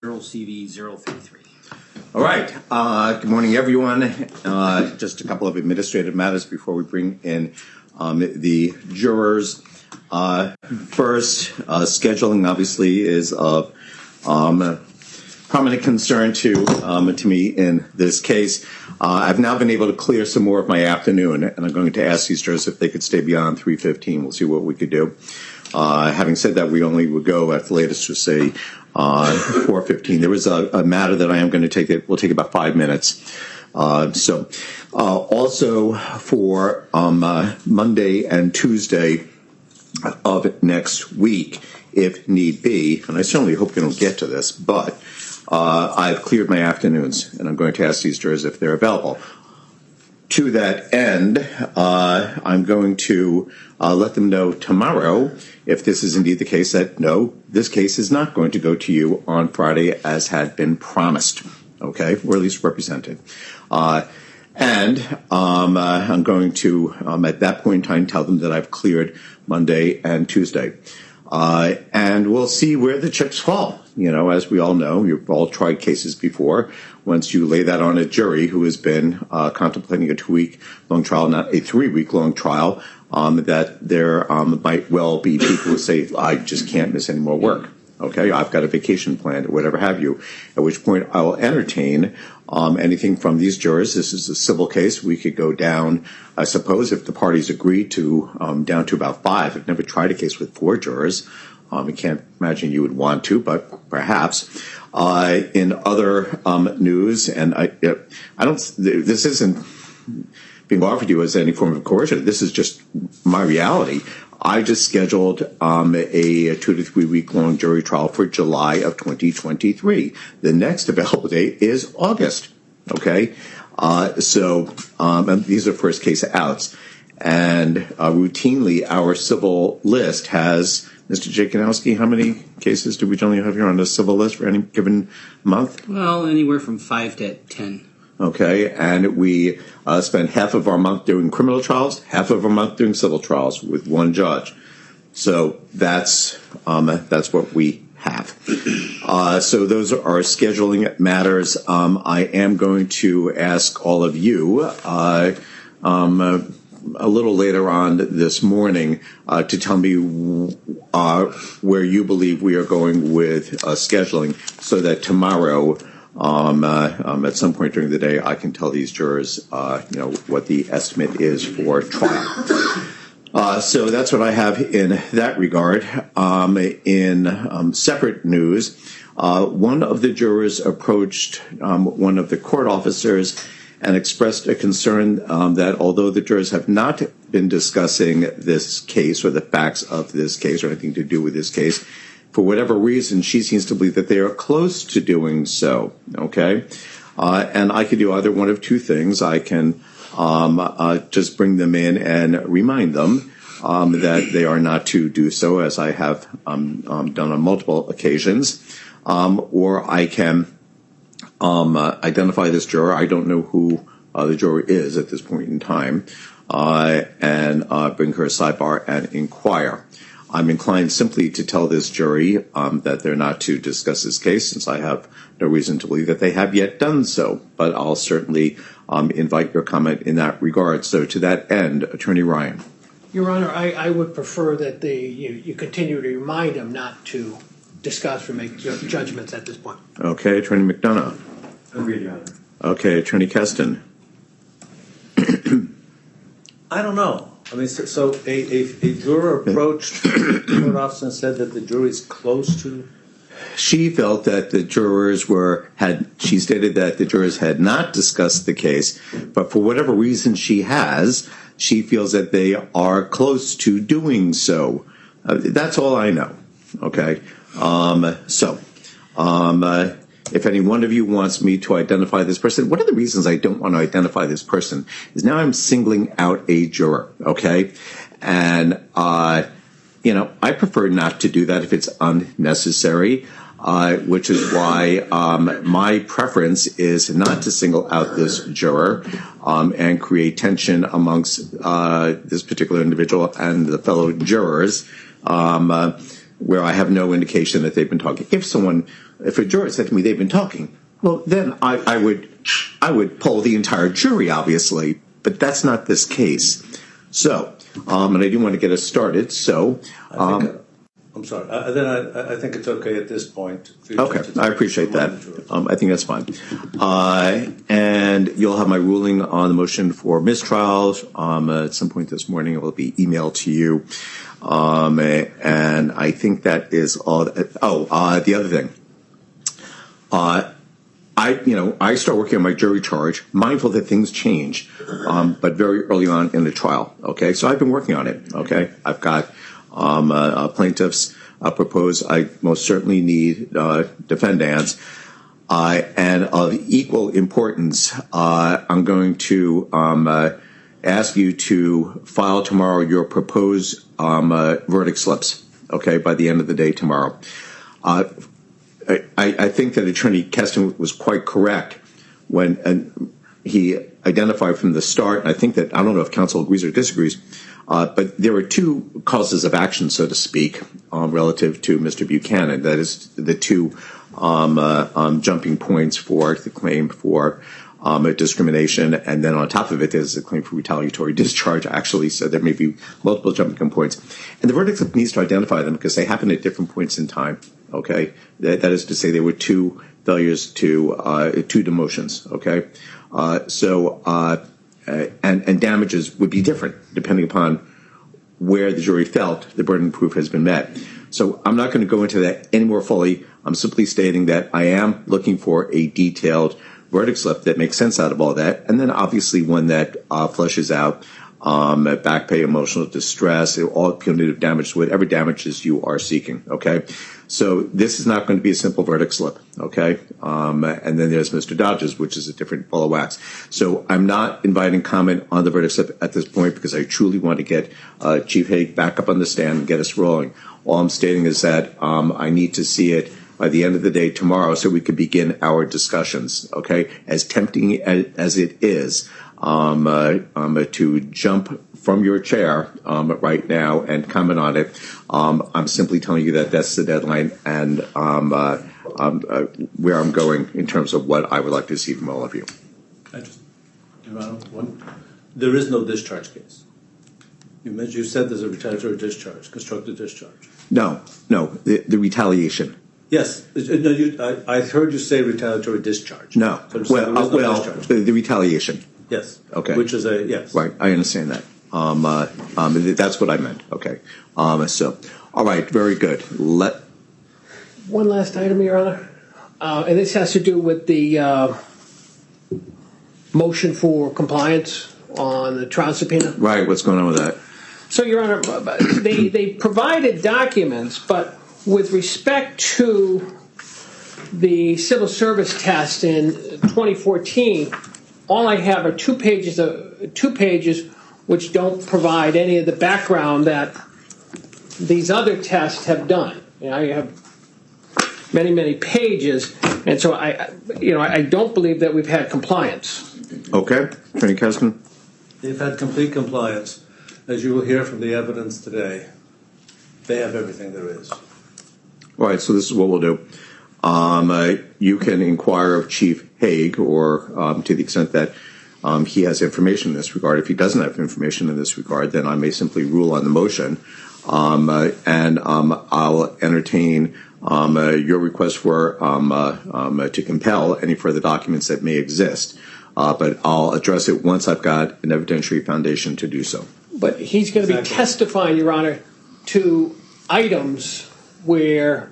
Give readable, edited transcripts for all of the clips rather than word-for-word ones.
0CV033. All right. Good morning, everyone. Just a couple of administrative matters before we bring in the jurors. First, scheduling obviously is of prominent concern to me in this case. I've now been able to clear some more of my afternoon, and I'm going to ask these jurors if they could stay beyond 3:15. We'll see what we could do. Having said that, we only would go at the latest to say 4:15. There was a matter that I am going to take. It will take about 5 minutes. Also for Monday and Tuesday of next week, if need be, and I certainly hope we don't get to this, but I've cleared my afternoons, and I'm going to ask these jurors if they're available. To that end, I'm going to let them know tomorrow, if this is indeed the case, that no, this case is not going to go to you on Friday as had been promised, okay, or at least represented. And I'm going to, at that point in time, tell them that I've cleared Monday and Tuesday. And we'll see where the chips fall. You know, as we all know, you've all tried cases before. Once you lay that on a jury who has been contemplating a 2-week-long trial, not a 3-week-long trial, that there might well be people who say, I just can't miss any more work. Okay, I've got a vacation planned or whatever have you, at which point I will entertain anything from these jurors. This is a civil case. We could go down, I suppose, if the parties agree to, down to about 5. I've never tried a case with 4 jurors. I can't imagine you would want to, but perhaps. In other news, and I don't, this isn't being offered to you as any form of coercion. This is just my reality. I just scheduled a 2 to 3 week long jury trial for July of 2023. The next available date is August. Okay, and these are first case outs, and routinely our civil list has. Mr. Jakinowski, how many cases do we generally have here on the civil list for any given month? Well, anywhere from 5 to 10. Okay, and we spend half of our month doing criminal trials, half of our month doing civil trials with one judge. So that's what we have. So those are our scheduling matters. I am going to ask all of you a little later on this morning to tell me where you believe we are going with scheduling, so that tomorrow, at some point during the day, I can tell these jurors, what the estimate is for trial. So that's what I have in that regard. In separate news, one of the jurors approached one of the court officers and expressed a concern that although the jurors have not been discussing this case or the facts of this case or anything to do with this case, for whatever reason, she seems to believe that they are close to doing so, okay? And I could do either one of two things. I can just bring them in and remind them that they are not to do so, as I have done on multiple occasions, or I can identify this juror. I don't know who the juror is at this point in time, and bring her a sidebar and inquire. I'm inclined simply to tell this jury that they're not to discuss this case, since I have no reason to believe that they have yet done so. But I'll certainly invite your comment in that regard. So to that end, Attorney Ryan. Your Honor, I would prefer that you continue to remind them not to discuss or make judgments at this point. Okay, Attorney McDonough. Agreed, Your Honor. Okay, Attorney Keston. I don't know. I mean, so a juror approached the court officer and said that the jury is close to. She felt that the jurors she stated that the jurors had not discussed the case, but for whatever reason she feels that they are close to doing so. That's all I know. Okay. If any one of you wants me to identify this person, one of the reasons I don't want to identify this person is now I'm singling out a juror, okay? And, I prefer not to do that if it's unnecessary, which is why my preference is not to single out this juror and create tension amongst this particular individual and the fellow jurors. where I have no indication that they've been talking. If a juror said to me they've been talking, well, then I would poll the entire jury, obviously, but that's not this case. So, and I do want to get us started. So, I'm sorry. I think it's okay at this point. Okay, I appreciate that. I think that's fine. And you'll have my ruling on the motion for mistrial at some point this morning. It will be emailed to you. And I think that is all. The other thing. I start working on my jury charge, mindful that things change, but very early on in the trial. Okay, so I've been working on it. Okay, I've got plaintiffs propose. I most certainly need defendants, and of equal importance, I'm going to ask you to file tomorrow your proposed verdict slips. Okay, by the end of the day tomorrow. I think that Attorney Keston was quite correct when he identified from the start, and I think that, I don't know if counsel agrees or disagrees, but there were two causes of action, so to speak, relative to Mr. Buchanan. That is the two jumping points for the claim for discrimination, and then on top of it, there's a claim for retaliatory discharge, actually, so there may be multiple jumping points. And the verdict slip needs to identify them because they happen at different points in time, okay? That is to say there were two failures to two demotions, okay? And damages would be different depending upon where the jury felt the burden of proof has been met. So I'm not going to go into that any more fully. I'm simply stating that I am looking for a detailed verdict slip that makes sense out of all that, and then obviously one that fleshes out back pay, emotional distress, all punitive damage, whatever damages you are seeking, okay? So this is not going to be a simple verdict slip, okay? And then there's Mr. Dodge's, which is a different ball of wax. So I'm not inviting comment on the verdict slip at this point because I truly want to get Chief Hague back up on the stand and get us rolling. All I'm stating is that I need to see it by the end of the day tomorrow so we can begin our discussions, okay? As tempting as it is to jump from your chair right now and comment on it, I'm simply telling you that that's the deadline and where I'm going in terms of what I would like to see from all of you. There is no discharge case. You said there's a retaliatory discharge, constructive discharge. No, the retaliation. Yes, no, I heard you say retaliatory discharge. No, So discharge. The retaliation. Yes. Okay. Which is yes. Right, I understand that. That's what I meant. Okay. So, all right, very good. One last item, Your Honor, and this has to do with the motion for compliance on the trial subpoena. Right, what's going on with that? So, Your Honor, they provided documents, but with respect to the civil service test in 2014, all I have are 2 pages which don't provide any of the background that these other tests have done. You have many pages, and so I don't believe that we've had compliance. Okay, Attorney Keston. They've had complete compliance, as you will hear from the evidence today. They have everything there is. All right, so this is what we'll do. You can inquire of Chief Hague, or to the extent that he has information in this regard. If he doesn't have information in this regard, then I may simply rule on the motion, and I'll entertain your request for to compel any further documents that may exist. But I'll address it once I've got an evidentiary foundation to do so. But he's going to be testifying, Your Honor, to items where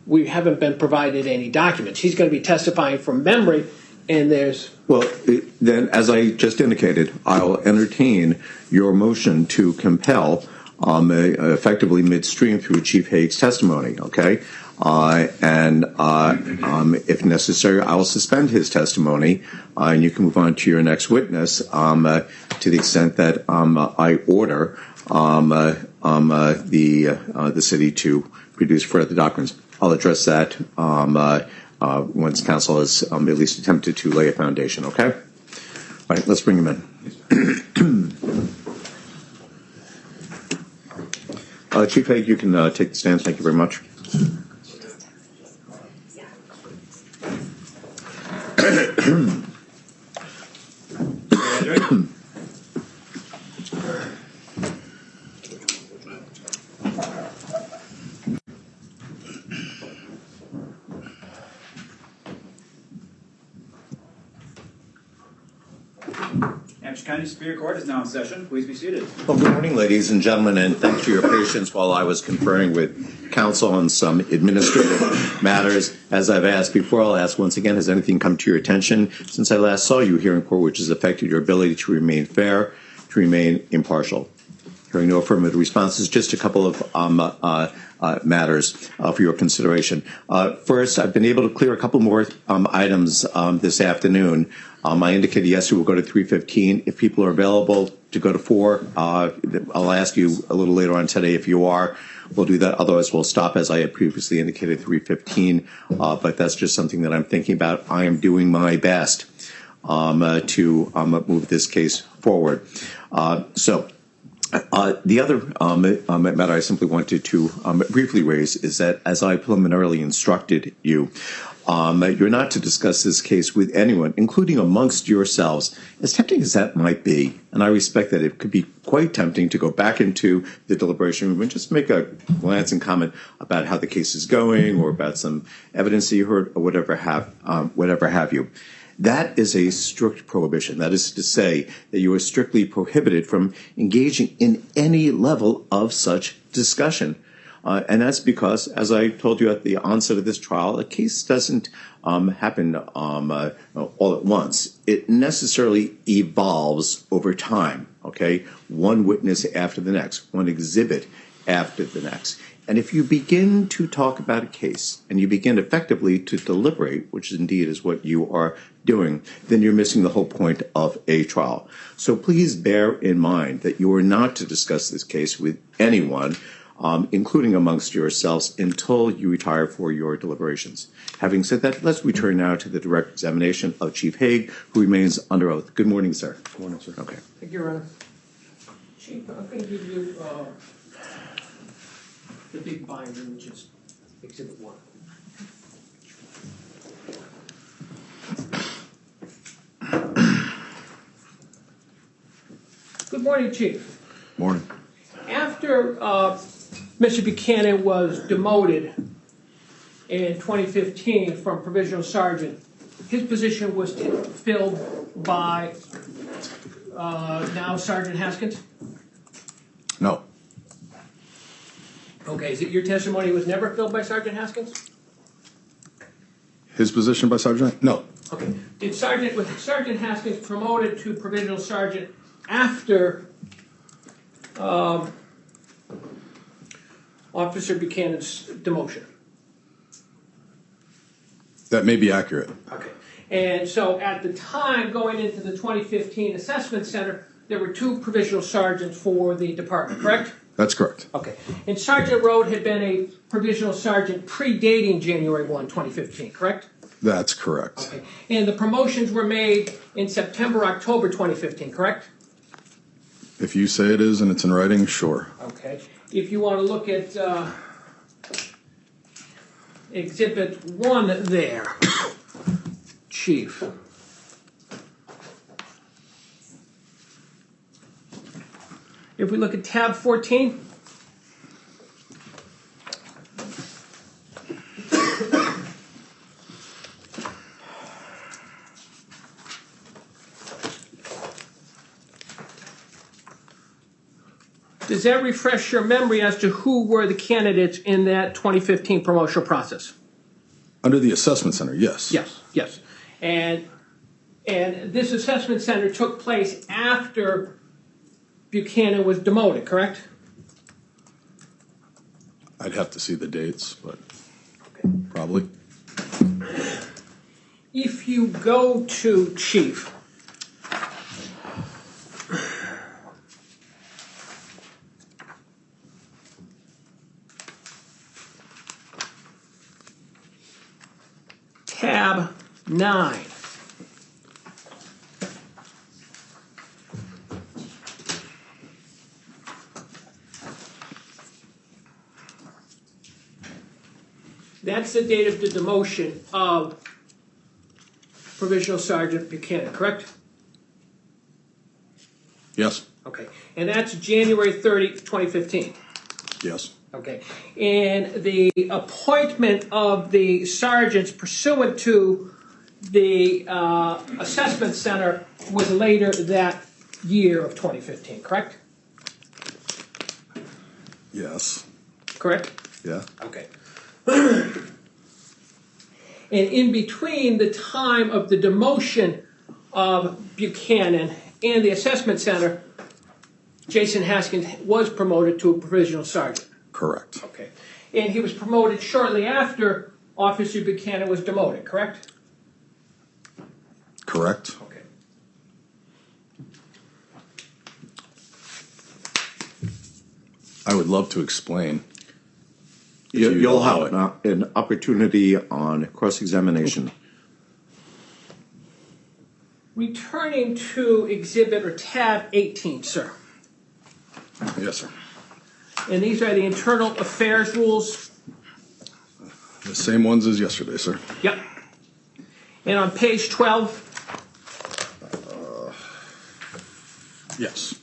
we haven't been provided any documents. He's going to be testifying from memory, and there's... Well, then, as I just indicated, I'll entertain your motion to compel effectively midstream through Chief Hague's testimony, okay? And if necessary, I will suspend his testimony, and you can move on to your next witness to the extent that I order the city to produce further documents. I'll address that once counsel has at least attempted to lay a foundation, okay? All right, let's bring him in. Chief Hague, you can take the stand. Thank you very much. Hampshire County Superior Court is now in session. Please be seated. Well, good morning, ladies and gentlemen, and thanks for your patience while I was conferring with counsel on some administrative matters. As I've asked before, I'll ask once again, has anything come to your attention since I last saw you here in court which has affected your ability to remain fair, to remain impartial? Hearing no affirmative responses, just a couple of matters for your consideration. First, I've been able to clear a couple more items this afternoon. I indicated yesterday we'll go to 3:15. If people are available to go to 4, I'll ask you a little later on today if you are. We'll do that. Otherwise, we'll stop, as I had previously indicated, 3:15. But that's just something that I'm thinking about. I am doing my best to move this case forward. The other matter I simply wanted to briefly raise is that, as I preliminarily instructed you, you're not to discuss this case with anyone, including amongst yourselves, as tempting as that might be. And I respect that it could be quite tempting to go back into the deliberation room and just make a glance and comment about how the case is going or about some evidence that you heard or whatever have you. That is a strict prohibition. That is to say that you are strictly prohibited from engaging in any level of such discussion. And that's because, as I told you at the onset of this trial, a case doesn't happen all at once. It necessarily evolves over time, okay? One witness after the next, one exhibit after the next. And if you begin to talk about a case and you begin effectively to deliberate, which indeed is what you are doing, then you're missing the whole point of a trial. So please bear in mind that you are not to discuss this case with anyone, including amongst yourselves, until you retire for your deliberations. Having said that, let's return now to the direct examination of Chief Hague, who remains under oath. Good morning, sir. Good morning, sir. Okay. Thank you, Your Honor. Chief, I'm going to give you the big binder, which is Exhibit 1. Good morning, Chief. Morning. After Mr. Buchanan was demoted in 2015 from provisional sergeant, his position was filled by now Sergeant Haskins? No. Okay, is it your testimony was never filled by Sergeant Haskins? His position by Sergeant? No. Okay. Was Sergeant Haskins promoted to provisional sergeant after Officer Buchanan's demotion? That may be accurate. Okay. And so at the time going into the 2015 assessment center, there were 2 provisional sergeants for the department, correct? That's correct. Okay. And Sergeant Rode had been a provisional sergeant predating January 1, 2015, correct? That's correct. Okay. And the promotions were made in September, October 2015, correct? If you say it is and it's in writing, sure. Okay. If you want to look at Exhibit 1 there, Chief. If we look at tab 14, does that refresh your memory as to who were the candidates in that 2015 promotional process? Under the assessment center, yes. Yes. And this assessment center took place after Buchanan was demoted, correct? I'd have to see the dates, but probably. If you go to Chief, tab 9. That's the date of the demotion of Provisional Sergeant Buchanan, correct? Yes. Okay. And that's January 30, 2015. Yes. Okay. And the appointment of the sergeants pursuant to the assessment center was later that year of 2015, correct? Yes. Correct? Yeah. Okay. And in between the time of the demotion of Buchanan and the assessment center, Jason Haskins was promoted to a provisional sergeant. Correct. Okay. And he was promoted shortly after Officer Buchanan was demoted, correct? Correct. Okay. I would love to explain. You'll allow have an opportunity on cross-examination. Returning to exhibit or tab 18, sir. Yes, sir. And these are the internal affairs rules. The same ones as yesterday, sir. Yep. And on page 12, Yes.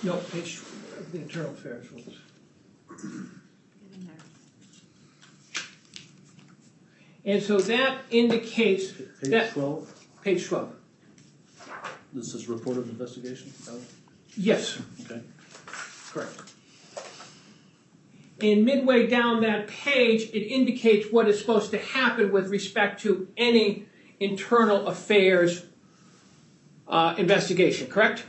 no, page of the internal affairs rules. And so that indicates Page that 12, page 12. this is report of investigation? Yes, Okay. correct. And midway down that page, it indicates what is supposed to happen with respect to any internal affairs investigation, correct?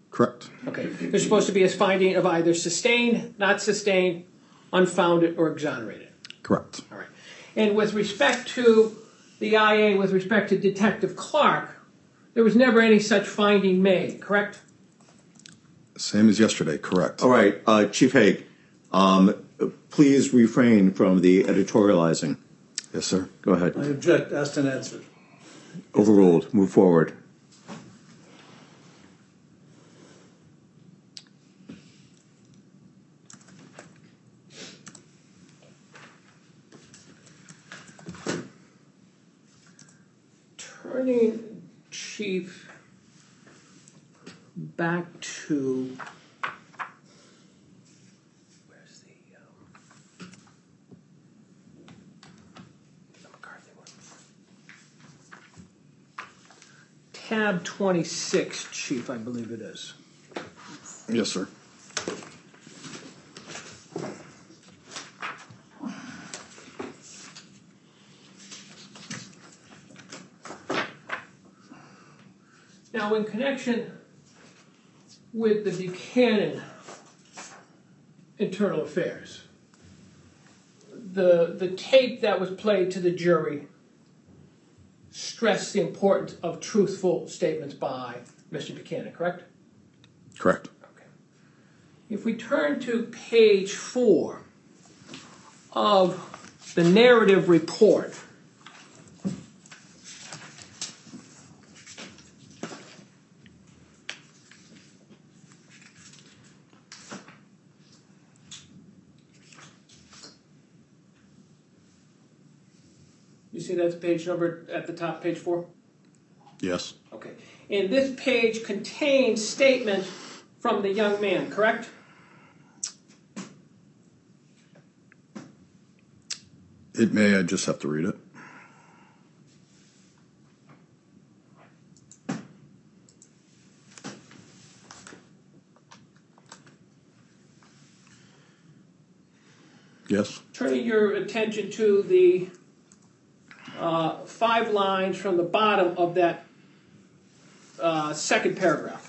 Correct. Okay. There's supposed to be a finding of either sustained, not sustained, unfounded, or exonerated. Correct. All right. And with respect to the IA, with respect to Detective Clark, there was never any such finding made, correct? Same as yesterday. Correct. All right, Chief Haig, please refrain from the editorializing. Yes, sir. Go ahead. I object, asked and answered. Overruled. Move forward. Turning, Chief, back to where's the McCarthy one? Tab 26, Chief, I believe it is. Yes, sir. Now, in connection with the Buchanan internal affairs, the tape that was played to the jury stressed the importance of truthful statements by Mr. Buchanan, correct? Correct. Okay. If we turn to page 4 of the narrative report, you see that's page number at the top, page 4? Yes. Okay. And this page contains statements from the young man, correct? It may. I just have to read it. Yes. Turning your attention to the 5 lines from the bottom of that second paragraph.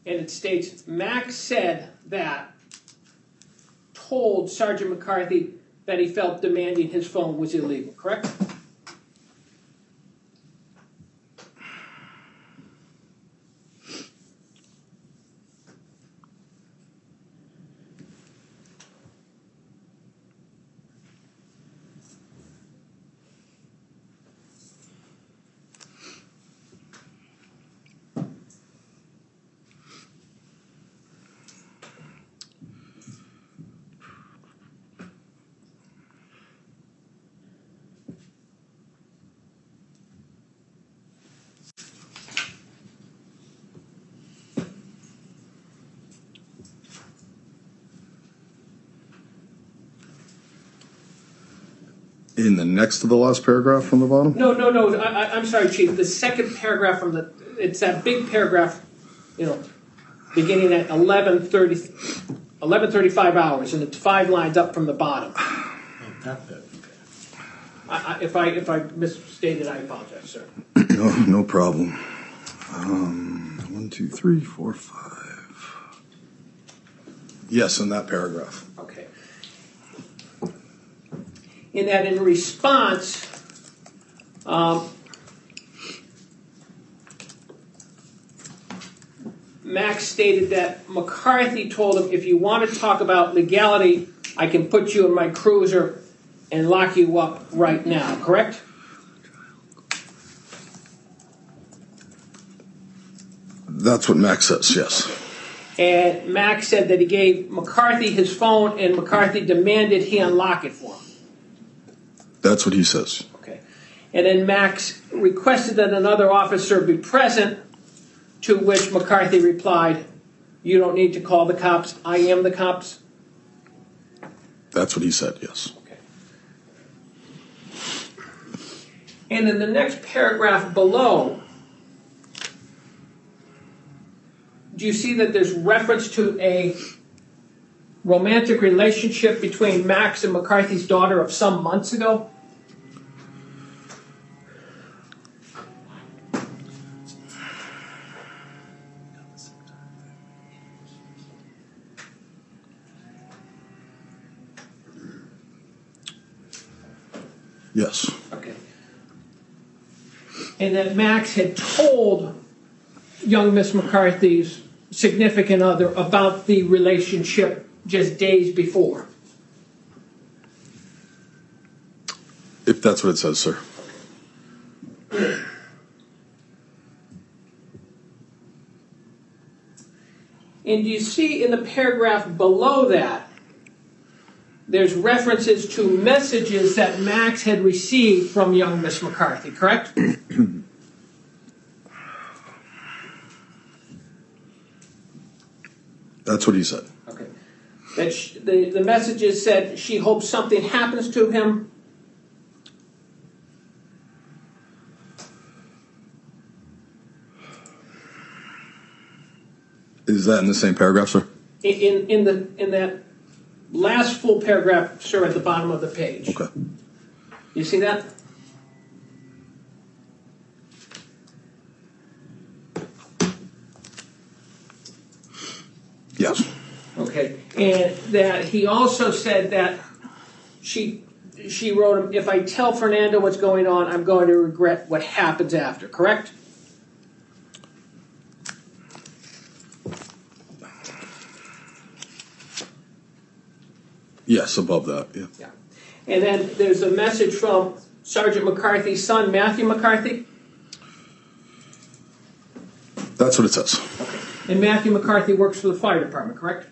And it states, Max said that, told Sergeant McCarthy that he felt demanding his phone was illegal, correct? In the next to the last paragraph from the bottom? No, I'm sorry, Chief. The second paragraph it's that big paragraph, beginning at 11:35 hours, and it's 5 lines up from the bottom. If I misstated, I apologize, sir. No problem. 1, 2, 3, 4, 5. Yes, in that paragraph. Okay. In response, Max stated that McCarthy told him, if you want to talk about legality, I can put you in my cruiser and lock you up right now, correct? That's what Max says, yes. And Max said that he gave McCarthy his phone and McCarthy demanded he unlock it for him. That's what he says. Okay. And then Max requested that another officer be present, to which McCarthy replied, you don't need to call the cops, I am the cops. That's what he said, yes. Okay. And in the next paragraph below, do you see that there's reference to a romantic relationship between Max and McCarthy's daughter of some months ago? Yes. Okay. And that Max had told young Miss McCarthy's significant other about the relationship just days before. If that's what it says, sir. And you see in the paragraph below that, there's references to messages that Max had received from young Miss McCarthy, correct? That's what he said. Okay. That the messages said she hopes something happens to him. Is that in the same paragraph, sir? In that last full paragraph, sir, at the bottom of the page. Okay. You see that? Yes. Okay. And that he also said that she wrote him, if I tell Fernando what's going on, I'm going to regret what happens after, correct? Yes, above that, yeah. Yeah. And then there's a message from Sergeant McCarthy's son, Matthew McCarthy. That's what it says. Okay. And Matthew McCarthy works for the fire department, correct?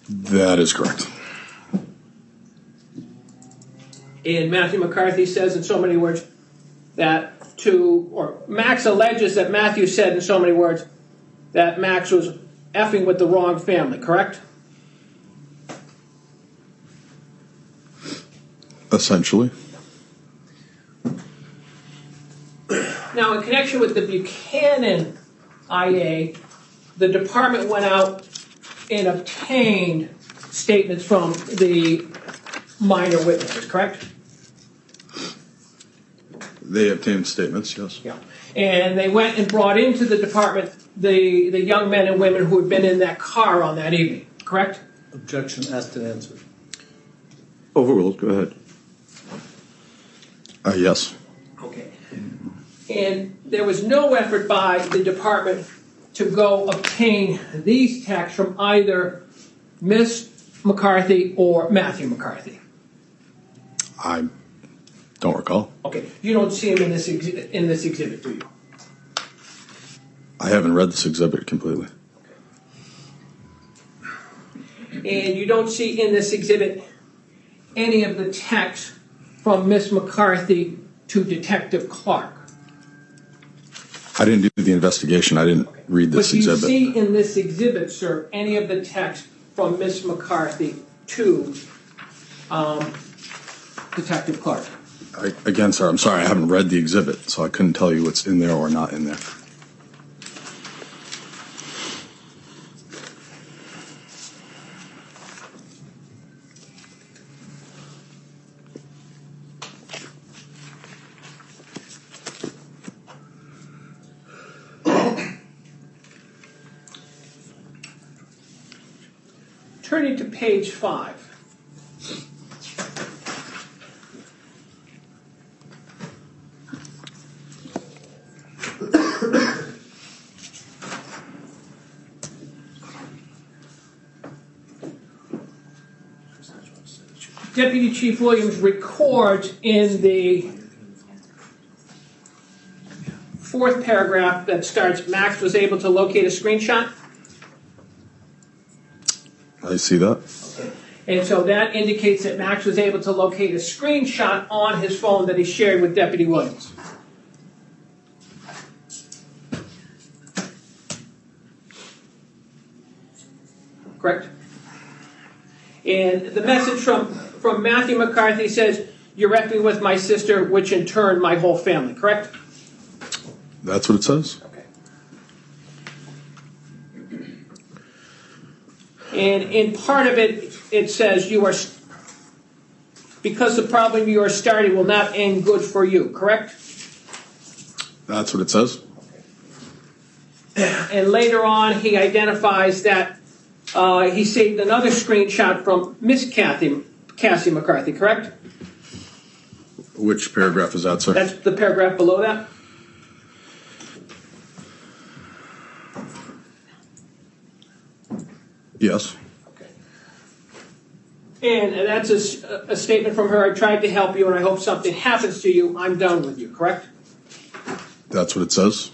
That is correct. And Matthew McCarthy says in so many words Max alleges that Matthew said in so many words that Max was effing with the wrong family, correct? Essentially. Now, in connection with the Buchanan IA, the department went out and obtained statements from the minor witnesses, correct? They obtained statements, yes. Yeah. And they went and brought into the department the young men and women who had been in that car on that evening, correct? Objection asked and answered. Overruled, go ahead. Yes. Okay. And there was no effort by the department to go obtain these texts from either Miss McCarthy or Matthew McCarthy. I don't recall. Okay. You don't see them in this exhibit, do you? I haven't read this exhibit completely. And you don't see in this exhibit any of the texts from Miss McCarthy to Detective Clark. I didn't do the investigation. I didn't read this exhibit. But do you see in this exhibit, sir, any of the text from Miss McCarthy to Detective Clark? Again, sir, I'm sorry, I haven't read the exhibit, so I couldn't tell you what's in there or not in there. Turning to page 5. Deputy Chief Williams records in the 4th paragraph that starts, Max was able to locate a screenshot. I see that. And so that indicates that Max was able to locate a screenshot on his phone that he shared with Deputy Williams. Correct? And the message from Matthew McCarthy says, "You're wrecking with my sister, which in turn my whole family," correct? That's what it says? Okay. And in part of it, it says, because the problem you are starting will not end good for you, correct? That's what it says? And later on, he identifies that he saved another screenshot from Miss Cassie McCarthy, correct? Which paragraph is that, sir? That's the paragraph below that. Yes. Okay. And that's a statement from her. I tried to help you, and I hope something happens to you. I'm done with you, correct? That's what it says?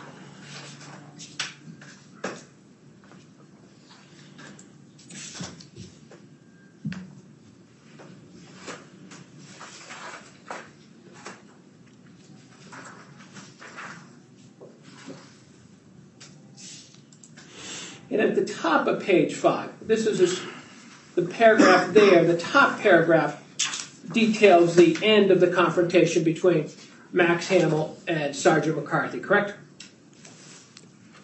And at the top of page 5, this is the paragraph there. The top paragraph details the end of the confrontation between Max Hamill and Sergeant McCarthy, correct?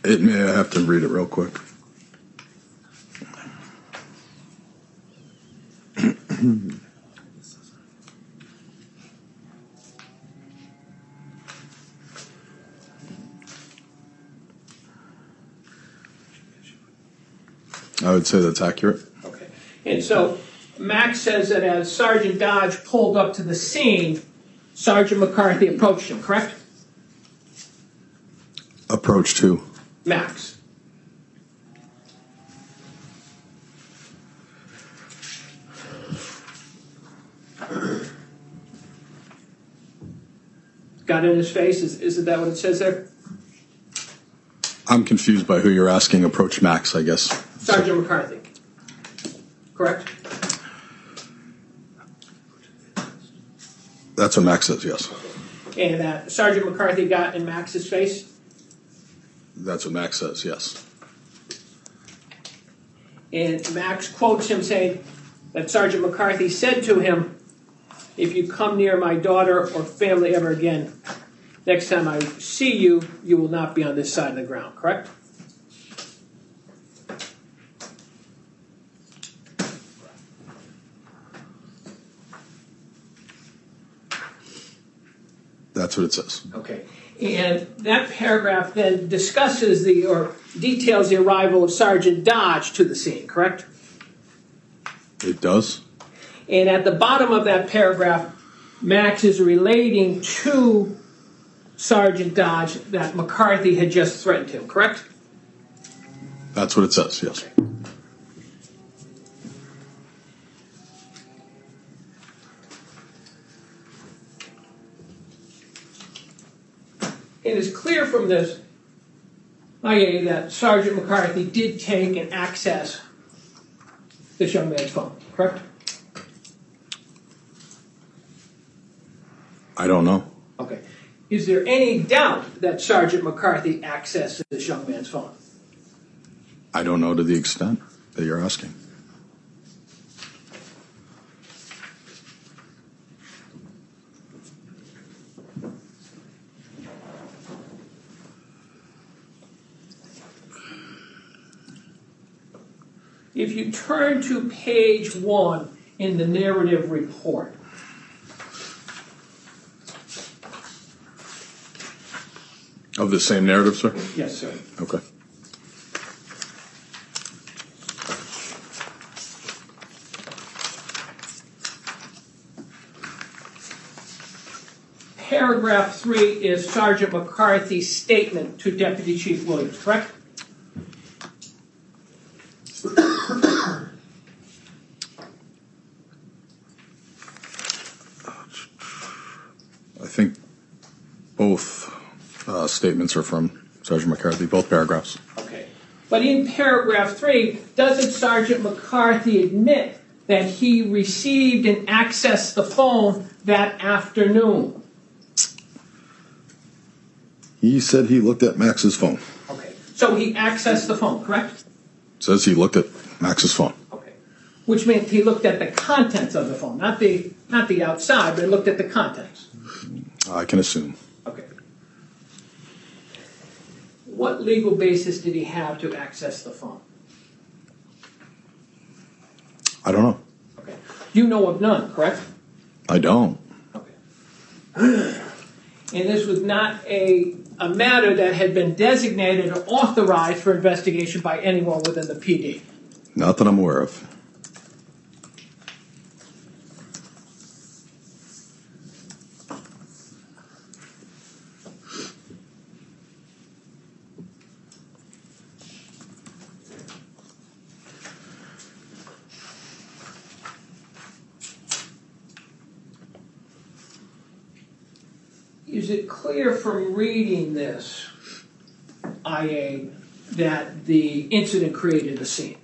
It may I have to read it real quick. I would say that's accurate. Okay. And so Max says that as Sergeant Dodge pulled up to the scene, Sergeant McCarthy approached him, correct? Approach to. Max. Got in his face? Isn't that what it says there? I'm confused by who you're asking. Approach Max, I guess. Sergeant McCarthy. Correct? That's what Max says, yes. And that Sergeant McCarthy got in Max's face? That's what Max says, yes. And Max quotes him saying that Sergeant McCarthy said to him, "If you come near my daughter or family ever again, next time I see you, you will not be on this side of the ground," correct? That's what it says. Okay. And that paragraph then discusses or details the arrival of Sergeant Dodge to the scene, correct? It does? And at the bottom of that paragraph, Max is relating to Sergeant Dodge that McCarthy had just threatened him, correct? That's what it says, yes. It is clear from this, IA, that Sergeant McCarthy did take and access this young man's phone, correct? I don't know. Okay. Is there any doubt that Sergeant McCarthy accessed this young man's phone? I don't know to the extent that you're asking. If you turn to page 1 in the narrative report, Of the same narrative, sir? yes, sir. Okay. Paragraph 3 is Sergeant McCarthy's statement to Deputy Chief Williams, correct? I think both statements are from Sergeant McCarthy, both paragraphs. Okay. But in paragraph 3, doesn't Sergeant McCarthy admit that he received and accessed the phone that afternoon? He said he looked at Max's phone. Okay. So he accessed the phone, correct? Says he looked at Max's phone. Okay. Which means he looked at the contents of the phone, not the outside, but he looked at the contents. I can assume. Okay. What legal basis did he have to access the phone? I don't know. Okay. You know of none, correct? I don't. Okay. And this was not a matter that had been designated or authorized for investigation by anyone within the PD. Not that I'm aware of. Is it clear from reading this IA that the incident created a scene?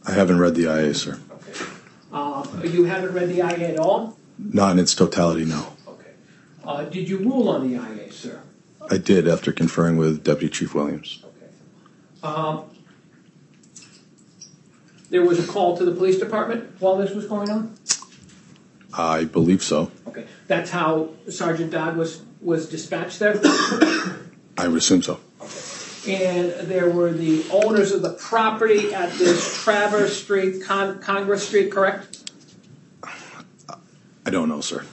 I haven't read the IA, sir. Okay. You haven't read the IA at all? Not in its totality, no. Okay. Did you rule on the IA, sir? I did after conferring with Deputy Chief Williams. Okay. There was a call to the police department while this was going on? I believe so. Okay. That's how Sergeant Dodd was dispatched there? I would assume so. And there were the owners of the property at this Traverse Street, Congress Street, correct? I don't know, sir.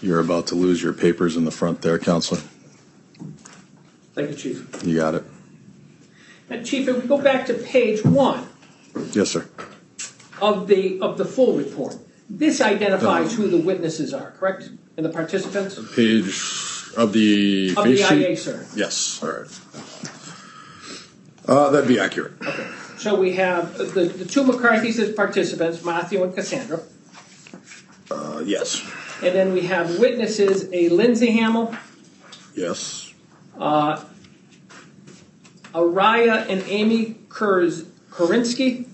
You're about to lose your papers in the front there, Counselor. Thank you, Chief. You got it. Now, Chief, if we go back to page 1 Yes, sir. of the full report, this identifies who the witnesses are, correct? And the participants? Page of the Of face the sheet? IA, sir. Yes, all right. That'd be accurate. Okay. So we have the two McCarthys as participants, Matthew and Cassandra. Yes. And then we have witnesses, a Lindsay Hamill, Yes. Araya and Amy Kurinsky,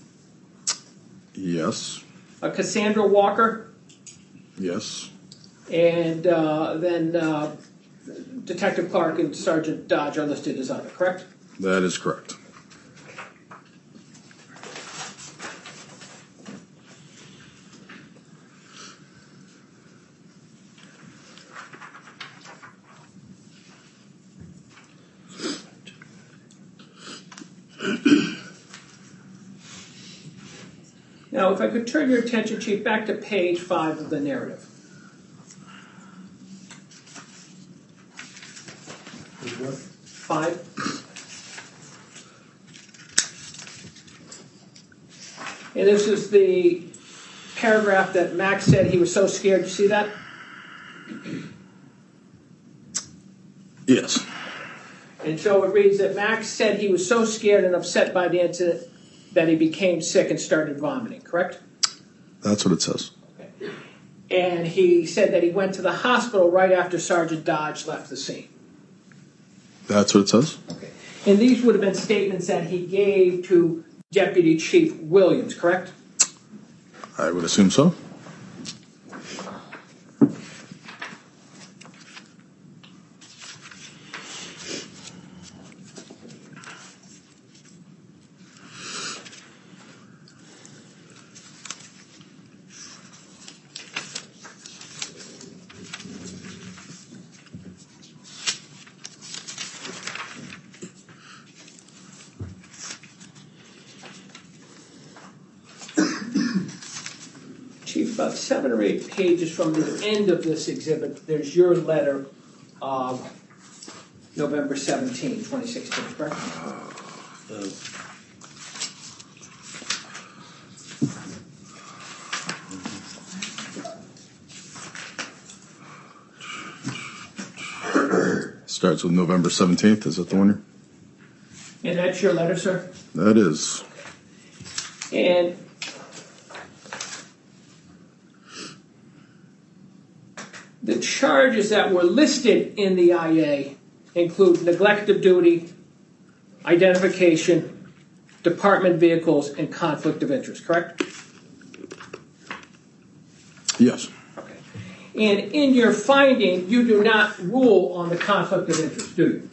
Yes. Cassandra Walker, Yes. and then Detective Clark and Sergeant Dodge are listed as other, correct? That is correct. Now, if I could turn your attention, Chief, back to page 5 of the narrative. What? 5. And this is the paragraph that Max said he was so scared. You see that? Yes. And so it reads that Max said he was so scared and upset by the incident that he became sick and started vomiting, correct? That's what it says. Okay. And he said that he went to the hospital right after Sergeant Dodge left the scene. That's what it says? Okay. And these would have been statements that he gave to Deputy Chief Williams, correct? I would assume so. about 7 or 8 pages from the end of this exhibit, there's your letter of November 17, 2016, correct? Starts with November 17th. Is that the one? And that's your letter, sir? That is. And the charges that were listed in the IA include neglect of duty, identification, department vehicles, and conflict of interest, correct? Yes. Okay. And in your finding, you do not rule on the conflict of interest, do you?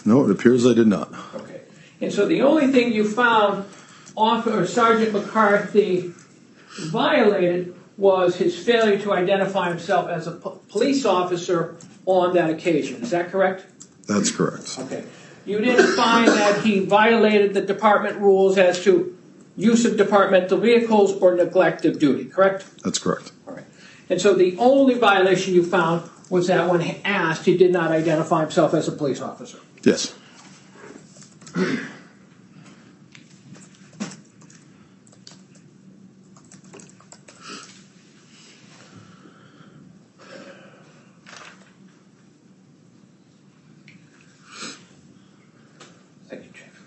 No, it appears I did not. Okay. And so the only thing you found Sergeant McCarthy violated was his failure to identify himself as a police officer on that occasion. Is that correct? That's correct. Okay. You didn't find that he violated the department rules as to use of departmental vehicles or neglect of duty, correct? That's correct. All right. And so the only violation you found was that when asked, he did not identify himself as a police officer. Yes. Thank you, Chief.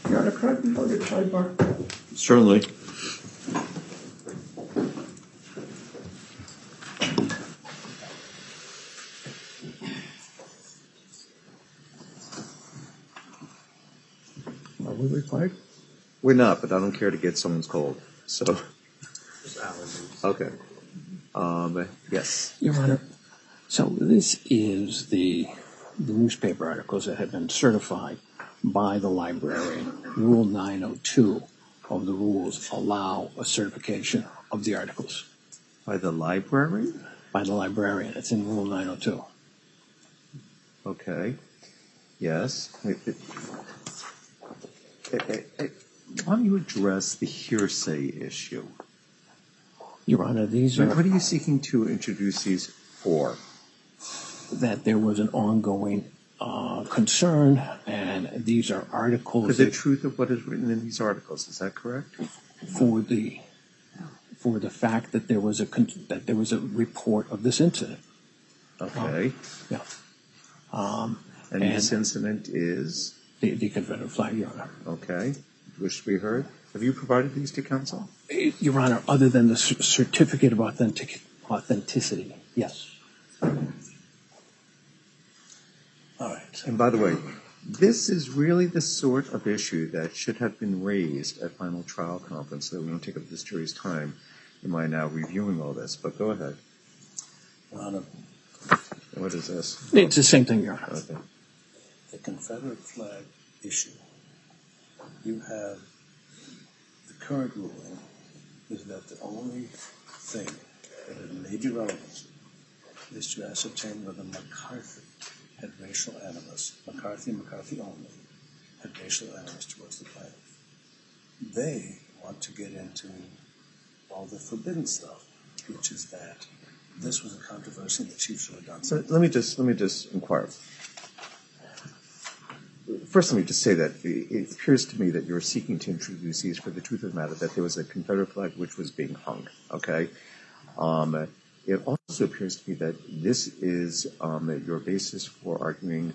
Your Honor, could I be voted sidebar? Certainly. Are we required? We're not, but I don't care to get someone's cold. So, okay. Yes. Your Honor, so this is the newspaper articles that have been certified by the librarian. Rule 902 of the rules allow a certification of the articles By the library? by the librarian. It's in Rule 902. Okay. Yes. Why don't you address the hearsay issue? Your Honor, these What are are you seeking to introduce these for? that there was an ongoing concern, and these are For articles the truth of what is written in these articles, is that correct? for the fact that there was a report of this incident. Okay. Yeah. And this incident is? The Confederate flag, Your Honor. Okay. Wish to be heard. Have you provided these to counsel? Your Honor, other than the certificate of authenticity, yes. All right. And by the way, this is really the sort of issue that should have been raised at final trial conference, so we don't take up this jury's time in my now reviewing all this. But go ahead. Your Honor, What is this? It's the same thing, Your Honor. Okay. the Confederate flag issue, you have the current ruling is that the only thing that had major relevance is to ascertain whether McCarthy had racial animus, McCarthy and McCarthy only, had racial animus towards the flag. They want to get into all the forbidden stuff, which is that this was a controversy and the chief should have done So something. let me just inquire. First, let me just say that it appears to me that you're seeking to introduce these for the truth of the matter, that there was a Confederate flag which was being hung, okay? It also appears to me that this is your basis for arguing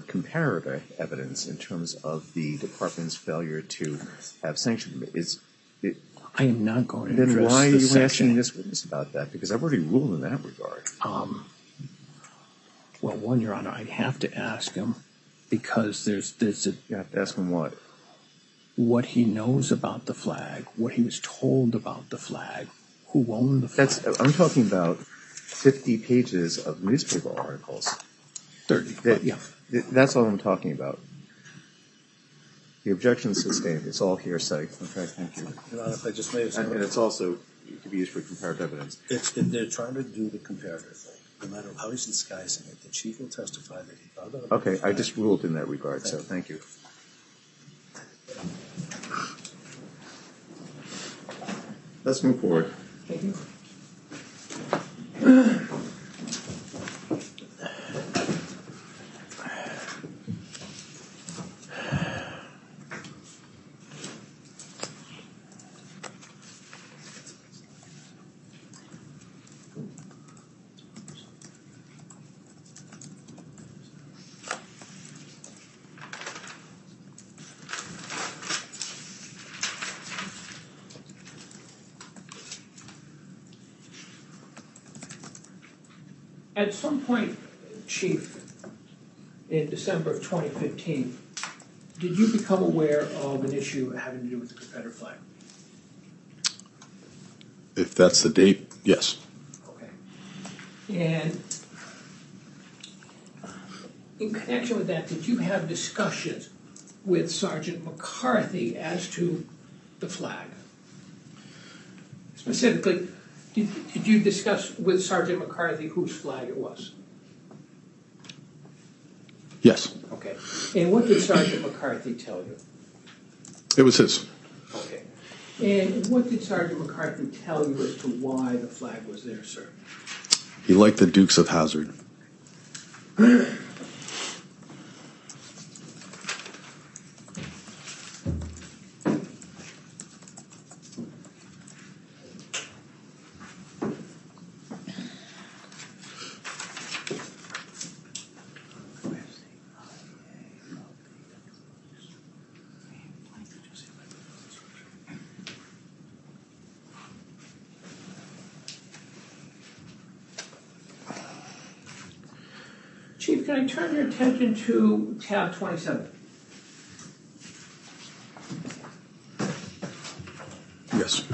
comparative evidence in terms of the department's failure to have sanctioned it. I am not going to Then address why are you this asking section. this witness about that? Because I've already ruled in that regard. Well, one, Your Honor, I'd have to ask him because there's You have to ask him what? what he knows about the flag, what he was told about the flag, who owned the flag. I'm talking about 50 pages of newspaper articles. 30. But yeah. That's all I'm talking about. The objection is sustained. It's all hearsay. Okay, thank you. Your Honor, if I just may have said, And it's also to be used for comparative evidence. if they're trying to do the comparator thing, no matter how he's disguising it, the chief will testify that he found out. Okay, I just ruled in that regard, so thank you. Let's move forward. Thank you. At some point, Chief, in December of 2015, did you become aware of an issue having to do with the Confederate flag? If that's the date, yes. Okay. And in connection with that, did you have discussions with Sergeant McCarthy as to the flag? Specifically, did you discuss with Sergeant McCarthy whose flag it was? Yes. Okay. And what did Sergeant McCarthy tell you? It was his. Okay. And what did Sergeant McCarthy tell you as to why the flag was there, sir? He liked the Dukes of Hazzard. Chief, can I turn your attention to tab 27? Yes.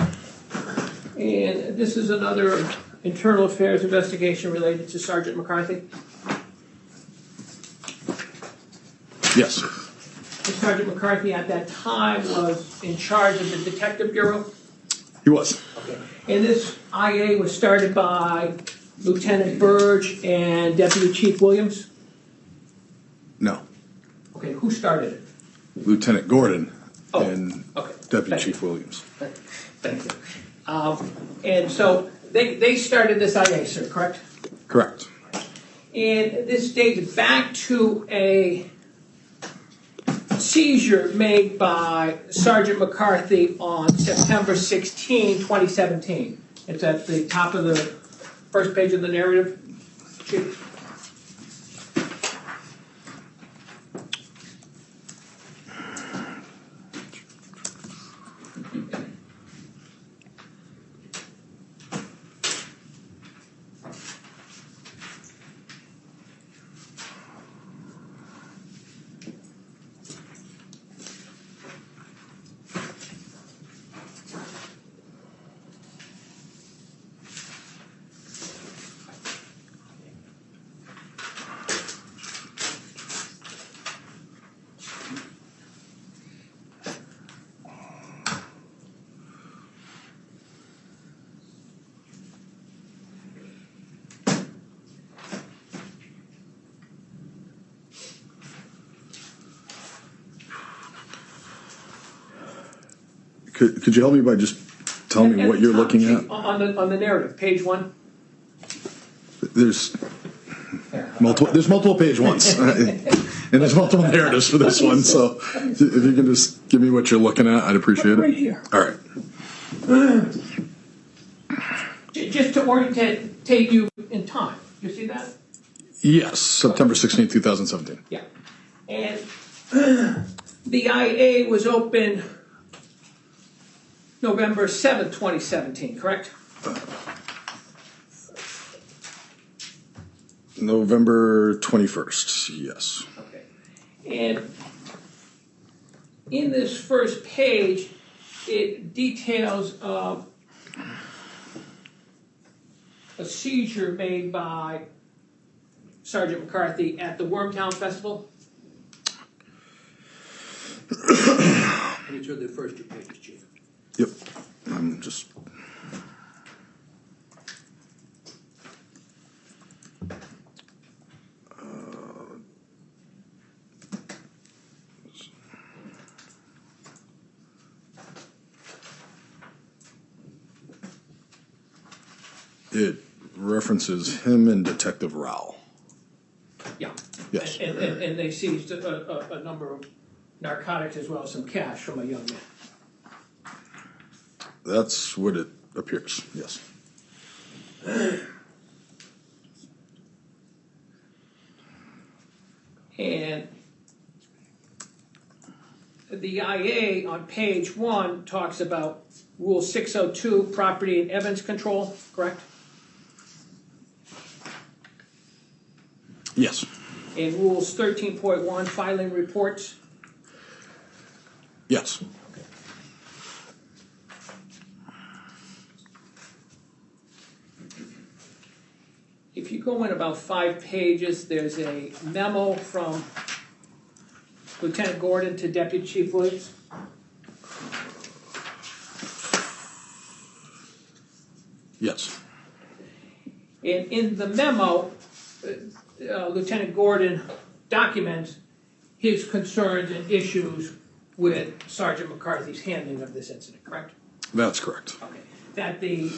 And this is another internal affairs investigation related to Sergeant McCarthy. Yes. And Sergeant McCarthy at that time was in charge of the Detective Bureau. He was. Okay. And this IA was started by Lieutenant Burge and Deputy Chief Williams. No. Okay, who started it? Lieutenant Gordon Oh, and okay. Deputy Thank Chief Williams. Thank you. And so they started this IA, sir, correct? Correct. And this dated back to a seizure made by Sergeant McCarthy on September 16, 2017. It's at the top of the first page of the narrative. Chief. Could you help me by just telling me what you're looking at? On the narrative, page 1. There's multiple page ones, and there's multiple narratives for this one. So if you can just give me what you're looking at, I'd appreciate it. Right here. All right. Just to orientate you in time. You see that? Yes, September 16, 2017. Yeah. And the IA was open November 7th, 2017, correct? November 21st, yes. Okay. And in this first page, it details a seizure made by Sergeant McCarthy at the Wormtown Festival? And it's the first two pages, Chief. Yep. I'm just. It references him and Detective Rowell. Yeah. Yes. And they seized a number of narcotics as well as some cash from a young man. That's what it appears, yes. And the IA on page 1 talks about Rule 602, property and evidence control, correct? Yes. And Rules 13.1, filing reports. Yes. If you go in about 5 pages, there's a memo from Lieutenant Gordon to Deputy Chief Williams. Yes. And in the memo, Lieutenant Gordon documents his concerns and issues with Sergeant McCarthy's handling of this incident, correct? That's correct. Okay. That the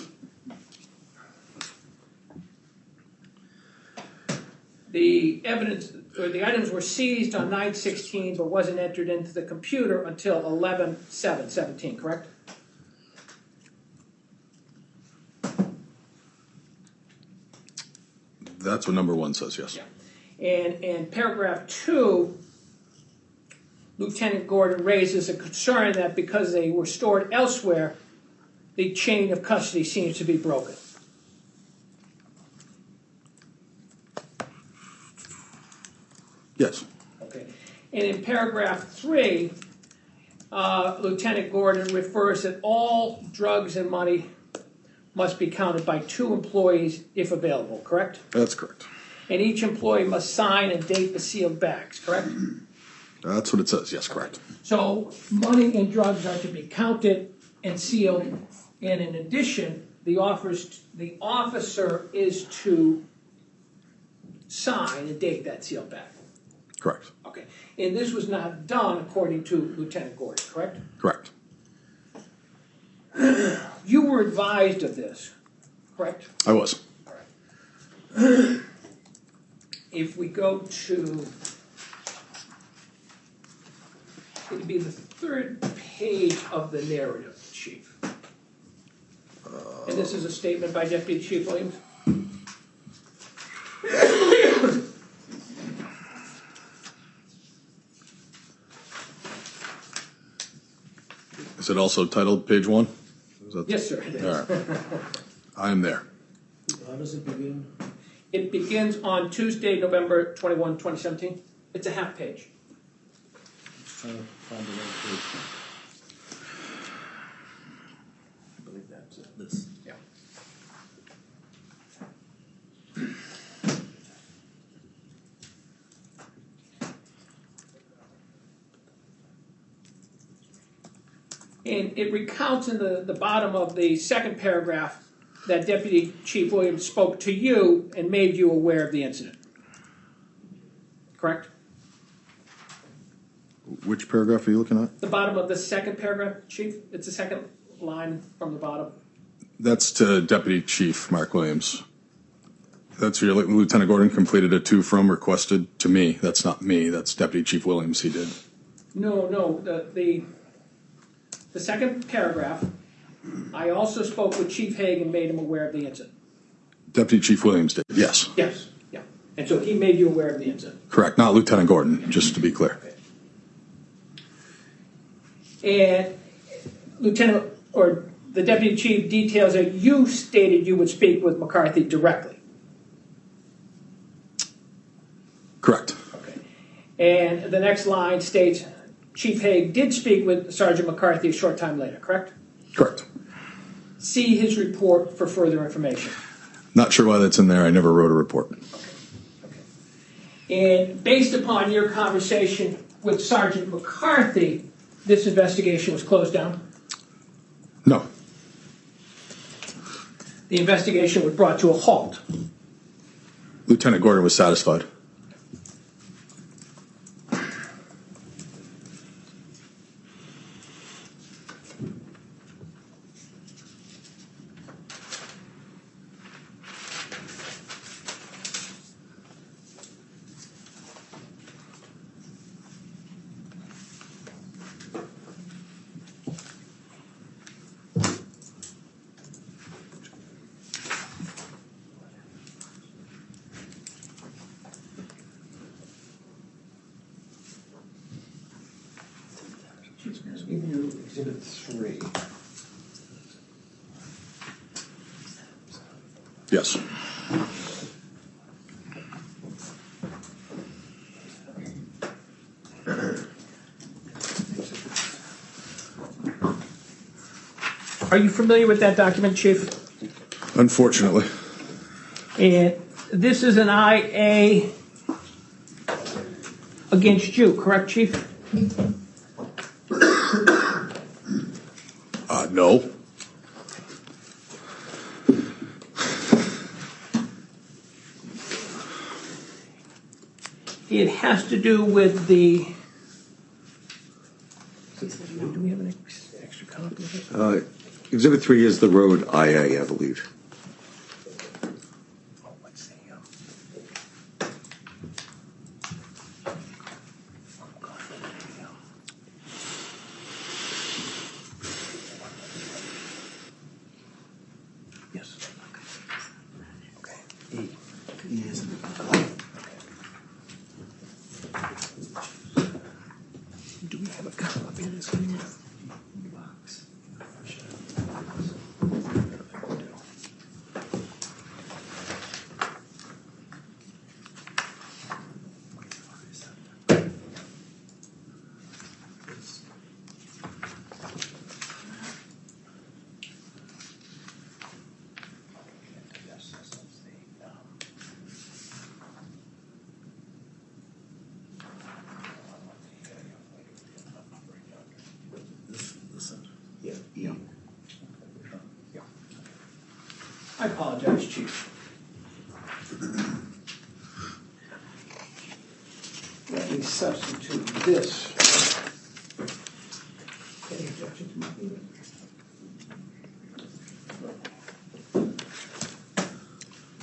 evidence or the items were seized on 9/16 but wasn't entered into the computer until 11/7/17, correct? That's what number 1 says, yes. Yeah. And in paragraph 2, Lieutenant Gordon raises a concern that because they were stored elsewhere, the chain of custody seems to be broken. Yes. Okay. And in paragraph 3, Lieutenant Gordon refers that all drugs and money must be counted by 2 employees if available, correct? That's correct. And each employee must sign and date the sealed bags, correct? That's what it says, yes, correct. So money and drugs are to be counted and sealed, and in addition, the officer is to sign and date that sealed bag. Correct. Okay, and this was not done according to Lieutenant Gordon, correct? Correct. You were advised of this, correct? I was. If we go to, it'd be the 3rd page of the narrative, Chief. And this is a statement by Deputy Chief Williams. Is it also titled page 1? Is that Yes, sir. It is. All right. I am there. How does it begin? It begins on Tuesday, November 21, 2017. It's a half page. Just trying to find the right page. I believe that's it. This. Yeah. And it recounts in the bottom of the 2nd paragraph that Deputy Chief Williams spoke to you and made you aware of the incident. Correct? Which paragraph are you looking at? The bottom of the 2nd paragraph, Chief. It's the 2nd line from the bottom. That's to Deputy Chief Mark Williams. That's your Lieutenant Gordon completed a to from requested to me. That's not me. That's Deputy Chief Williams. He did. No. The 2nd paragraph, I also spoke with Chief Haig and made him aware of the incident. Deputy Chief Williams did. Yes. Yes, yeah. And so he made you aware of the incident. Correct. Not Lieutenant Gordon, just to be clear. And Lieutenant, or the Deputy Chief details that you stated you would speak with McCarthy directly. Correct. Okay. And the next line states, Chief Haig did speak with Sergeant McCarthy a short time later, correct? Correct. See his report for further information. Not sure why that's in there. I never wrote a report. And based upon your conversation with Sergeant McCarthy, this investigation was closed down? No. The investigation was brought to a halt? Lieutenant Gordon was satisfied. Give you Exhibit 3. Yes. Are you familiar with that document, Chief? Unfortunately. And this is an IA against you, correct, Chief? No. It has to do with the. Do we have an extra copy of it? Exhibit 3 is the road IA, I believe. Yes. Okay. E is Do we have a copy of this in the box? Yeah. I apologize, Chief. Let me substitute this. Any objection to my meeting?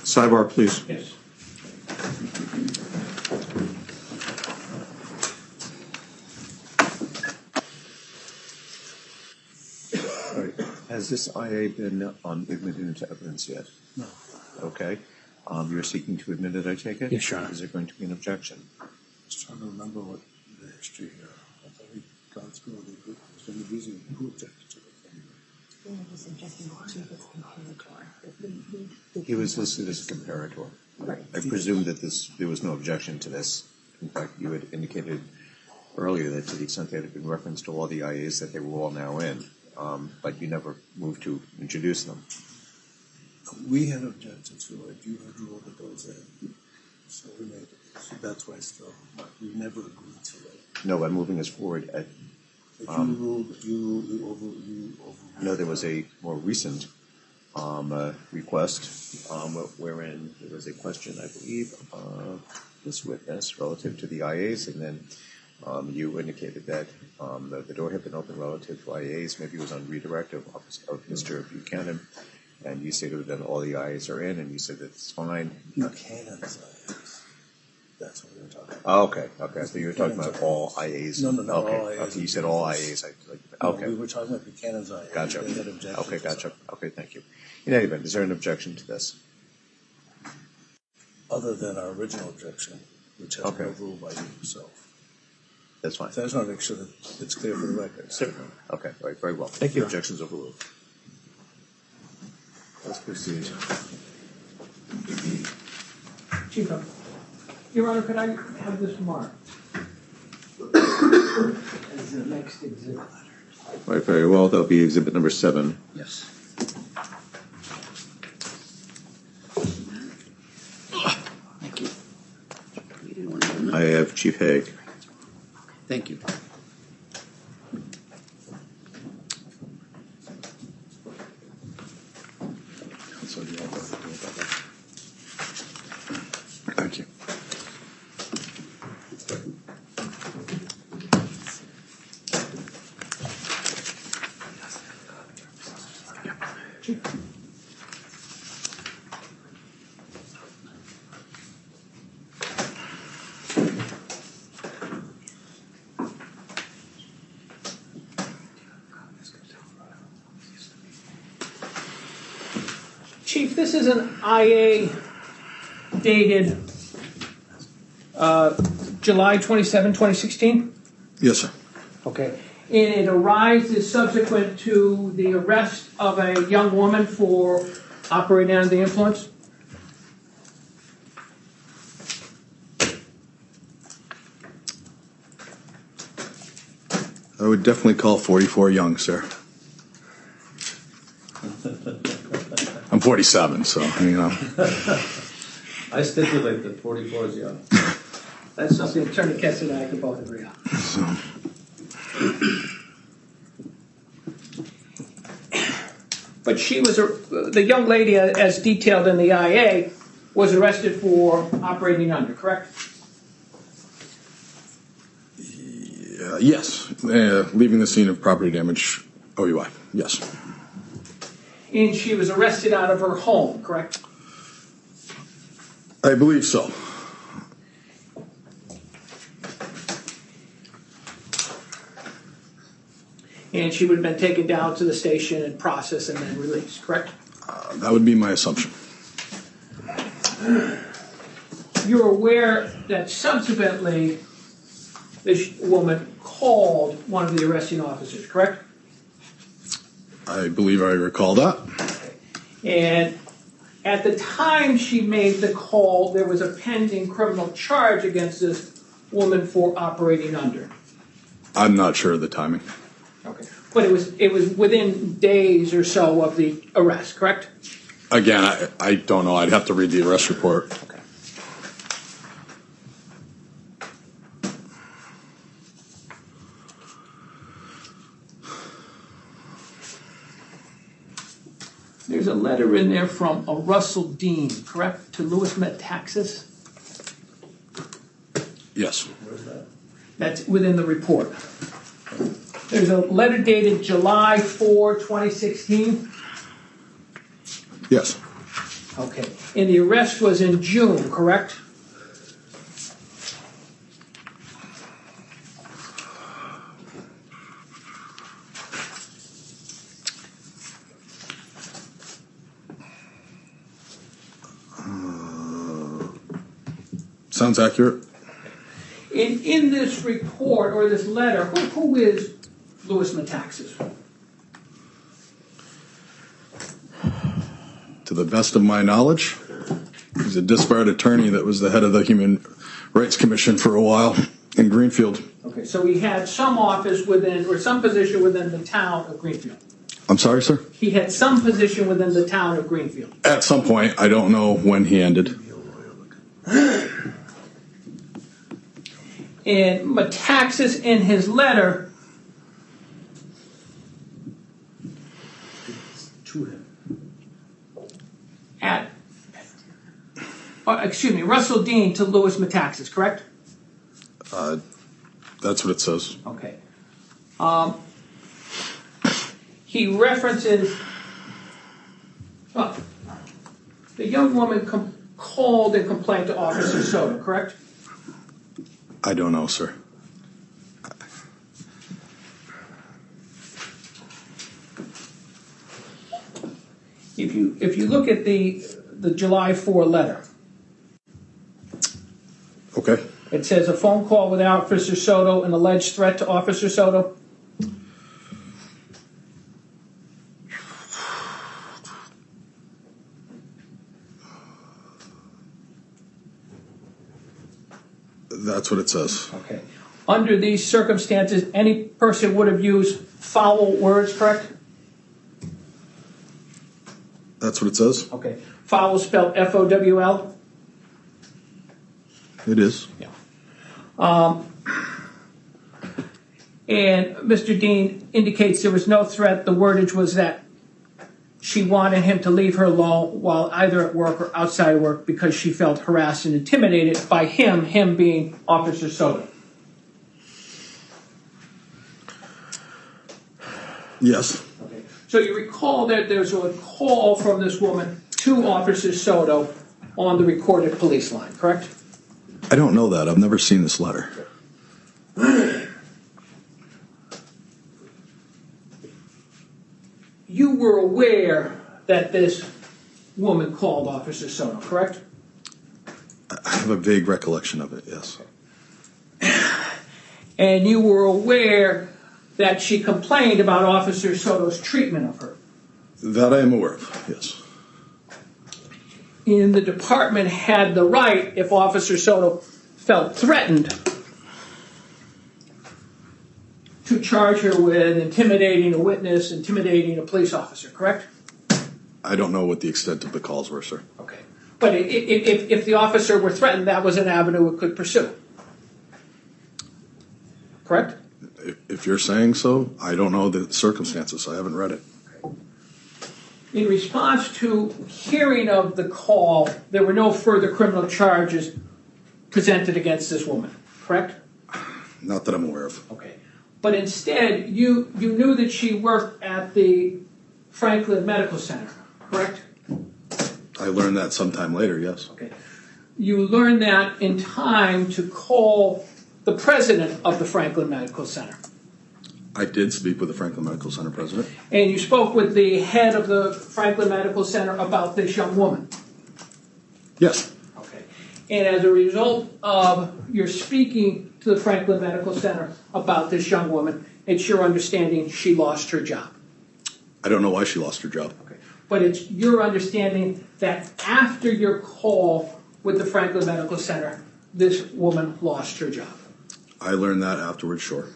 Sidebar, please. Yes. All right. Has this IA been admitted into evidence yet? No. Okay. You're seeking to admit it, I take it? Yes, Your Honor. Is there going to be an objection? I was trying to remember what the history here. I thought we'd gone through all the good, some of the reason who objected to it. He was listed as a comparator. Right. I presume that there was no objection to this. In fact, you had indicated earlier that to the extent that it had been referenced to all the IAs that they were all now in, but you never moved to introduce them. We had objected to it. You had ruled that those in. So we made it. So that's why still, but we never agreed to it. No, I'm moving us forward at. But you overruled. No, there was a more recent request wherein there was a question, I believe, of this witness relative to the IAs, and then you indicated that the door had been open relative to IAs. Maybe it was on redirect of Mr. Buchanan, and you stated that all the IAs are in, and you said that's fine. Buchanan's IAs. That's what we were talking about. Oh, okay. So you were talking about all IAs. No, Okay. all IAs. Okay. You said all IAs. Okay. No, we were talking about Buchanan's IAs. Gotcha. They had objections Okay, to gotcha. some. Okay, thank you. In any event, is there an objection to this? Other than our original objection, which has Okay. been overruled by you. So That's fine. I just want to make sure that it's clear for the record. Certainly. Okay, all right, very well. Thank you. Objections overruled. Let's proceed. Chief, Your Honor, could I have this marked as the next exhibit? All right, very well. That'll be exhibit number 7. Yes. Thank you. You didn't want I have Chief Haig. Thank you. Thank you. Chief, this is an IA dated July 27, 2016? Yes, sir. Okay. And it arises subsequent to the arrest of a young woman for operating under the influence? I would definitely call 44 young, sir. I'm 47, so, you know. I stipulate that 44 is young. That's something Attorney Kessler and I can both agree on. So, But she was, the young lady, as detailed in the IA, was arrested for operating under, correct? yes, leaving the scene of property damage, OUI, yes. And she was arrested out of her home, correct? I believe so. And she would have been taken down to the station and processed and then released, correct? That would be my assumption. You're aware that subsequently this woman called one of the arresting officers, correct? I believe I recall that. And at the time she made the call, there was a pending criminal charge against this woman for operating under. I'm not sure of the timing. Okay. But it was within days or so of the arrest, correct? Again, I don't know. I'd have to read the arrest report. Okay. There's a letter in there from a Russell Dean, correct, to Louis Metaxas? Yes. Where's that? That's within the report. There's a letter dated July 4, 2016. Yes. Okay. And the arrest was in June, correct? Sounds accurate. In this report or this letter, who is Louis Metaxas? To the best of my knowledge, he's a disbarred attorney that was the head of the Human Rights Commission for a while in Greenfield. Okay, so he had some office within, or some position within the town of Greenfield. I'm sorry, sir? He had some position within the town of Greenfield. At some point, I don't know when he ended. And Metaxas, in his letter, To him. Russell Dean to Louis Metaxas, correct? That's what it says. Okay. He references, the young woman called and complained to Officer Soto, correct? I don't know, sir. If you look at the July 4 letter, Okay. it says a phone call with Officer Soto, an alleged threat to Officer Soto. That's what it says. Okay. Under these circumstances, any person would have used foul words, correct? That's what it says. Okay. Foul spelled Fowl. It is. Yeah. And Mr. Dean indicates there was no threat. The wordage was that she wanted him to leave her alone while either at work or outside of work because she felt harassed and intimidated by him being Officer Soto. Yes. Okay. So you recall that there's a call from this woman to Officer Soto on the recorded police line, correct? I don't know that. I've never seen this letter. You were aware that this woman called Officer Soto, correct? I have a vague recollection of it, yes. And you were aware that she complained about Officer Soto's treatment of her. That I am aware of, yes. And the department had the right, if Officer Soto felt threatened, to charge her with intimidating a witness, intimidating a police officer, correct? I don't know what the extent of the calls were, sir. Okay. But if the officer were threatened, that was an avenue it could pursue. Correct? If you're saying so, I don't know the circumstances. I haven't read it. In response to hearing of the call, there were no further criminal charges presented against this woman, correct? Not that I'm aware of. Okay. But instead, you knew that she worked at the Franklin Medical Center, correct? I learned that sometime later, yes. Okay. You learned that in time to call the president of the Franklin Medical Center. I did speak with the Franklin Medical Center president. And you spoke with the head of the Franklin Medical Center about this young woman. Yes. Okay. And as a result of your speaking to the Franklin Medical Center about this young woman, it's your understanding she lost her job. I don't know why she lost her job. Okay. But it's your understanding that after your call with the Franklin Medical Center, this woman lost her job. I learned that afterwards, sure.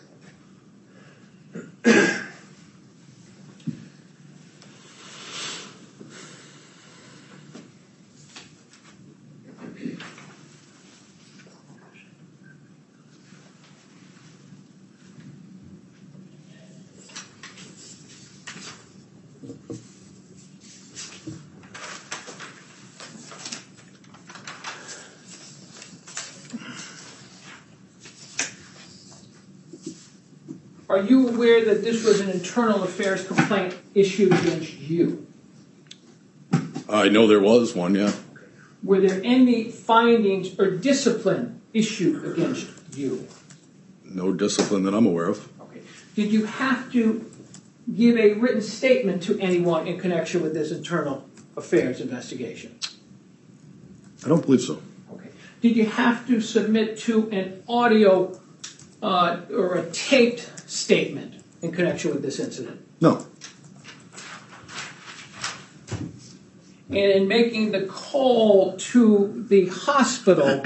Are you aware that this was an internal affairs complaint issued against you? I know there was one, yeah. Were there any findings or discipline issued against you? No discipline that I'm aware of. Okay. Did you have to give a written statement to anyone in connection with this internal affairs investigation? I don't believe so. Okay. Did you have to submit to an audio or a taped statement in connection with this incident? No. And in making the call to the hospital,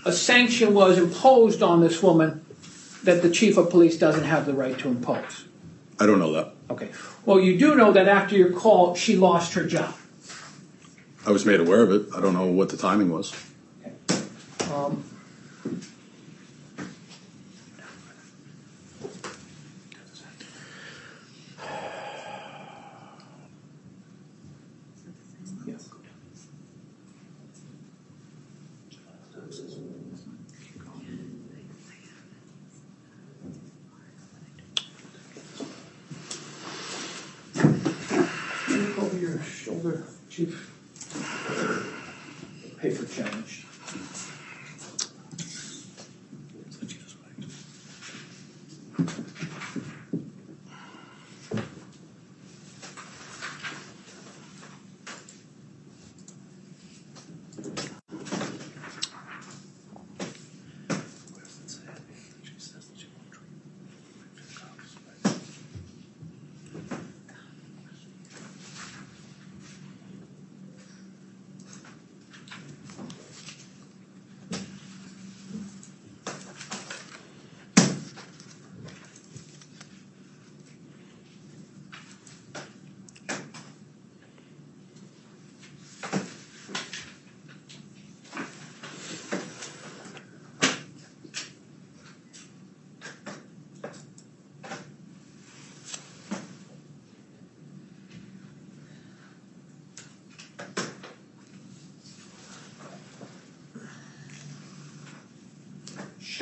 a sanction was imposed on this woman that the chief of police doesn't have the right to impose. I don't know that. Okay. Well, you do know that after your call, she lost her job. I was made aware of it. I don't know what the timing was. Okay. Yes. Look over your shoulder, Chief. Paper challenge.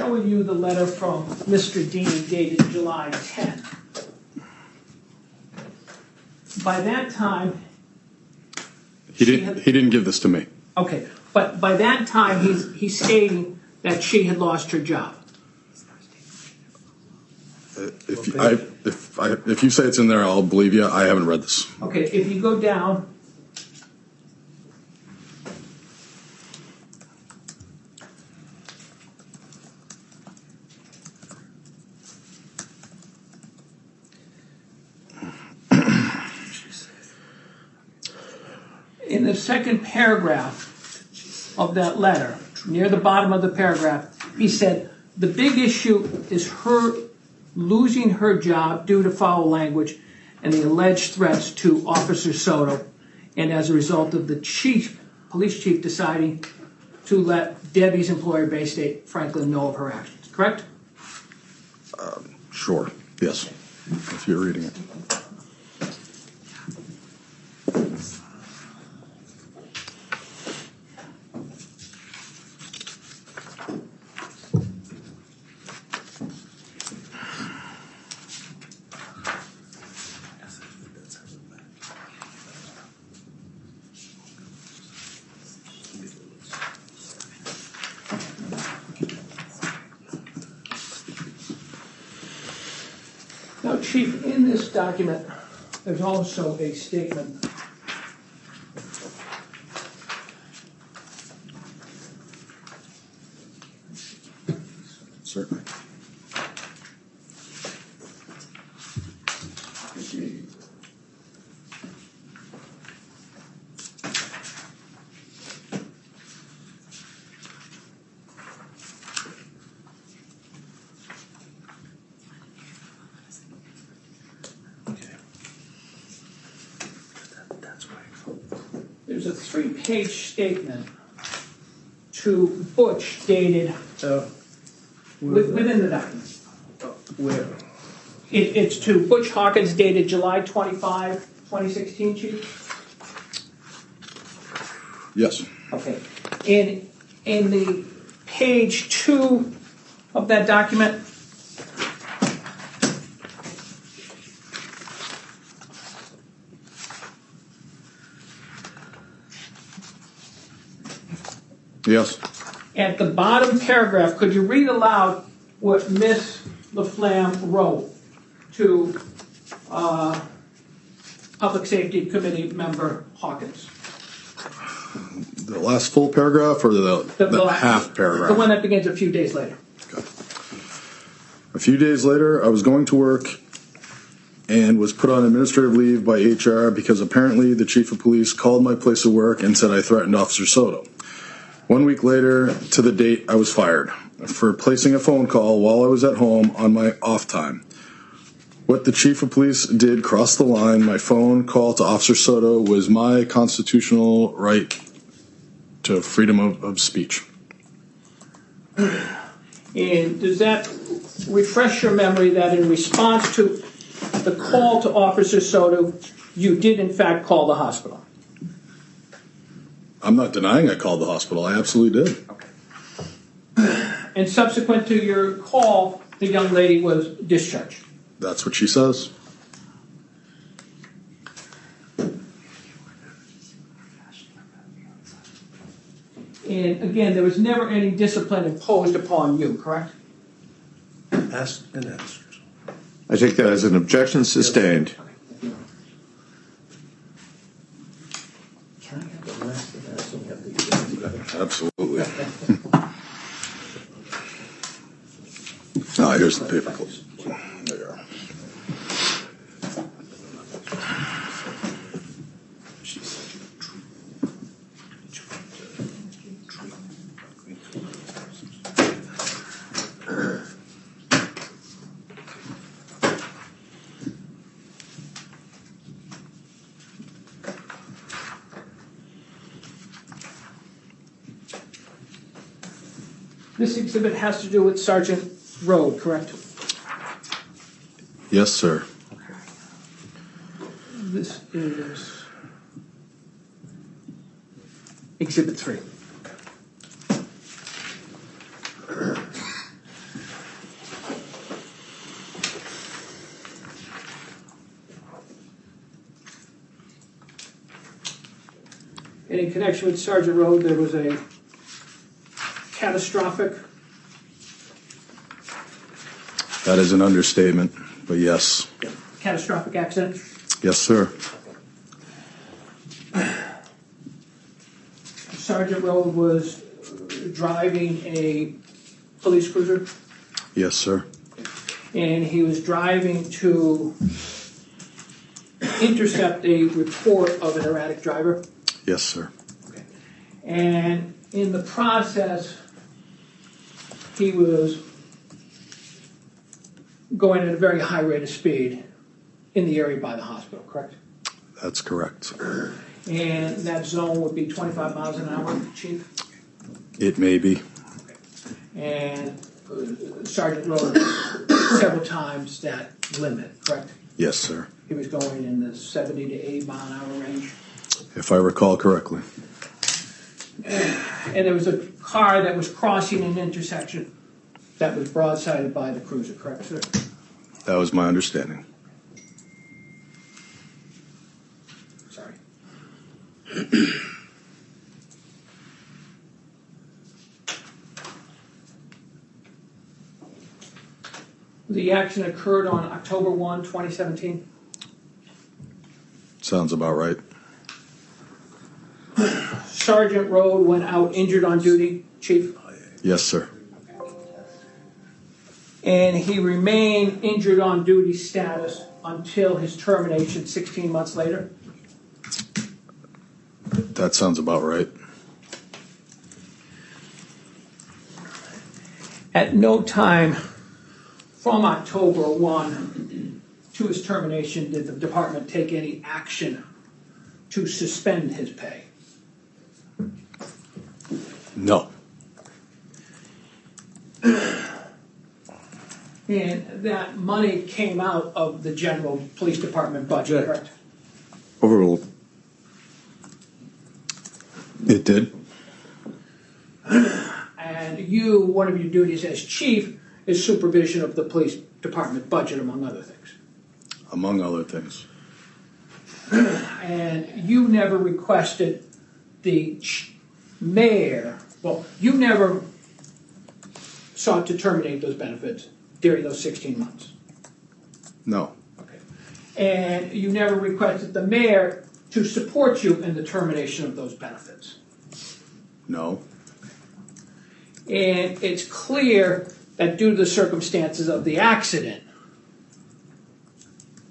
showing you the letter from Mr. Dean dated July 10. By that time, He didn't give this to me. okay, but by that time, he's stating that she had lost her job. If you say it's in there, I'll believe you. I haven't read this. Okay, if you go down, in the second paragraph of that letter, near the bottom of the paragraph, he said, the big issue is her losing her job due to foul language and the alleged threats to Officer Soto, and as a result of the police chief deciding to let Debbie's employer, Bay State Franklin, know of her actions. Correct? Sure. Yes. If you're reading it. Now, Chief, in this document, there's also a statement. Certainly. There's a 3-page statement to Butch dated within the document. Where? It's to Butch Hawkins dated July 25, 2016, Chief? Yes. Okay. In the page 2 of that document, Yes. at the bottom paragraph, could you read aloud what Miss LaFlamme wrote to Public Safety Committee member Hawkins? The last full paragraph or the half paragraph? The one that begins a few days later. Okay. A few days later, I was going to work and was put on administrative leave by HR because apparently the chief of police called my place of work and said I threatened Officer Soto. 1 week later, to the date, I was fired for placing a phone call while I was at home on my off time. What the chief of police did crossed the line. My phone call to Officer Soto was my constitutional right to freedom of speech. And does that refresh your memory that in response to the call to Officer Soto, you did in fact call the hospital? I'm not denying I called the hospital. I absolutely did. And subsequent to your call, the young lady was discharged? That's what she says. And again, there was never any discipline imposed upon you, correct? Asked and answered. I take that as an objection sustained. Can I have the rest of that so we have the Absolutely. Here's the paper clips. There you are. This exhibit has to do with Sergeant Road, correct? Yes, sir. This is Exhibit 3. And in connection with Sergeant Road, there was a catastrophic, That is an understatement, but yes. catastrophic accident. Yes, sir. Sergeant Road was driving a police cruiser, Yes, sir. and he was driving to intercept a report of an erratic driver. Yes, sir. And in the process, he was going at a very high rate of speed in the area by the hospital, correct? That's correct. And that zone would be 25 miles an hour, Chief? It may be. And Sergeant rode several times that limit, correct? Yes, sir. He was going in the 70 to 80 mile an hour range. If I recall correctly. And there was a car that was crossing an intersection that was broadsided by the cruiser, correct, sir? That was my understanding. Sorry. The accident occurred on October 1, 2017. Sounds about right. Sergeant Road went out injured on duty, Chief, Yes, sir. and he remained injured on duty status until his termination 16 months later. That sounds about right. At no time from October 1 to his termination did the department take any action to suspend his pay. No. And that money came out of the general police department budget, correct? Overruled. It did. And you, one of your duties as chief is supervision of the police department budget, among other things. Among other things. And you never requested the mayor, well, you never sought to terminate those benefits during those 16 months. No. Okay. And you never requested the mayor to support you in the termination of those benefits. No. And it's clear that due to the circumstances of the accident,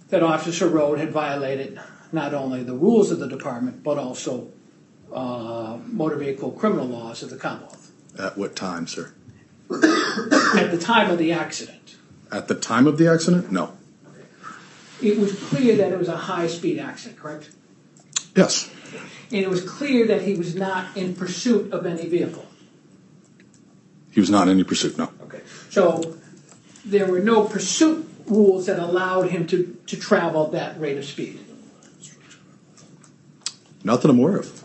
that Officer Road had violated not only the rules of the department, but also motor vehicle criminal laws of the Commonwealth. At what time, sir? At the time of the accident, At the time of the accident? No. it was clear that it was a high-speed accident, correct? Yes. And it was clear that he was not in pursuit of any vehicle. He was not in any pursuit, no. Okay. So there were no pursuit rules that allowed him to travel that rate of speed. Not that I'm aware of.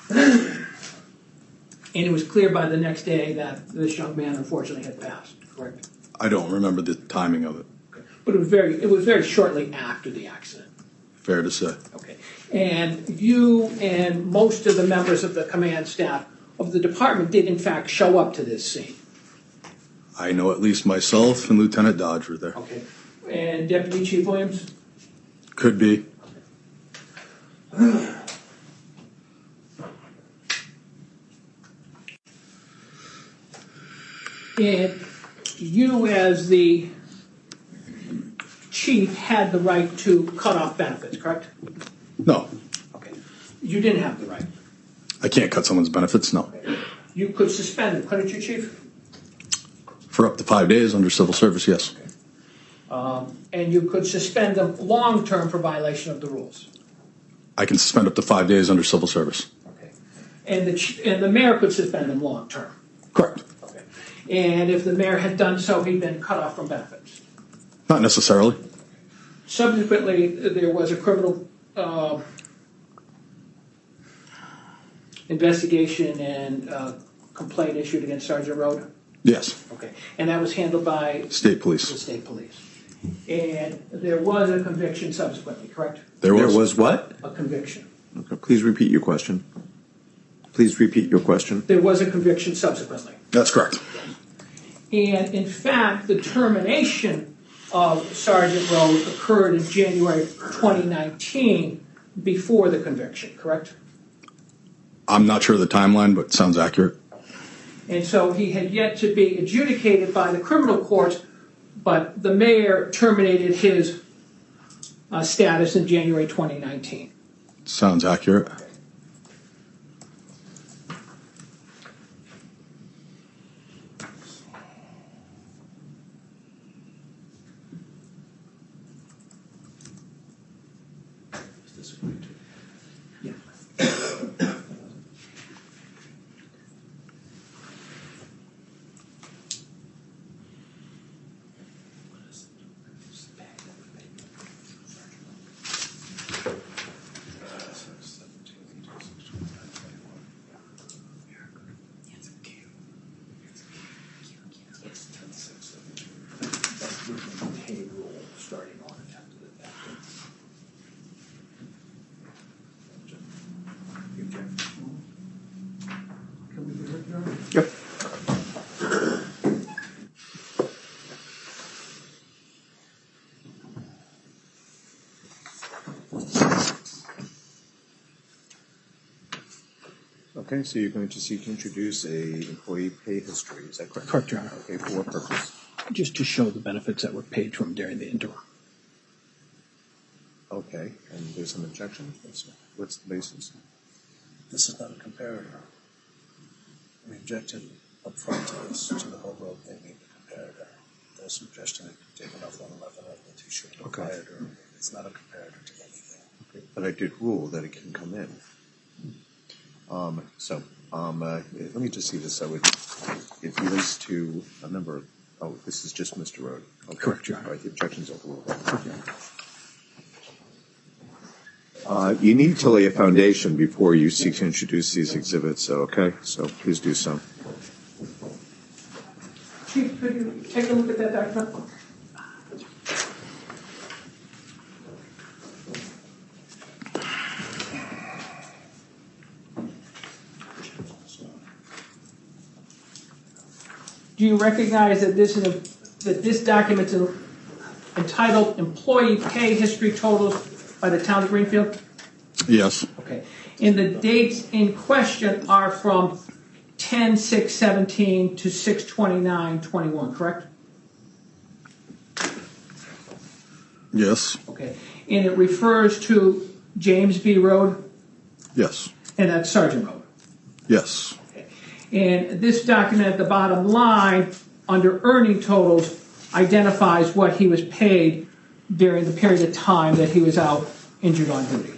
And it was clear by the next day that this young man unfortunately had passed, correct? I don't remember the timing of it. But it was very shortly after the accident. Fair to say. Okay. And you and most of the members of the command staff of the department did in fact show up to this scene. I know at least myself and Lieutenant Dodge were there. Okay. And Deputy Chief Williams? Could be. And you, as the chief, had the right to cut off benefits, correct? No. Okay. You didn't have the right. I can't cut someone's benefits, no. You could suspend them, couldn't you, Chief? For up to 5 days under civil service, yes. And you could suspend them long-term for violation of the rules. I can suspend up to 5 days under civil service. Okay. And the mayor could suspend them long-term. Correct. Okay. And if the mayor had done so, he'd been cut off from benefits. Not necessarily. Subsequently, there was a criminal investigation and complaint issued against Sergeant Road. Yes. Okay. And that was handled by State the police. state police. And there was a conviction subsequently, correct? There was what? A conviction. Okay, please repeat your question. Please repeat your question. There was a conviction subsequently. That's correct. And in fact, the termination of Sergeant Rowe occurred in January 2019 before the conviction, correct? I'm not sure of the timeline, but sounds accurate. And so he had yet to be adjudicated by the criminal courts, but the mayor terminated his status in January 2019. Sounds accurate. Starting on it after that. Yep. Okay, so you're going to seek to introduce a employee pay history, is that correct? Correct, Your Honor. Okay, for what purpose? Just to show the benefits that were paid to him during the interim. Okay, and there's an objection? What's the basis? This is not a comparator. We objected up front to this, to the whole road thing being a comparator. There's a suggestion that you take it off 111 of the two-shirt comparator. It's not a comparator to anything. Okay, but I did rule that it can come in. Let me just see this. So it relates to a number of, this is just Mr. Road. Okay. Correct, Your Honor. All right, the objection's overruled. You need to lay a foundation before you seek to introduce these exhibits, okay? So please do so. Chief, could you take a look at that document? Do you recognize that this document is entitled Employee Pay History Totals by the Town of Greenfield? Yes. Okay. And the dates in question are from 10/6/17 to 6/29/21, correct? Yes. Okay. And it refers to James B. Road, Yes. and that's Sergeant Road. Yes. And this document at the bottom line, under earning totals, identifies what he was paid during the period of time that he was out injured on duty.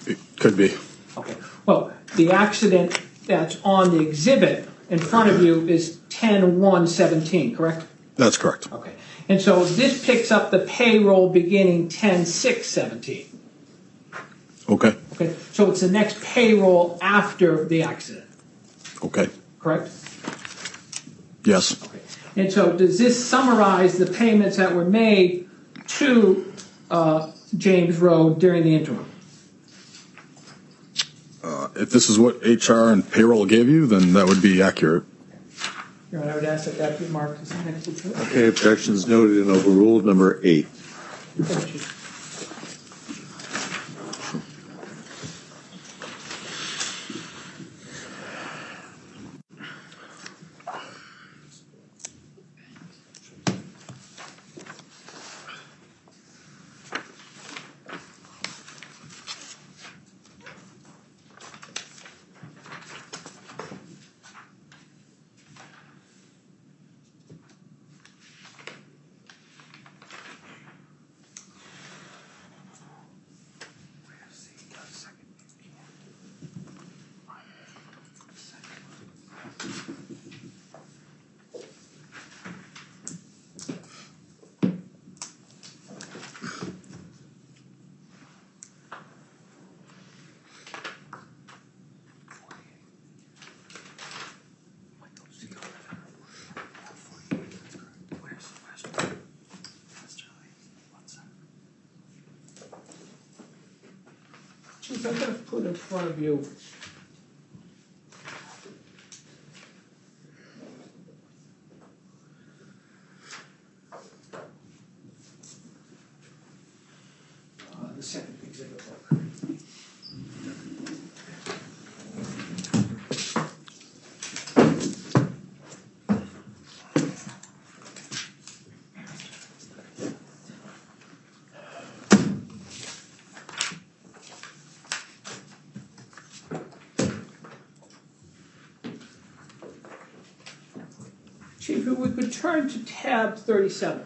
It could be. Okay. Well, the accident that's on the exhibit in front of you is 10/1/17, correct? That's correct. Okay. And so this picks up the payroll beginning 10/6/17. Okay. Okay. So it's the next payroll after the accident, Okay. correct? Yes. Okay. And so does this summarize the payments that were made to James Road during the interim? If this is what HR and payroll gave you, then that would be accurate. Your Honor, I would ask that that be marked as an exhibit. Okay, objections noted and overruled. Number 8. Thank you. Chief, I'm gonna put in front of you. The second exhibit book. Chief, if we could turn to tab 37.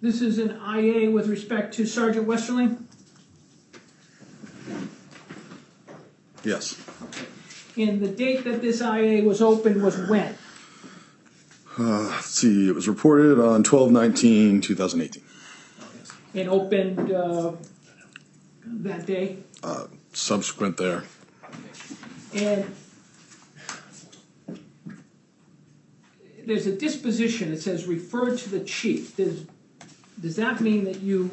This is an IA with respect to Sergeant Westerling? Yes. And the date that this IA was opened was when? Let's see, it was reported on 12/19/2018. And opened that day? Subsequent there. And there's a disposition, it says referred to the chief. Does that mean that you,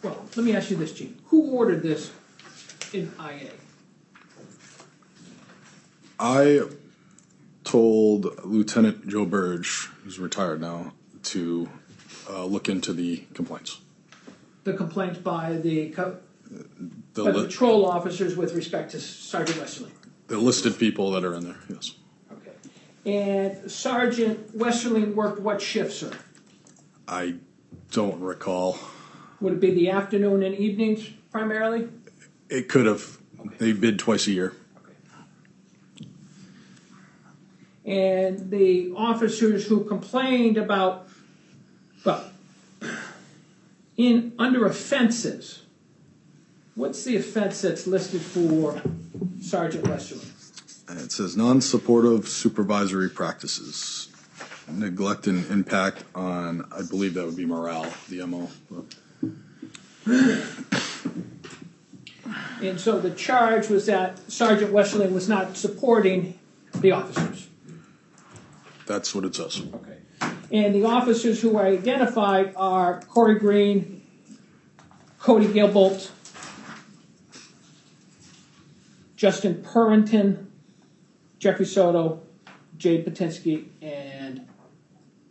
well, let me ask you this, Chief. Who ordered this in IA? I told Lieutenant Joe Burge, who's retired now, to look into the complaints. The complaints by the The, by the li- patrol officers with respect to Sergeant Westerling? the listed people that are in there, yes. Okay. And Sergeant Westerling worked what shift, sir? I don't recall. Would it be the afternoon and evenings primarily? It could have. They bid twice a year. And the officers who complained about, well, under offenses, what's the offense that's listed for Sergeant Westerling? And it says non-supportive supervisory practices, neglect and impact on, I believe that would be morale, the MO. And so the charge was that Sergeant Westerling was not supporting the officers. That's what it says. Okay. And the officers who are identified are Corey Green, Cody Gilbolt, Justin Purrington, Jeffrey Soto, Jade Patinsky, and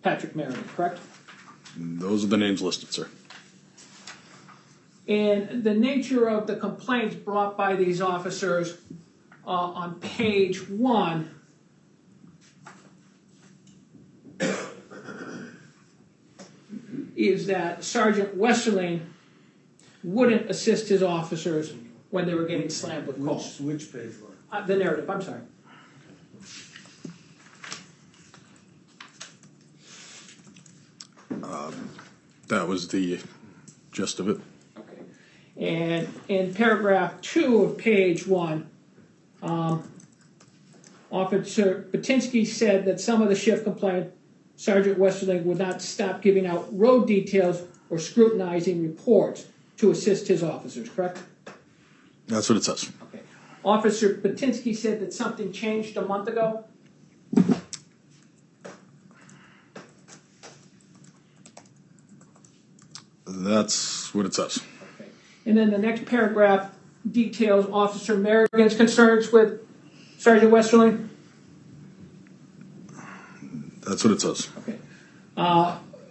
Patrick Merriman, correct? Those are the names listed, sir. And the nature of the complaints brought by these officers on page 1 is that Sergeant Westerling wouldn't assist his officers when they were getting slammed with calls. Which page one? The narrative, I'm sorry. That was the gist of it. Okay. And in paragraph 2 of page 1, Officer Patinsky said that some of the shift complained Sergeant Westerling would not stop giving out road details or scrutinizing reports to assist his officers, correct? That's what it says. Okay. Officer Patinsky said that something changed a month ago. That's what it says. Okay. And then the next paragraph details Officer Merrigan's concerns with Sergeant Westerling. That's what it says. Okay.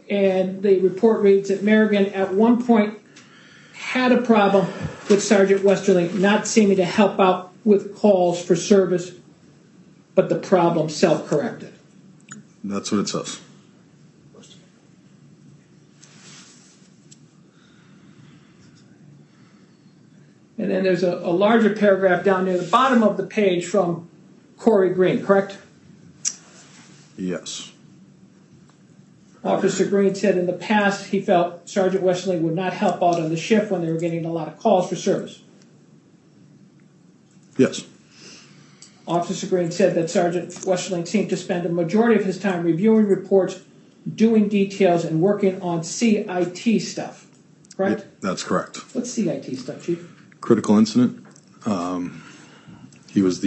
And the report reads that Merrigan at one point had a problem with Sergeant Westerling not seeming to help out with calls for service, but the problem self-corrected. That's what it says. And then there's a larger paragraph down near the bottom of the page from Corey Green, correct? Yes. Officer Green said in the past he felt Sergeant Westerling would not help out on the shift when they were getting a lot of calls for service. Yes. Officer Green said that Sergeant Westerling seemed to spend a majority of his time reviewing reports, doing details, and working on CIT stuff. correct? That's correct. What's CIT stuff, Chief? Critical incident. He was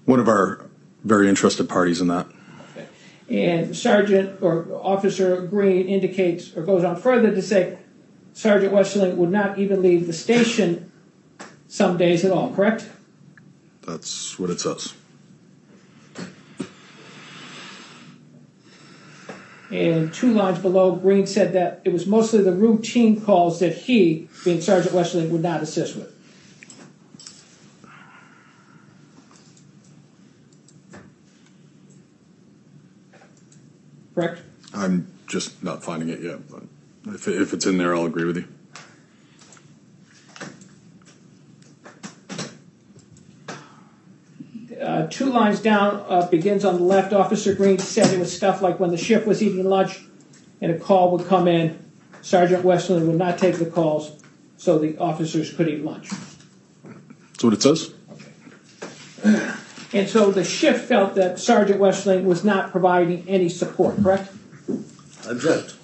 one of our very interested parties in that. Okay. And Sergeant or Officer Green indicates or goes on further to say Sergeant Westerling would not even leave the station some days at all, correct? That's what it says. And 2 lines below, Green said that it was mostly the routine calls that he, being Sergeant Westerling, would not assist with. Correct? I'm just not finding it yet, but if it's in there, I'll agree with you. Two lines down, begins on the left. Officer Green said it was stuff like when the shift was eating lunch and a call would come in, Sergeant Westerling would not take the calls so the officers could eat lunch. That's what it says? Okay. And so the shift felt that Sergeant Westerling was not providing any support, correct? Object.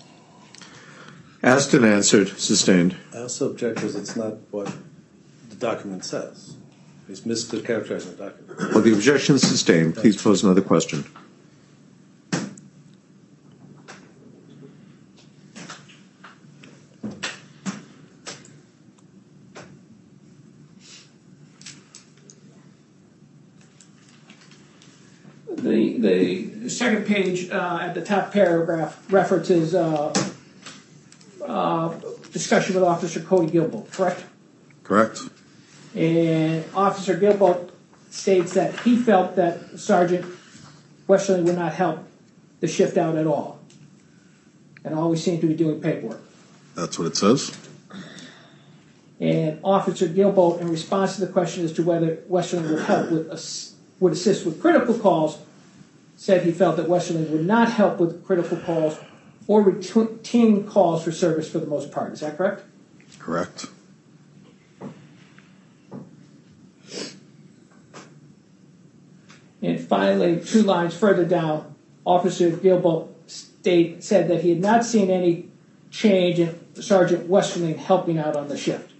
Asked and answered. Sustained. I also object because it's not what the document says. He's mischaracterizing the document. Well, the objection is sustained. Please pose another question. The second page at the top paragraph references discussion with Officer Cody Gilboa, correct? Correct. And Officer Gilboa states that he felt that Sergeant Westerling would not help the shift out at all and always seemed to be doing paperwork. That's what it says? And Officer Gilboa, in response to the question as to whether Westerling would help would assist with critical calls, said he felt that Westerling would not help with critical calls or routine calls for service for the most part. Is that correct? Correct. And finally, 2 lines further down, Officer Gilboa said that he had not seen any change in Sergeant Westerling helping out on the shift.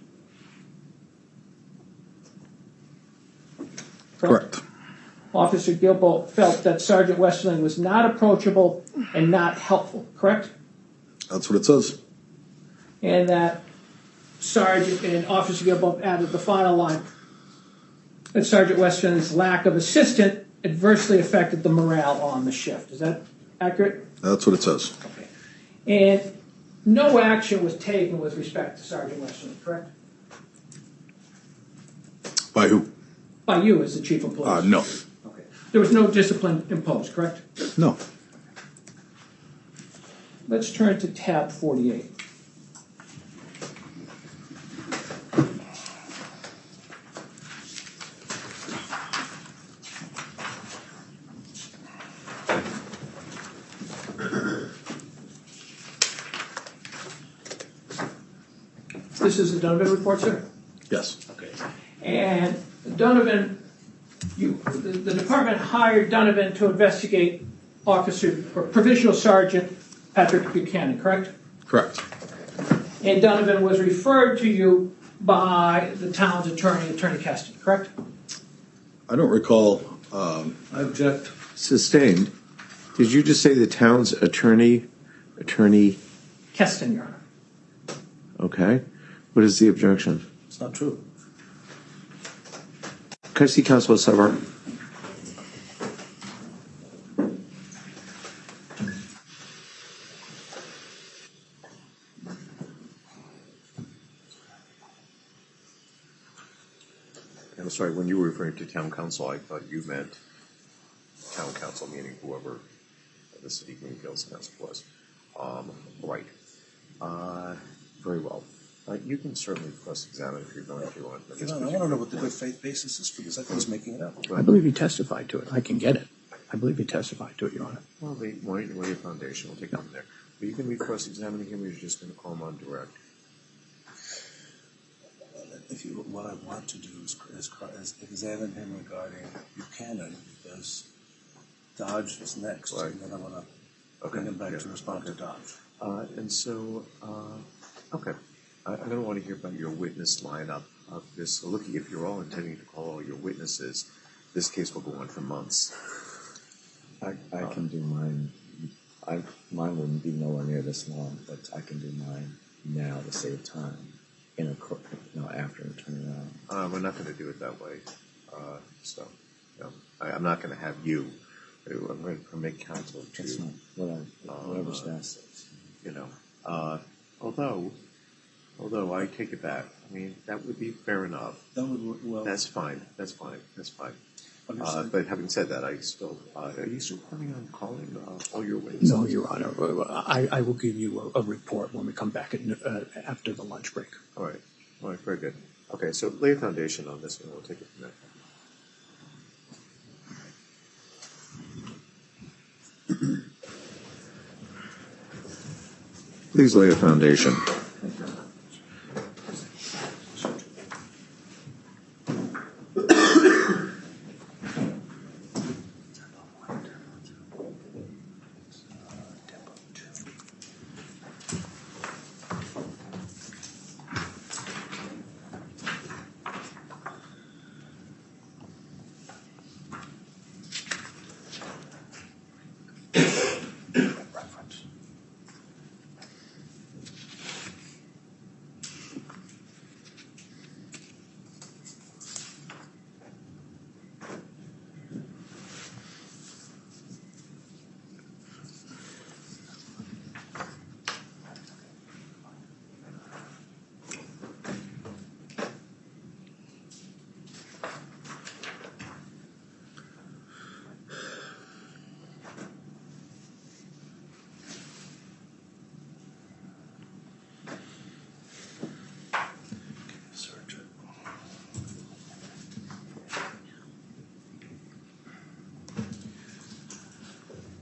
Correct. Officer Gilboa felt that Sergeant Westerling was not approachable and not helpful, correct? That's what it says. And that Sergeant and Officer Gilboa added the final line that Sergeant Westerling's lack of assistance adversely affected the morale on the shift. Is that accurate? That's what it says. Okay. And no action was taken with respect to Sergeant Westerling, correct? By who? By you as the Chief of Police? No. Okay. There was no discipline imposed, correct? No. Let's turn to tab 48. This is the Donovan report, sir? Yes. Okay. And Donovan, the department hired Donovan to investigate Officer or Provisional Sergeant Patrick Buchanan, correct? Correct. And Donovan was referred to you by the town's attorney, Attorney Keston, correct? I don't recall. I object. Sustained. Did you just say the town's attorney? Keston, Your Honor. Okay. What is the objection? It's not true. Can I see Councilor Sever? I'm sorry, when you were referring to town council, I thought you meant town council, meaning whoever the city Greenfield's council was. Right. Very well. You can certainly cross-examine if you're going to. I want to know what the good faith basis is for this. I think he's making it up. I believe he testified to it. I can get it. I believe he testified to it, Your Honor. Well, why don't you lay a foundation? We'll take it from there. But you can be cross-examining him, or you're just going to call him on direct. What I want to do is examine him regarding Buchanan, because Dodge is next, Right. and then I want to bring him back to respond to Dodge. And so, okay. I don't want to hear about your witness lineup. Because looking, if you're all intending to call all your witnesses, this case will go on for months. I can do mine. Mine wouldn't be nowhere near this long, but I can do mine now to save time in a court, after a turnaround. We're not going to do it that way. I'm not going to have you. I'm going to permit counsel to. That's not whatever staff says. Although I take it back. I mean, that would be fair enough. That would work well. That's fine. Understood. But having said that, are you still planning on calling all your witnesses? No, Your Honor. I will give you a report when we come back after the lunch break. All right, very good. Okay, so lay a foundation on this and we'll take it from there. Please lay a foundation.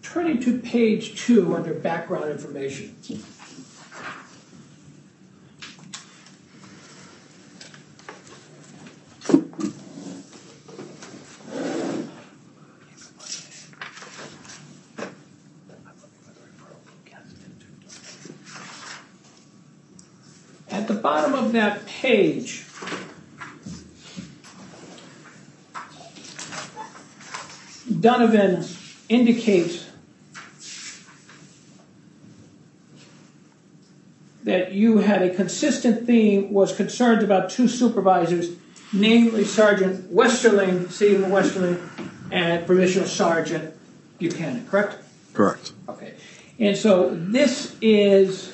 Turning to page 2 under background information. At the bottom of that page, Donovan indicates that you had a consistent theme, was concerned about two supervisors, namely Sergeant Westerling, Stephen Westerling, and Provisional Sergeant Buchanan, correct? Correct. Okay. And so this is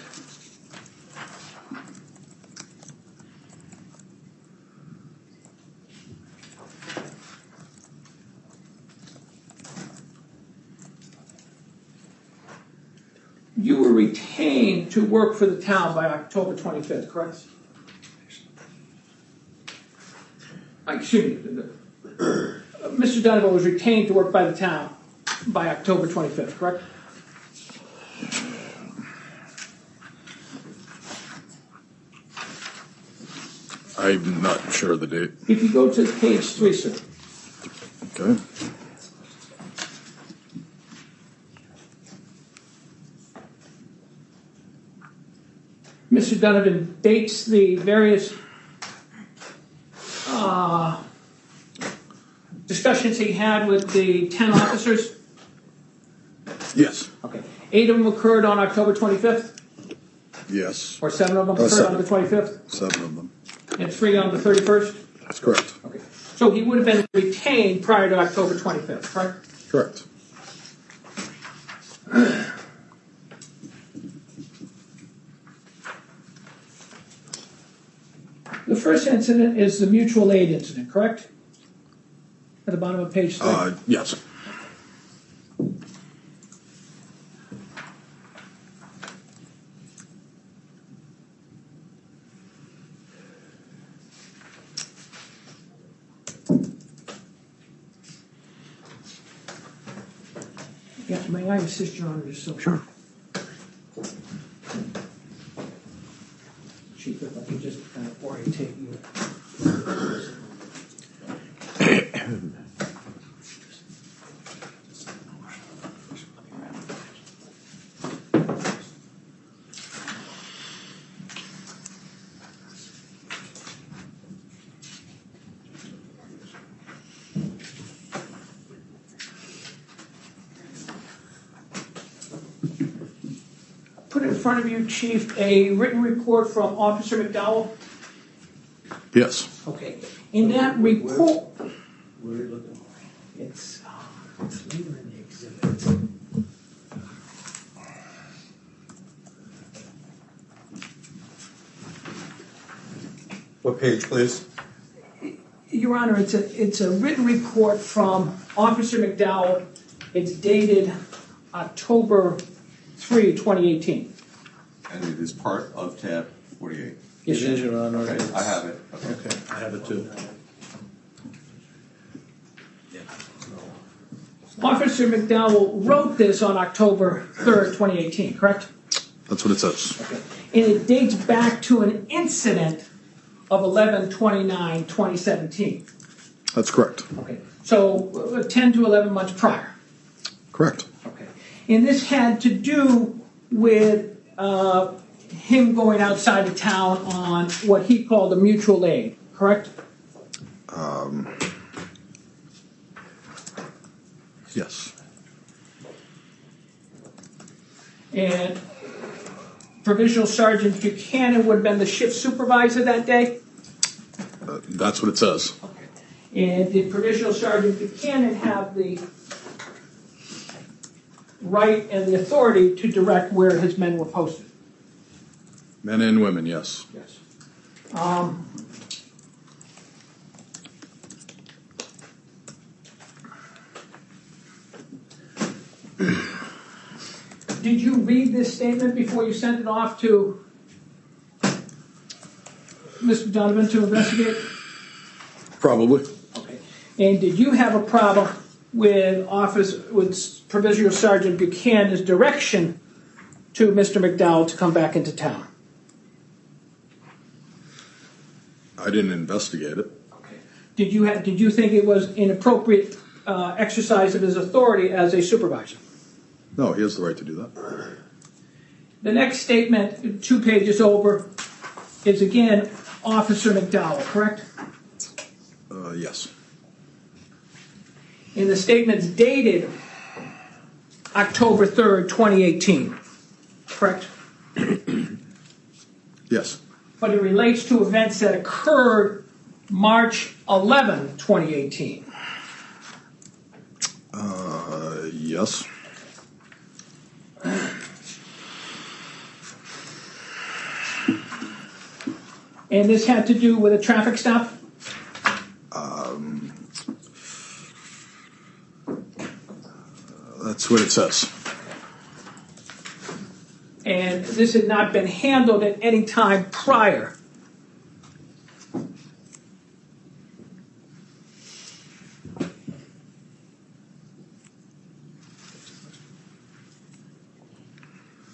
you were retained to work for the town by October 25th, correct? Excuse me. Mr. Donovan was retained to work by the town by October 25th, correct? I'm not sure of the date. If you go to page 3, sir. Okay. Mr. Donovan dates the various discussions he had with the 10 officers. Yes. Okay. 8 of them occurred on October 25th? Yes. Or 7 of them occurred on the 25th? 7 of them. And 3 on the 31st? That's correct. Okay. So he would have been retained prior to October 25th, correct? Correct. The first incident is the mutual aid incident, correct? At the bottom of page 3. Yes. Yeah, may I assist you on this? Sure. Chief, if I could just kind of orientate you. front of you, Chief, a written report from Officer McDowell? Yes. Okay. In that report, Where are you looking? it's later in the exhibit. What page, please? Your Honor, it's a written report from Officer McDowell. It's dated October 3, 2018. And it is part of tab 48. Yes, It is, sir. Your Honor. Okay, It's- I have it. Okay, I have it too. Officer McDowell wrote this on October 3rd, 2018, correct? That's what it says. And it dates back to an incident of 11/29/2017. That's correct. Okay. So 10 to 11 months prior. Correct. Okay. And this had to do with him going outside of town on what he called a mutual aid, correct? Yes. And Provisional Sergeant Buchanan would have been the shift supervisor that day? That's what it says. And did Provisional Sergeant Buchanan have the right and the authority to direct where his men were posted? Men and women, yes. Yes. Did you read this statement before you sent it off to Mr. Donovan to investigate? Probably. Okay. And did you have a problem with Provisional Sergeant Buchanan's direction to Mr. McDowell to come back into town? I didn't investigate it. Did you think it was inappropriate exercise of his authority as a supervisor? No, he has the right to do that. The next statement, 2 pages over, is again Officer McDowell, correct? Yes. And the statement's dated October 3rd, 2018, correct? Yes. But it relates to events that occurred March 11, 2018. Yes. And this had to do with a traffic stop? That's what it says. And this had not been handled at any time prior.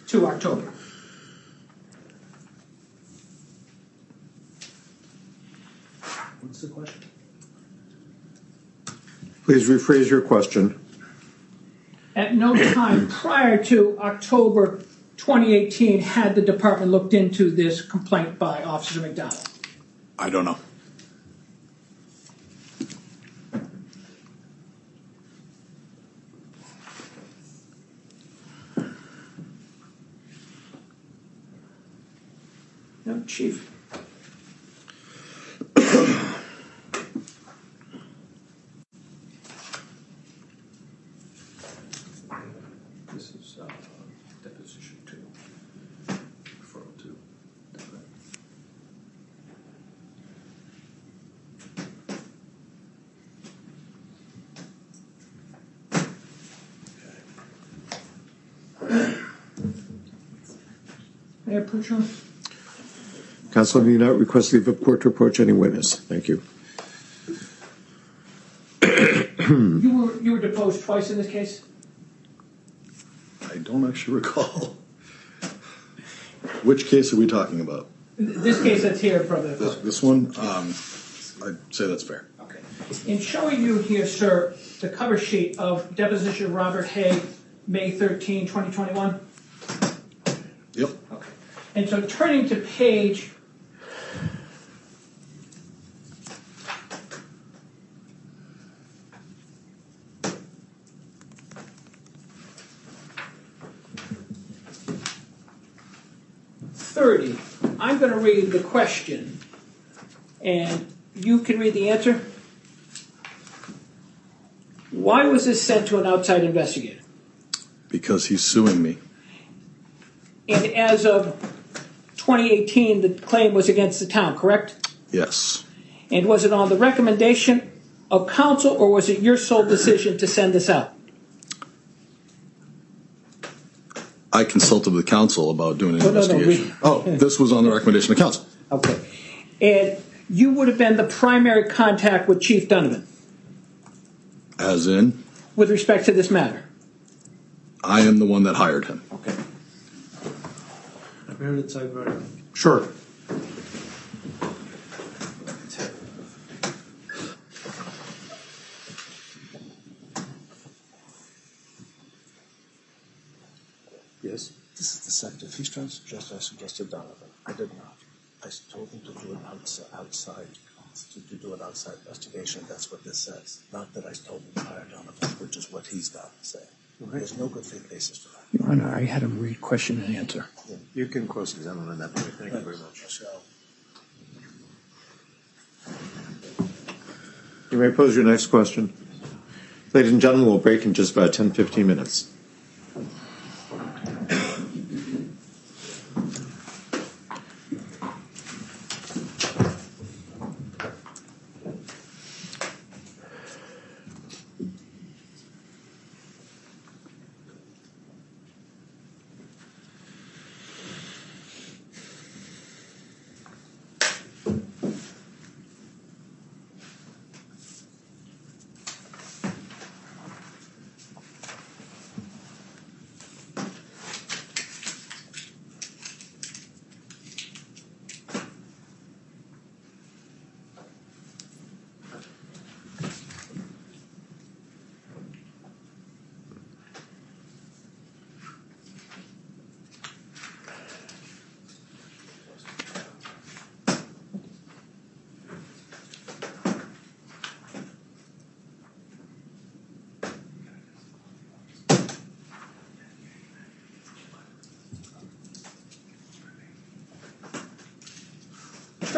To October. What's the question? Please rephrase your question. At no time prior to October 2018 had the department looked into this complaint by Officer McDowell. I don't know. No, Chief. This is deposition 2. Referral to. May I approach you? Counsel, do you not request leave of court to approach any witness? Thank you. You were deposed twice in this case? I don't actually recall. Which case are we talking about? This case that's here in front of the This one? I'd say that's fair. Okay. In showing you here, sir, the cover sheet of deposition of Robert Hay, May 13, 2021. Yep. Okay. And so turning to page 30, I'm going to read the question, and you can read the answer. Why was this sent to an outside investigator? Because he's suing me. And as of 2018, the claim was against the town, correct? Yes. And was it on the recommendation of counsel, or was it your sole decision to send this out? I consulted with counsel about doing an No, investigation. This was on the recommendation of counsel. Okay. And you would have been the primary contact with Chief Donovan As in, with respect to this matter? I am the one that hired him. Okay. I've heard the typewriter. Sure. Yes? This is deceptive. He's trying to suggest I suggested Donovan. I did not. I told him to do it outside, to do an outside investigation. That's what this says. Not that I told him to hire Donovan, which is what he's got to say. There's no good faith basis for that. Your Honor, I had him read question and answer. You can cross-examine on that point. Thank you very much. You may pose your next question. Ladies and gentlemen, we'll break in just about 10-15 minutes.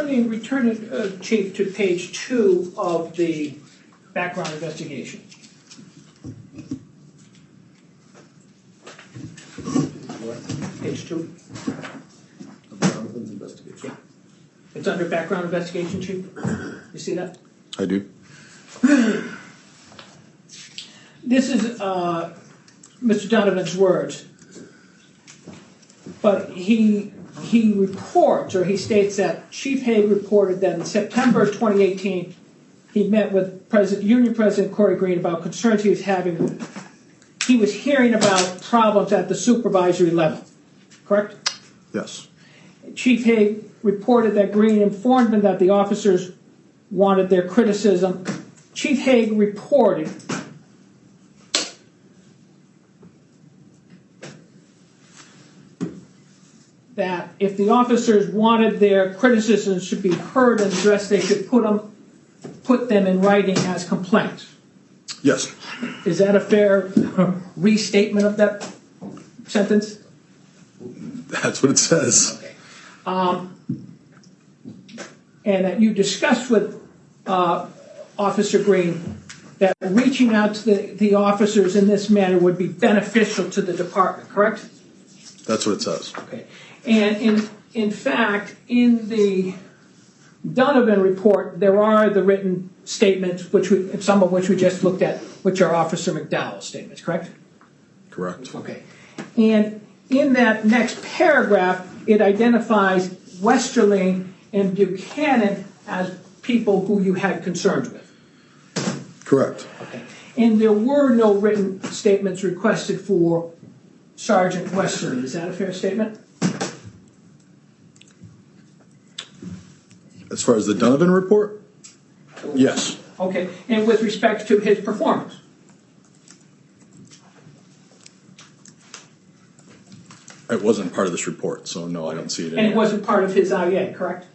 Returning, Chief, to page 2 of the background investigation. Page 2. Donovan's investigation. Yeah. It's under background investigation, Chief. You see that? I do. This is Mr. Donovan's words, but he reports, or he states that Chief Hague reported that in September of 2018, he met with Union President Corey Green about concerns he was having. He was hearing about problems at the supervisory level, correct? Yes. Chief Hague reported that Green informed him that the officers wanted their criticism. Chief Hague reported that if the officers wanted their criticisms to be heard and addressed, they should put them in writing as complaints. Yes. Is that a fair restatement of that sentence? That's what it says. Okay. And that you discussed with Officer Green that reaching out to the officers in this manner would be beneficial to the department, correct? That's what it says. Okay. And in fact, in the Donovan report, there are the written statements, some of which we just looked at, which are Officer McDowell's statements, correct? Correct. Okay. And in that next paragraph, it identifies Westerling and Buchanan as people who you had concerns with. Correct. Okay. And there were no written statements requested for Sergeant Westerling. Is that a fair statement? As far as the Donovan report? Yes. Okay. And with respect to his performance? It wasn't part of this report, so no, I don't see it And it anywhere. wasn't part of his IA, correct?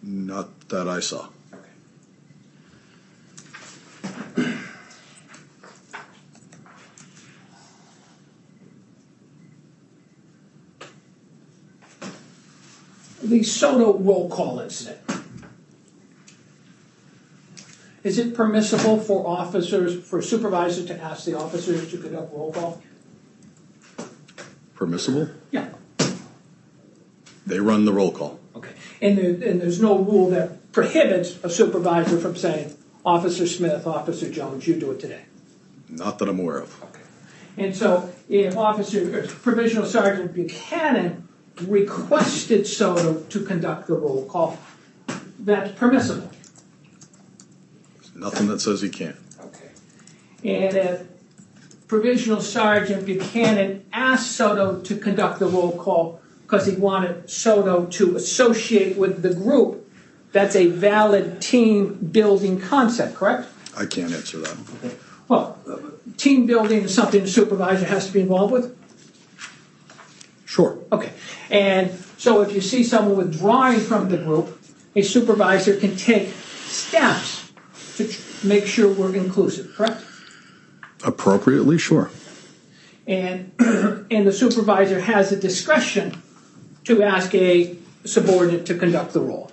Not that I saw. the Soto roll call incident. Is it permissible for supervisors to ask the officers to conduct roll call? Permissible? Yeah. They run the roll call. Okay. And there's no rule that prohibits a supervisor from saying, Officer Smith, Officer Jones, you do it today. Not that I'm aware of. Okay. And so if Provisional Sergeant Buchanan requested Soto to conduct the roll call, that's permissible. There's nothing that says he can't. Okay. And if Provisional Sergeant Buchanan asked Soto to conduct the roll call because he wanted Soto to associate with the group, that's a valid team building concept, correct? I can't answer that. Okay. Well, team building is something the supervisor has to be involved with? Sure. Okay. And so if you see someone withdrawing from the group, a supervisor can take steps to make sure we're inclusive, correct? Appropriately, sure. And the supervisor has the discretion to ask a subordinate to conduct the role.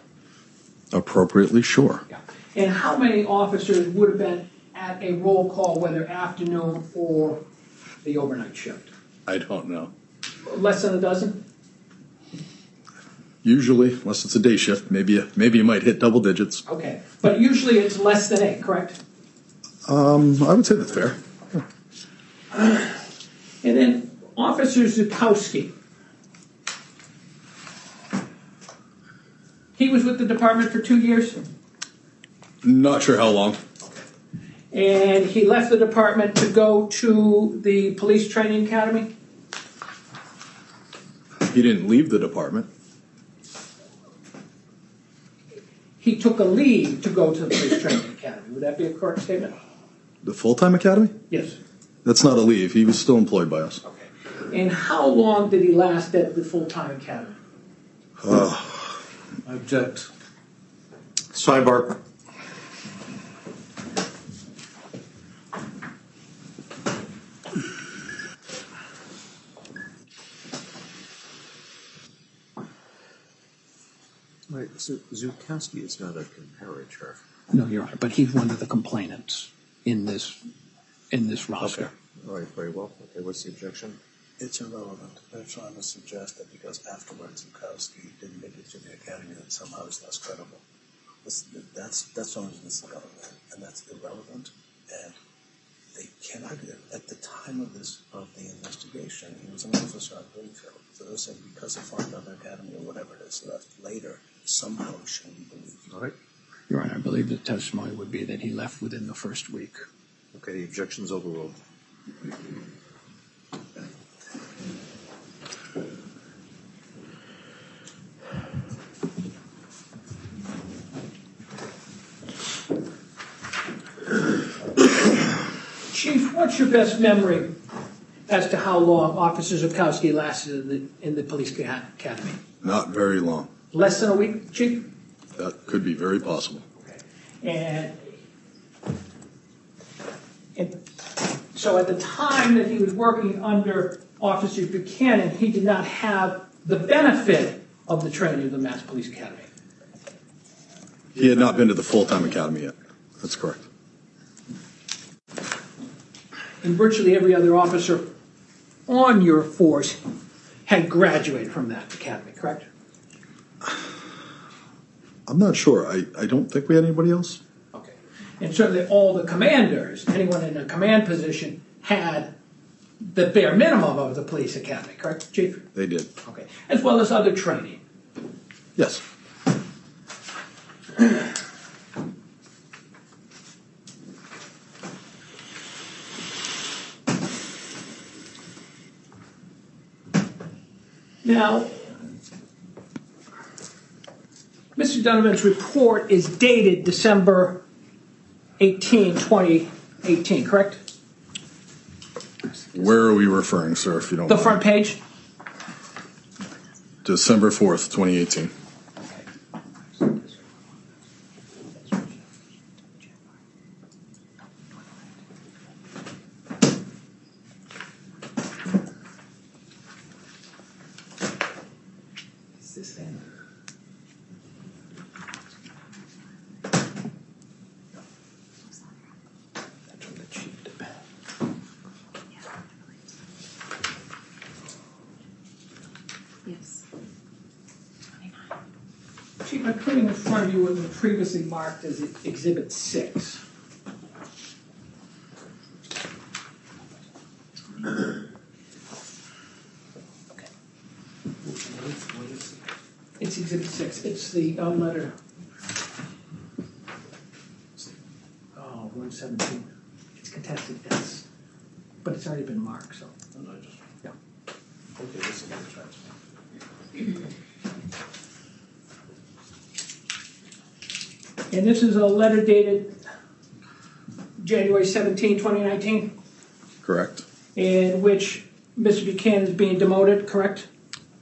Appropriately, sure. Yeah. And how many officers would have been at a roll call, whether afternoon or the overnight shift? I don't know. Less than a dozen? Usually, unless it's a day shift, maybe you might hit double digits. Okay. But usually it's less than 8, correct? I would say that's fair. And then Officer Zukowski. He was with the department for 2 years, Not sure how long. and he left the department to go to the police training academy. He didn't leave the department. He took a leave to go to the police training academy. Would that be a correct statement? The full-time academy? Yes. That's not a leave. He was still employed by us. Okay. And how long did he last at the full-time academy? I object. Sidebar. Right, so Zukowski is not a comparator. No, you're right, but he's one of the complainants in this roster. All right, very well. Okay, what's the objection? It's irrelevant. They're trying to suggest that because afterwards Zukowski didn't make it to the academy, that somehow he's less credible. That's the only reason it's irrelevant, and that's irrelevant. And they can't argue that at the time of the investigation, he was an officer at Greenfield. So they're saying because he fought another academy or whatever it is left later, somehow he shouldn't be believed. All right. You're right. I believe the testimony would be that he left within the first week. Okay, the objection's overruled. Chief, what's your best memory as to how long Officer Zukowski lasted in the police academy? Not very long. Less than a week, Chief? That could be very possible. And so at the time that he was working under Officer Buchanan, he did not have the benefit of the training of the Mass Police Academy. He had not been to the full-time academy yet. That's correct. And virtually every other officer on your force had graduated from that academy, correct? I'm not sure. I don't think we had anybody else. Okay. And certainly all the commanders, anyone in a command position, had the bare minimum of the police academy, correct, Chief? They did. Okay. As well as other training. Yes. Now, Mr. Donovan's report is dated December 18, 2018, correct? Where are we referring, sir, if you don't The mind? front page? December 4th, 2018. Chief, I'm putting in front of you what was previously marked as Exhibit 6. It's Exhibit 6. It's the letter. Oh, 117. It's contested deaths. But it's already been marked, so. Yeah. Okay, this is the transfer. And this is a letter dated January 17, 2019, Correct. in which Mr. Buchanan is being demoted, correct?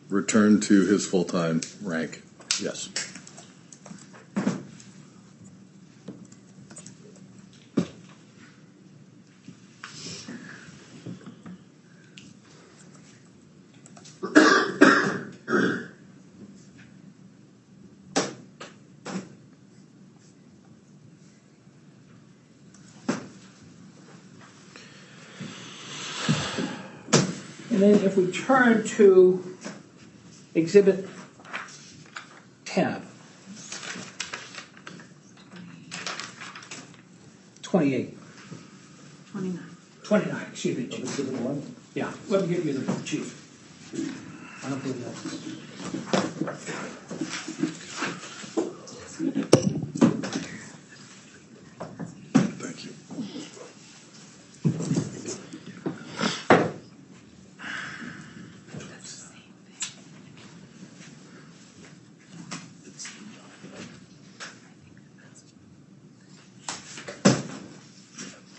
Return to his full-time rank. Yes. And then if we turn to Exhibit tab 28. 29, excuse me, Chief. Exhibit 1? Yeah, let me get you the Chief. I don't believe that. Thank you.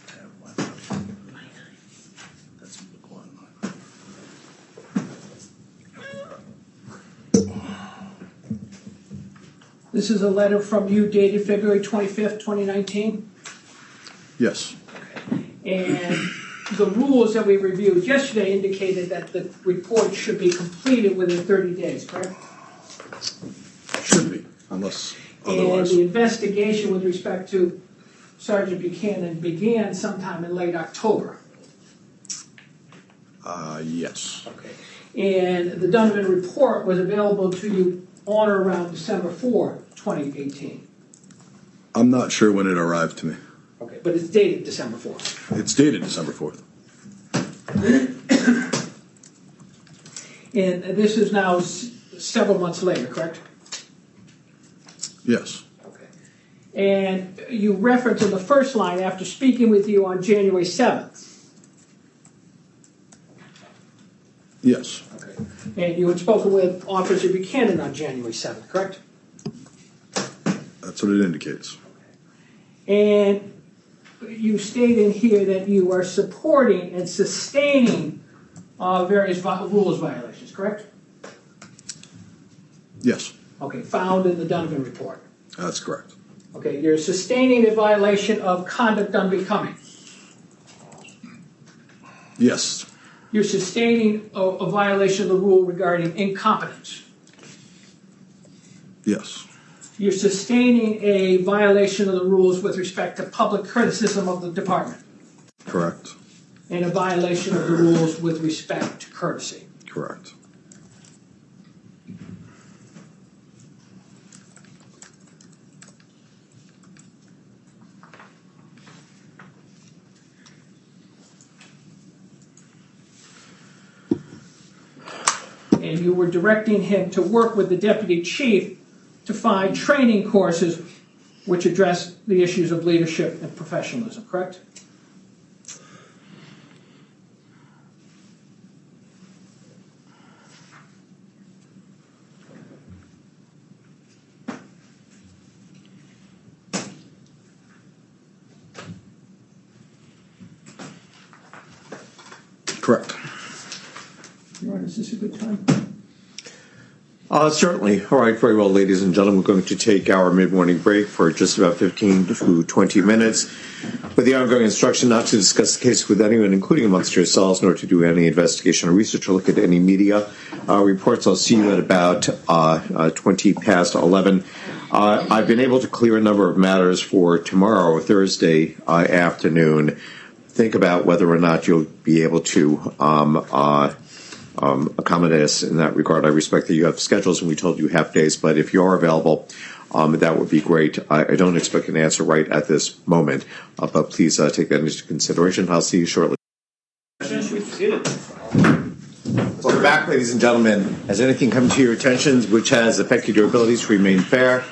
Tab 1. That's book 1. This is a letter from you dated February 25th, 2019. Yes. And the rules that we reviewed yesterday indicated that the report should be completed within 30 days, correct? Should be, unless And otherwise. the investigation with respect to Sergeant Buchanan began sometime in late October. Yes. Okay. And the Donovan report was available to you on or around December 4, 2018. I'm not sure when it arrived to me. Okay, but it's dated December 4th. It's dated December 4th. And this is now several months later, correct? Yes. Okay. And you reference in the first line, after speaking with you on January 7th. Yes. Okay. And you had spoken with Officer Buchanan on January 7th, correct? That's what it indicates. And you state in here that you are supporting and sustaining various rules violations, correct? Yes. Okay, found in the Donovan report. That's correct. Okay, you're sustaining a violation of conduct unbecoming. Yes. You're sustaining a violation of the rule regarding incompetence. Yes. You're sustaining a violation of the rules with respect to public criticism of the department. Correct. And a violation of the rules with respect to courtesy. Correct. And you were directing him to work with the deputy chief to find training courses which address the issues of leadership and professionalism, correct? Correct. Your Honor, is this a good time? Certainly. All right, very well, ladies and gentlemen. We're going to take our mid-morning break for just about 15 to 20 minutes with the ongoing instruction not to discuss the case with anyone, including amongst yourselves, nor to do any investigation or research or look at any media reports. I'll see you at about 20 past 11. I've been able to clear a number of matters for tomorrow, Thursday afternoon. Think about whether or not you'll be able to accommodate us in that regard. I respect that you have schedules and we told you half days, but if you are available, that would be great. I don't expect an answer right at this moment, but please take that into consideration. I'll see you shortly. Welcome back, ladies and gentlemen. Has anything come to your attention which has affected your ability to remain fair,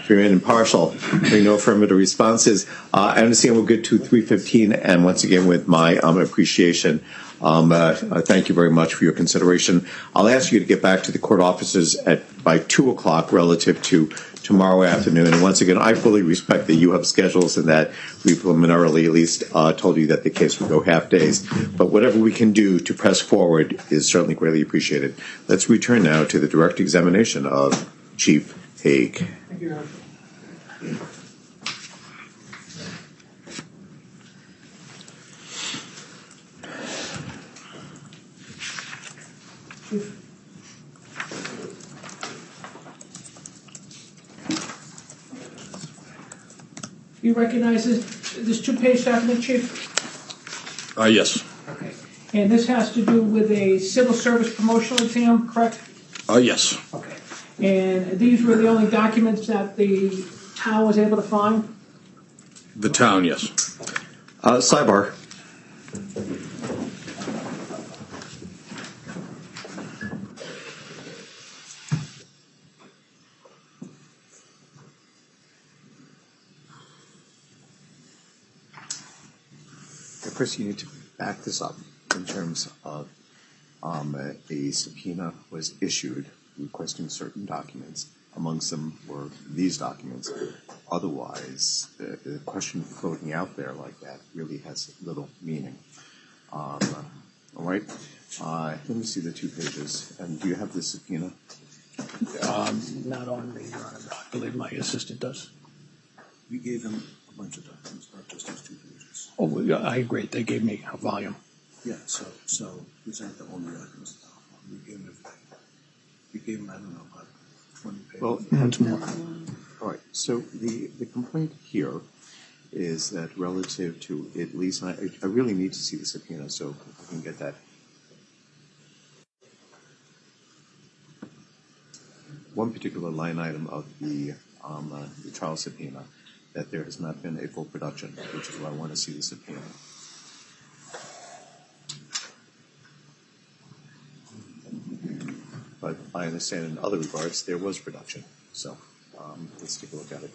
to remain impartial? Hearing no affirmative responses, I understand we're good to 3:15, and once again, with my appreciation, thank you very much for your consideration. I'll ask you to get back to the court offices by 2 o'clock relative to tomorrow afternoon. And once again, I fully respect that you have schedules and that we preliminarily at least told you that the case would go half days. But whatever we can do to press forward is certainly greatly appreciated. Let's return now to the direct examination of Chief Haig. Thank you, Your Honor. Chief. You recognize this two-page document, Chief? Yes. Okay. And this has to do with a civil service promotional exam, correct? Yes. Okay. And these were the only documents that the town was able to find? The town, yes. Sidebar. Chris, you need to back this up in terms of a subpoena was issued requesting certain documents. Amongst them were these documents. Otherwise, the question floating out there like that really has little meaning. All right. Let me see the 2 pages. And do you have the subpoena? Not on me, Your Honor. I believe my assistant does. We gave him a bunch of documents, not just those 2 pages. Oh, yeah, I agree. They gave me a volume. Yeah, so these aren't the only documents. We gave him everything. We gave him, I don't know, about 20 pages. Well, Once more. all right. So the complaint here is that relative to at least, I really need to see the subpoena, so I can get that. One particular line item of the trial subpoena, that there has not been a full production, which is why I want to see the subpoena. But I understand in other regards there was production. So let's take a look at it.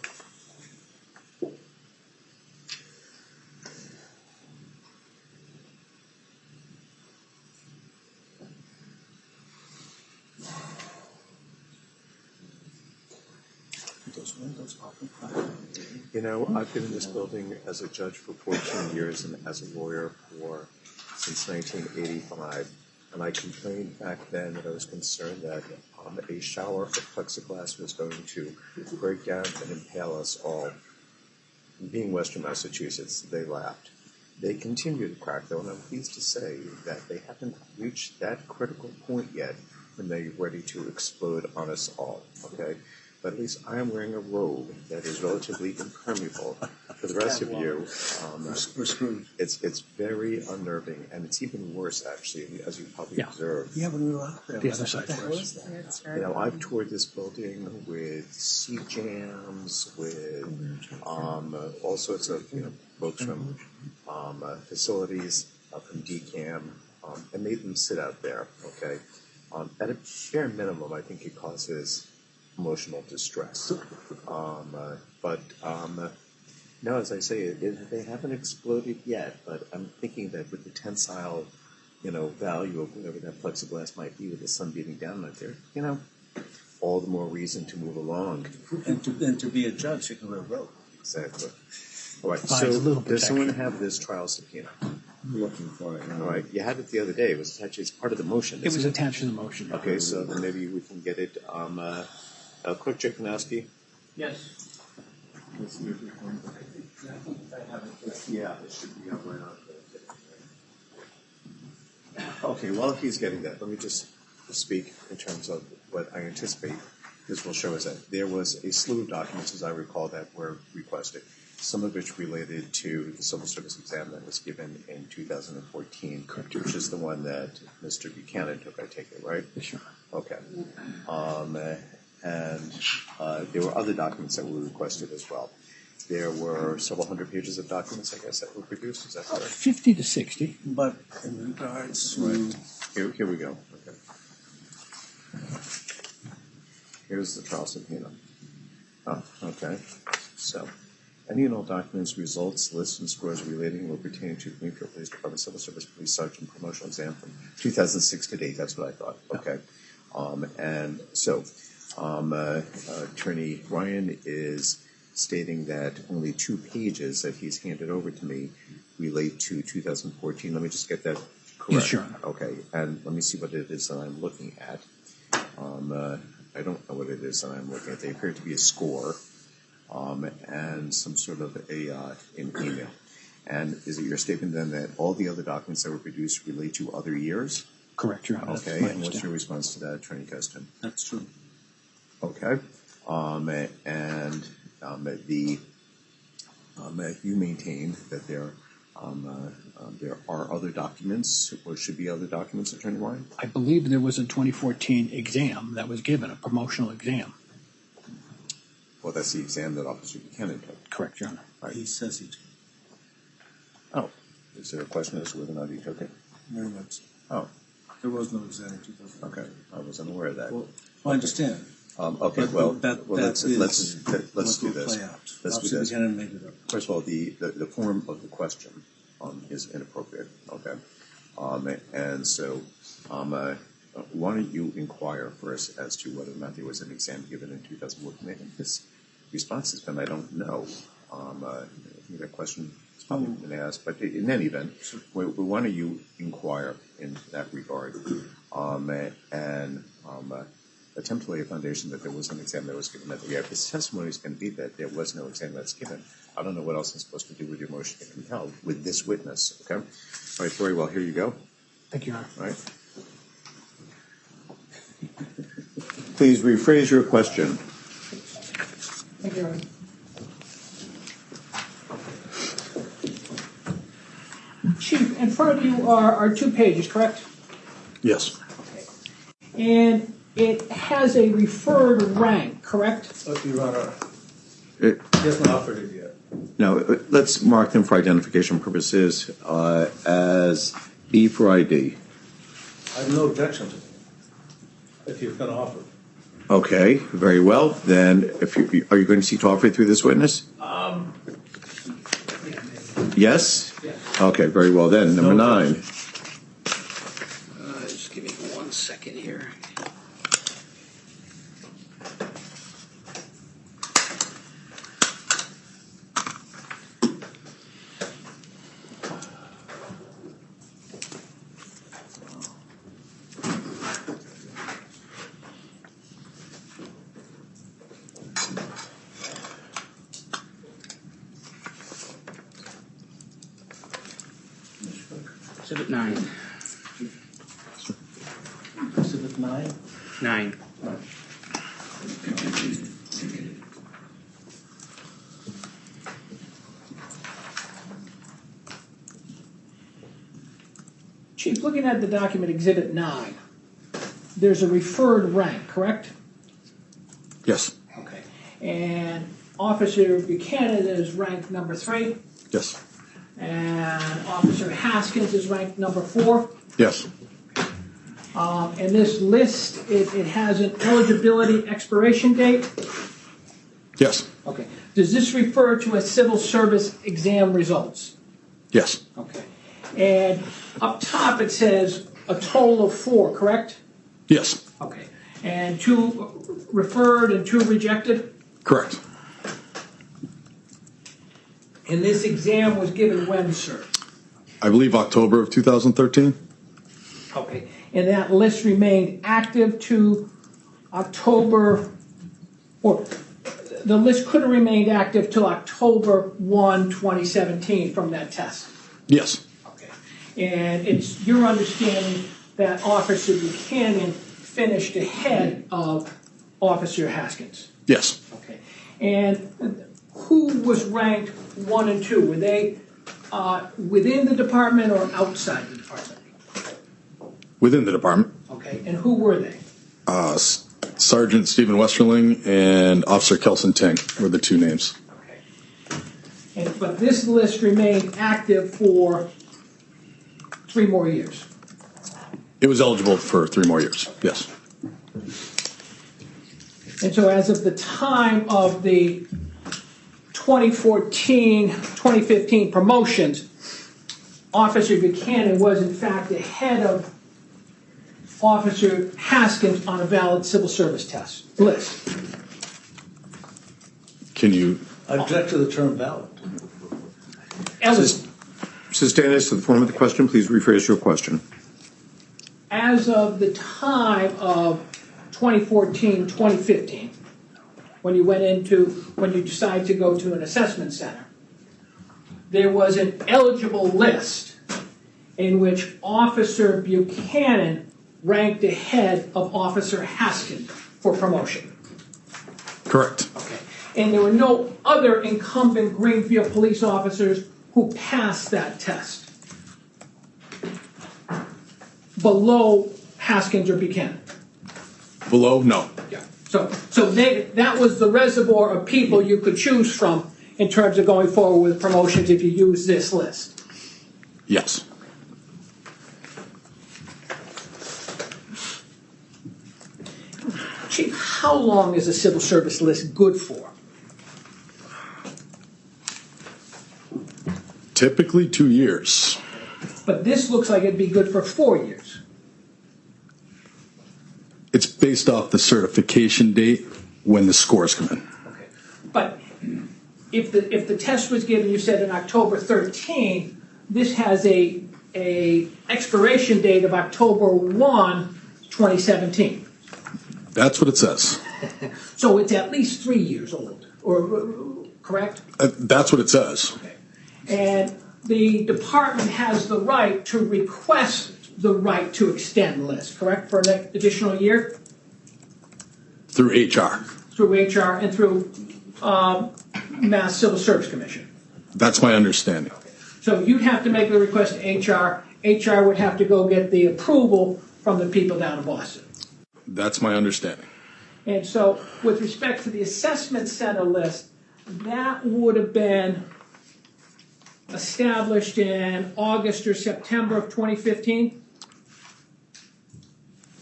Those windows open. You know, I've been in this building as a judge for 14 years and as a lawyer since 1985. And I complained back then that I was concerned that a shower of plexiglass was going to break down and impale us all. Being Western Massachusetts, they laughed. They continue to crack, though, and I'm pleased to say that they haven't reached that critical point yet when they're ready to explode on us all, okay? But at least I am wearing a robe that is relatively impermeable. For the rest of you, We're screwed. it's very unnerving, and it's even worse, actually, as you probably observed. Yeah, when we were out there. The other side first. You know, I've toured this building with seat jams, with all sorts of folks from facilities, from DCAM, and made them sit out there. Okay, at a bare minimum, I think it causes emotional distress. But no, as I say, they haven't exploded yet. But I'm thinking that with the tensile, value of whatever that plexiglass might be, with the sun beating down out there, all the more reason to move along. And to be a judge, you can wear a robe. Exactly. All right. Provides a little So does someone protection. have this trial subpoena? I'm looking for it. All right. You had it the other day. It was actually it's part of the motion. It was isn't attached to the motion. Okay, so then maybe we can get it. Clerk Jaconowski. Yes. Yeah, it should be up right on. Okay, while he's getting that, let me just speak in terms of what I anticipate this will show us that there was a slew of documents, as I recall, that were requested. some of which related to the civil service exam that was given in 2014, correct? Which is the one that Mr. Buchanan took, I take it, right? Sure. Okay. And there were other documents that were requested as well. There were several hundred pages of documents, I guess, that were produced. Is that correct? 50 to 60. But in regards to Here we go. Okay. Here's the trial subpoena. Oh, okay. So, any and all documents, results, lists, and scores relating or pertaining to Greenfield Police Department Civil Service Police Sergeant promotional exam from 2006 to date. That's what I thought. Okay. And so, Attorney Ryan is stating that only 2 pages that he's handed over to me relate to 2014. Let me just get that correct. Yes, sure. Okay, and let me see what it is that I'm looking at. I don't know what it is that I'm looking at. They appear to be a score and some sort of an email. And is it your statement then that all the other documents that were produced relate to other years? Correct, Your Honor. Okay, and what's your response to that, Attorney Keston? that's true. Okay, and you maintain that there are other documents, or should be other documents, Attorney Ryan? I believe there was a 2014 exam that was given, a promotional exam. Well, that's the exam that Officer Buchanan took. Correct, Your Honor. Right. He says he did. Oh, is there a question as to whether or not he took it? Very much so. Oh, There was no exam in 2000. okay, I wasn't aware of that. Well, I understand. Okay, But well, that let's is do what this. will play out. Let's do Officer this. Buchanan made it up. First of all, the form of the question is inappropriate. Okay, and so why don't you inquire first as to whether or not there was an exam given in 2014? I think this response has been, I don't know. I think that question has probably been asked, but in any event, why don't you inquire in that regard and attempt to lay a foundation that there was an exam that was given that year. If his testimony is going to be that there was no exam that's given, I don't know what else I'm supposed to do with your motion to compel with this witness. Okay? All right, very well. Here you go. Thank you, Your Honor. All right. Please rephrase your question. Thank you, Your Honor. Chief, in front of you are 2 pages, correct? Yes. And it has a referred rank, correct? Your Honor, It- he hasn't offered it yet. Now, let's mark them for identification purposes as B for ID. I have no objection to it, if you're going to offer it. Okay, very well. Then, are you going to seek to offer it through this witness? Yes? Yes. Okay, very well then. Number No 9. Just give me 1 second here. Exhibit 9. Exhibit 9. 9. Chief, looking at the document Exhibit 9, there's a referred rank, correct? Yes. Okay. And Officer Buchanan is ranked number 3, Yes. and Officer Haskins is ranked number 4. Yes. And this list, it has an eligibility expiration date. Yes. Okay. Does this refer to a civil service exam results? Yes. Okay. And up top it says a total of 4, correct? Yes. Okay. And 2 referred and 2 rejected? Correct. And this exam was given when, sir? I believe October of 2013. Okay. And that list remained active to October, or the list could have remained active till October 1, 2017 from that test? Yes. Okay. And it's your understanding that Officer Buchanan finished ahead of Officer Haskins? Yes. Okay. And who was ranked 1 and 2? Were they within the department or outside the department? Within the department, Okay, and who were they? Sergeant Stephen Westerling and Officer Kelson Ting were the two names. Okay. But this list remained active for 3 more years. It was eligible for 3 more years, yes. And so as of the time of the 2014-2015 promotions, Officer Buchanan was in fact ahead of Officer Haskins on a valid civil service test list. Can you, I object to the term valid. As, Mrs. Danis, to the form of the question, please rephrase your question. as of the time of 2014-2015, when you decided to go to an assessment center, there was an eligible list in which Officer Buchanan ranked ahead of Officer Haskins for promotion. correct. Okay. And there were no other incumbent Greenfield police officers who passed that test below Haskins or Buchanan. Below, no. Yeah. So that was the reservoir of people you could choose from in terms of going forward with promotions if you use this list. Yes. Chief, how long is a civil service list good for? Typically 2 years. But this looks like it'd be good for 4 years. It's based off the certification date when the scores come in. Okay. But if the test was given, you said in October 13, this has a expiration date of October 1, 2017. That's what it says. So it's at least 3 years old, or correct? That's what it says. Okay. And the department has the right to request the right to extend lists, correct, for an additional year? Through HR. Through HR and through Mass Civil Service Commission. That's my understanding. So you'd have to make the request to HR. HR would have to go get the approval from the people down in Boston. That's my understanding. And so with respect to the assessment center list, that would have been established in August or September of 2015?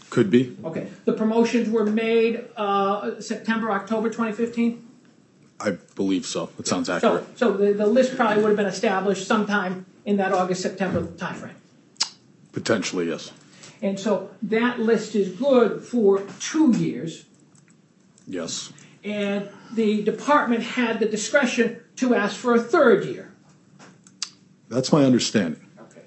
Could be. Okay. The promotions were made September, October 2015? I believe so. That sounds accurate. So the list probably would have been established sometime in that August, September timeframe. Potentially, yes. And so that list is good for 2 years. Yes. And the department had the discretion to ask for a 3rd year. That's my understanding. Okay.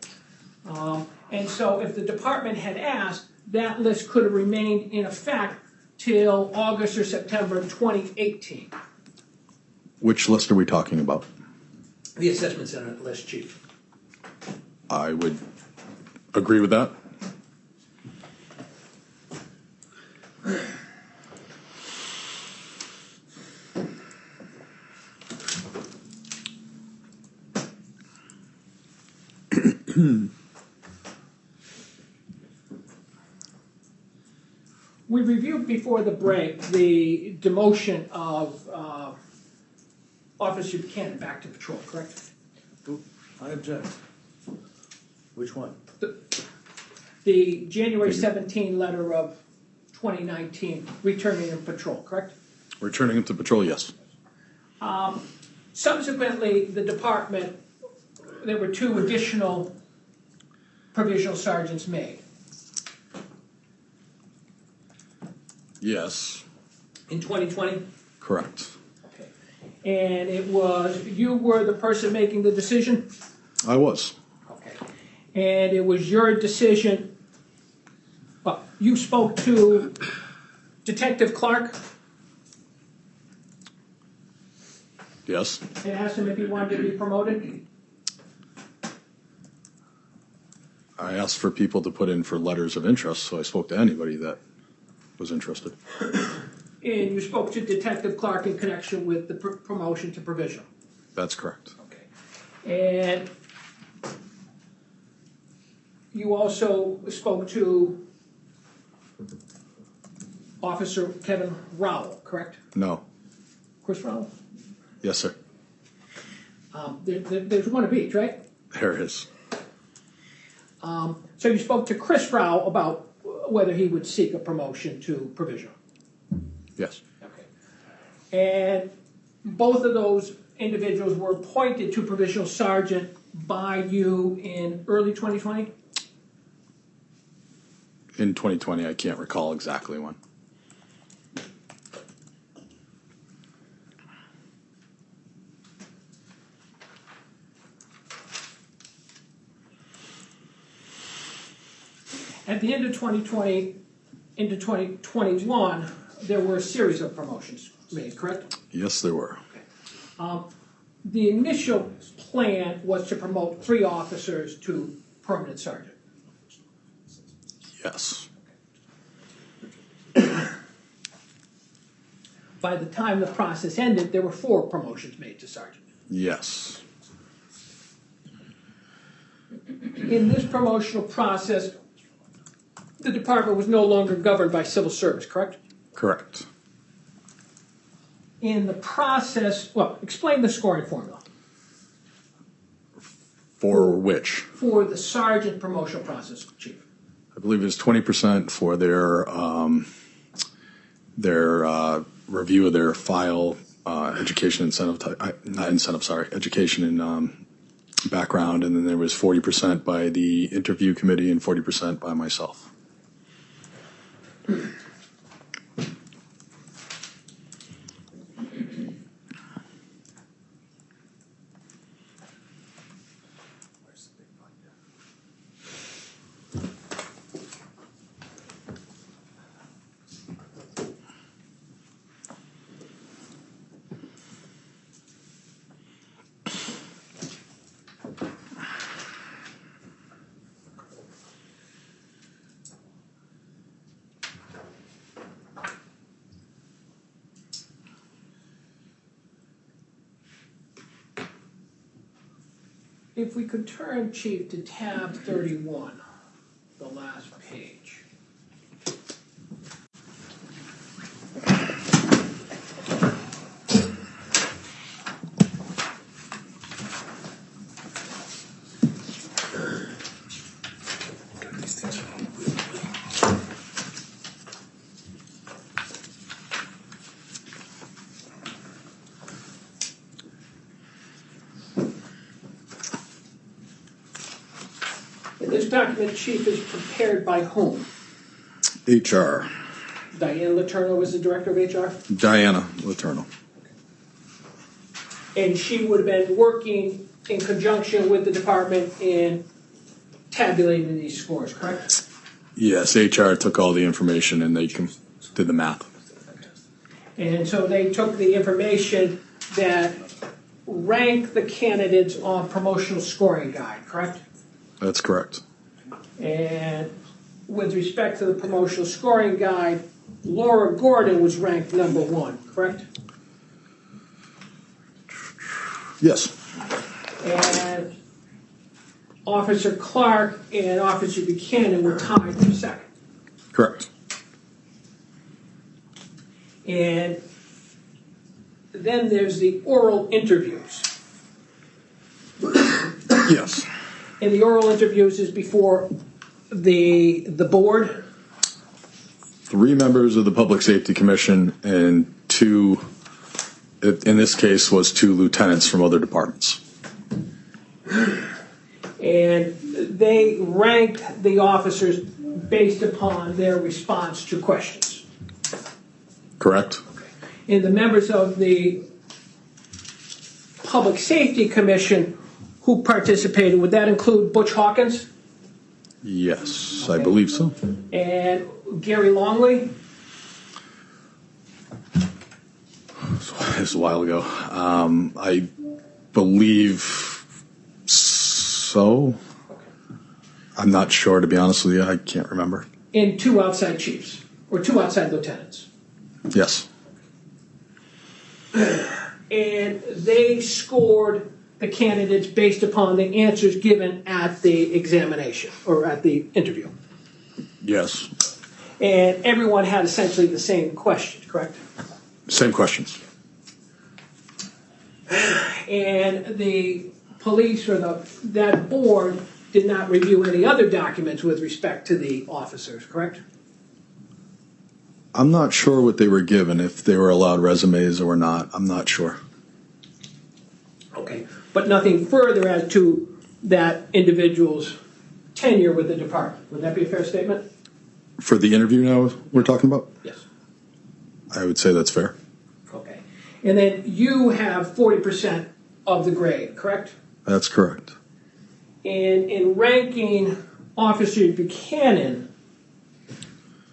And so if the department had asked, that list could have remained in effect till August or September 2018. Which list are we talking about? The assessment center list, Chief. I would agree with that. We reviewed before the break the demotion of Officer Buchanan back to patrol, correct? I object. Which one? The January 17 letter of 2019 returning him patrol, correct? Returning him to patrol, yes. Subsequently, the department, there were 2 additional provisional sergeants made. Yes. In 2020? Correct. Okay. And you were the person making the decision? I was. Okay. And it was your decision, you spoke to Detective Clark Yes. and asked him if he wanted to be promoted? I asked for people to put in for letters of interest, so I spoke to anybody that was interested. And you spoke to Detective Clark in connection with the promotion to provisional. That's correct. Okay. And you also spoke to Officer Kevin Rowell, correct? No. Chris Rowell? Yes, sir. There's one of each, right? There is. So you spoke to Chris Rowell about whether he would seek a promotion to provisional. Yes. Okay. And both of those individuals were appointed to provisional sergeant by you in early 2020? In 2020, I can't recall exactly when. At the end of 2020 into 2021, there were a series of promotions made, correct? Yes, there were. The initial plan was to promote 3 officers to permanent sergeant. Yes. By the time the process ended, there were 4 promotions made to sergeant. Yes. In this promotional process, the department was no longer governed by civil service, correct? Correct. In the process, well, explain the scoring formula For which? for the sergeant promotional process, Chief. I believe it was 20% for their review of their file, education incentive type, not incentive, sorry, education and background, and then there was 40% by the interview committee and 40% by myself. If we could turn, Chief, to tab 31, the last page. This document, Chief, is prepared by whom? HR. Diane Letourneau was the director of HR? Diana Letourneau. And she would have been working in conjunction with the department in tabulating these scores, correct? Yes, HR took all the information and they did the math. And so they took the information that ranked the candidates on promotional scoring guide, correct? That's correct. And with respect to the promotional scoring guide, Laura Gordon was ranked number 1, correct? Yes. And Officer Clark and Officer Buchanan were tied for second. Correct. And then there's the oral interviews. Yes. And the oral interviews is before the board. 3 members of the Public Safety Commission and 2, in this case, was 2 lieutenants from other departments. And they ranked the officers based upon their response to questions. Correct? And the members of the Public Safety Commission who participated, would that include Butch Hawkins? Yes, I believe so. And Gary Longley? It was a while ago. I believe so. I'm not sure, to be honest with you. I can't remember. And 2 outside chiefs, or 2 outside lieutenants. Yes. And they scored the candidates based upon the answers given at the examination or at the interview. Yes. And everyone had essentially the same question, correct? Same questions. And the police or that board did not review any other documents with respect to the officers, correct? I'm not sure what they were given, if they were allowed resumes or not. I'm not sure. Okay, but nothing further as to that individual's tenure with the department. Would that be a fair statement? For the interview now we're talking about? Yes. I would say that's fair. Okay. And then you have 40% of the grade, correct? That's correct. And in ranking Officer Buchanan,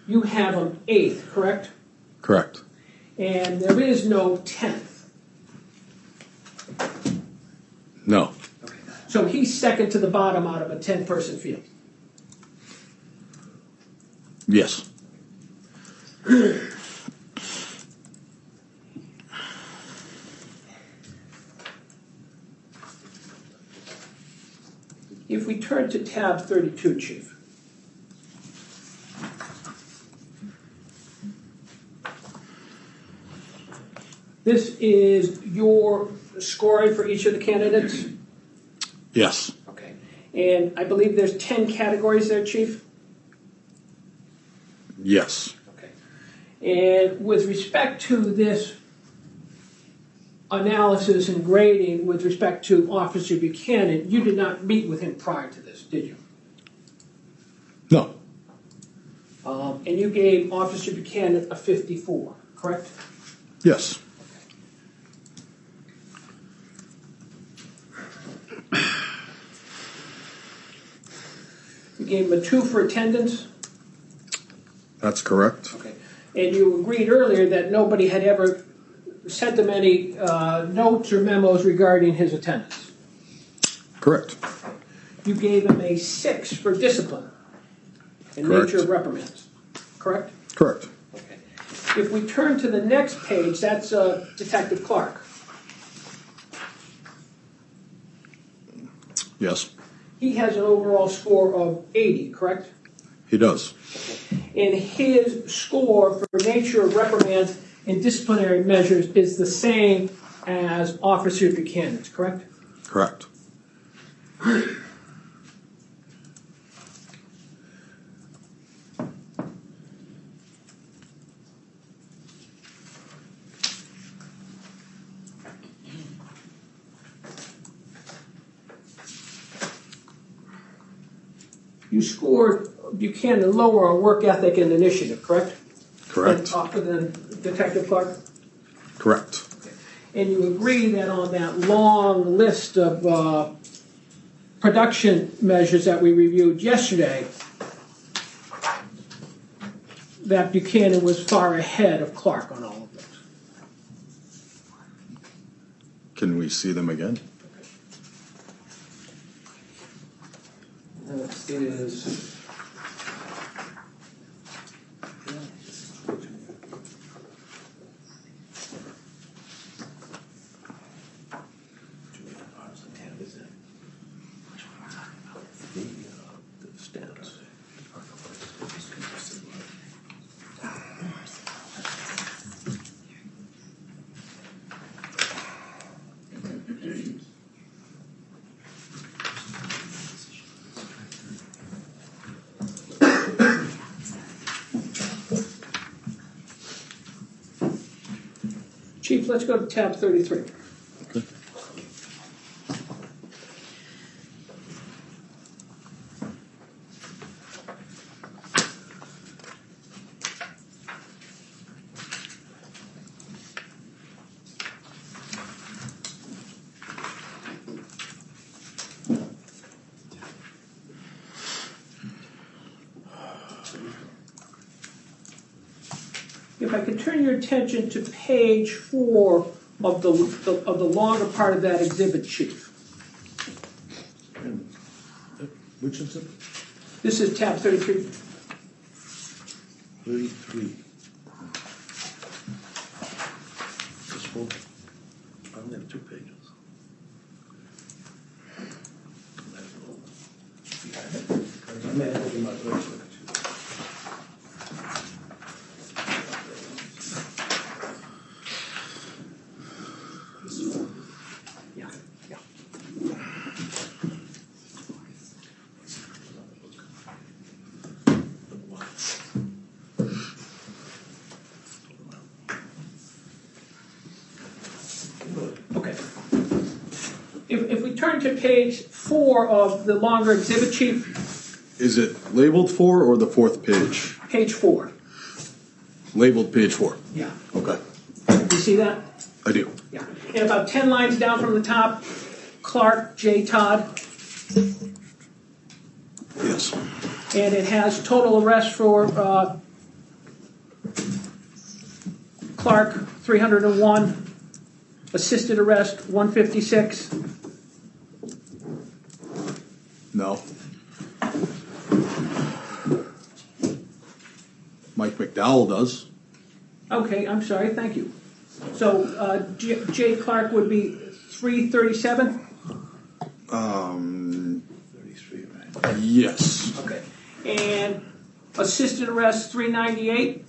you have him 8th, correct? Correct. And there is no 10th. No. So he's second to the bottom out of a 10-person field. Yes. If we turn to tab 32, Chief. This is your scoring for each of the candidates? Yes. Okay. And I believe there's 10 categories there, Chief? Yes. Okay. And with respect to this analysis and grading with respect to Officer Buchanan, you did not meet with him prior to this, did you? No. And you gave Officer Buchanan a 54, correct? Yes. You gave him a 2 for attendance? That's correct. Okay. And you agreed earlier that nobody had ever sent them any notes or memos regarding his attendance? Correct. You gave him a 6 for discipline and Correct. nature of reprimands, correct? Correct. Okay. If we turn to the next page, that's Detective Clark. Yes. He has an overall score of 80, correct? He does. And his score for nature of reprimands and disciplinary measures is the same as Officer Buchanan's, correct? Correct. You scored Buchanan lower on work ethic and initiative, correct? Correct. Than Detective Clark? Correct. And you agree that on that long list of production measures that we reviewed yesterday, that Buchanan was far ahead of Clark on all of those. Can we see them again? That is... Chief, let's go to tab 33. Okay. If I could turn your attention to page 4 of the longer part of that exhibit, Chief. Which is it? This is tab 33. 33. This one? 2 pages. I may have in my place. Yeah, yeah. Okay. If we turn to page 4 of the longer exhibit, Chief, Is it labeled 4 or the 4th page? page 4. Labeled page 4. Yeah. Okay. You see that? I do. Yeah. And about 10 lines down from the top, Clark J. Todd, Yes. and it has total arrest for Clark 301, assisted arrest 156. No. Mike McDowell does. Okay, I'm sorry, thank you. So J. Clark would be 337? 33, right? Yes. Okay. And assisted arrest 398?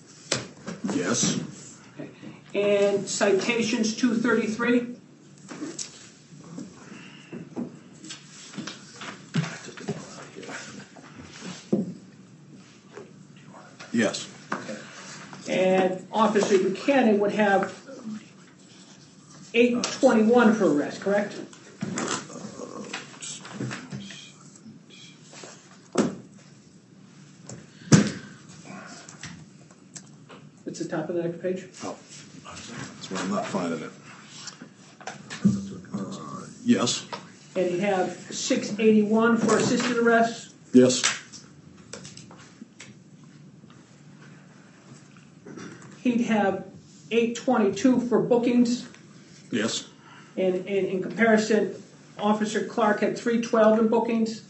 Yes. Okay. And citations 233? Yes. And Officer Buchanan would have 821 for arrest, correct? It's the top of the next page. Oh. That's where I'm not finding it. Yes. And you have 681 for assisted arrest. Yes. He'd have 822 for bookings. Yes. And in comparison, Officer Clark had 312 in bookings.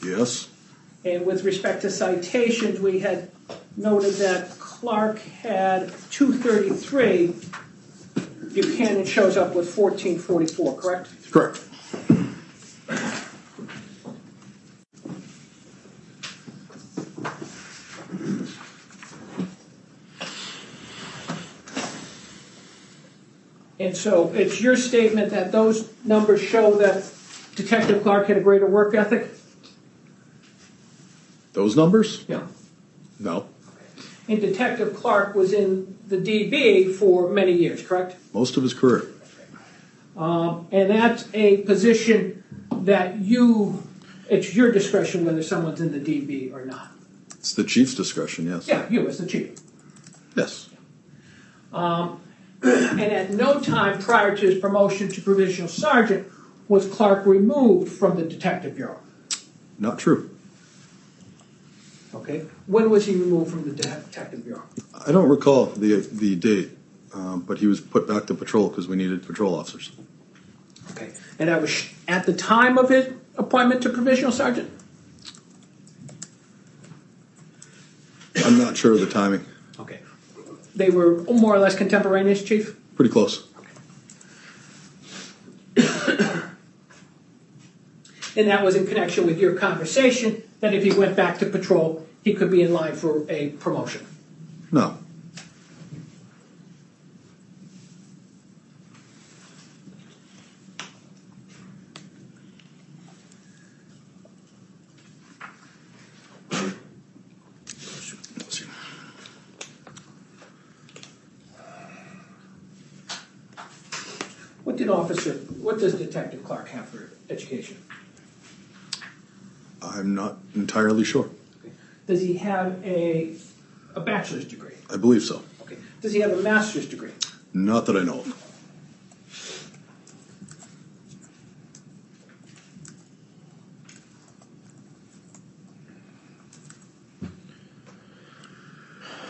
Yes. And with respect to citations, we had noted that Clark had 233. Buchanan shows up with 1444, correct? Correct. And so it's your statement that those numbers show that Detective Clark had a greater work ethic? Those numbers? Yeah. No. And Detective Clark was in the DB for many years, correct? Most of his career. And that's a position that it's your discretion whether someone's in the DB or not. It's the chief's discretion, yes. Yeah, you as the chief. Yes. And at no time prior to his promotion to provisional sergeant was Clark removed from the Detective Bureau. Not true. Okay. When was he removed from the Detective Bureau? I don't recall the date, but he was put back to patrol because we needed patrol officers. Okay. And that was at the time of his appointment to provisional sergeant? I'm not sure of the timing. Okay. They were more or less contemporaneous, Chief? Pretty close. And that was in connection with your conversation that if he went back to patrol, he could be in line for a promotion. No. What does Detective Clark have for education? I'm not entirely sure. Okay. Does he have a bachelor's degree? I believe so. Okay. Does he have a master's degree? Not that I know of.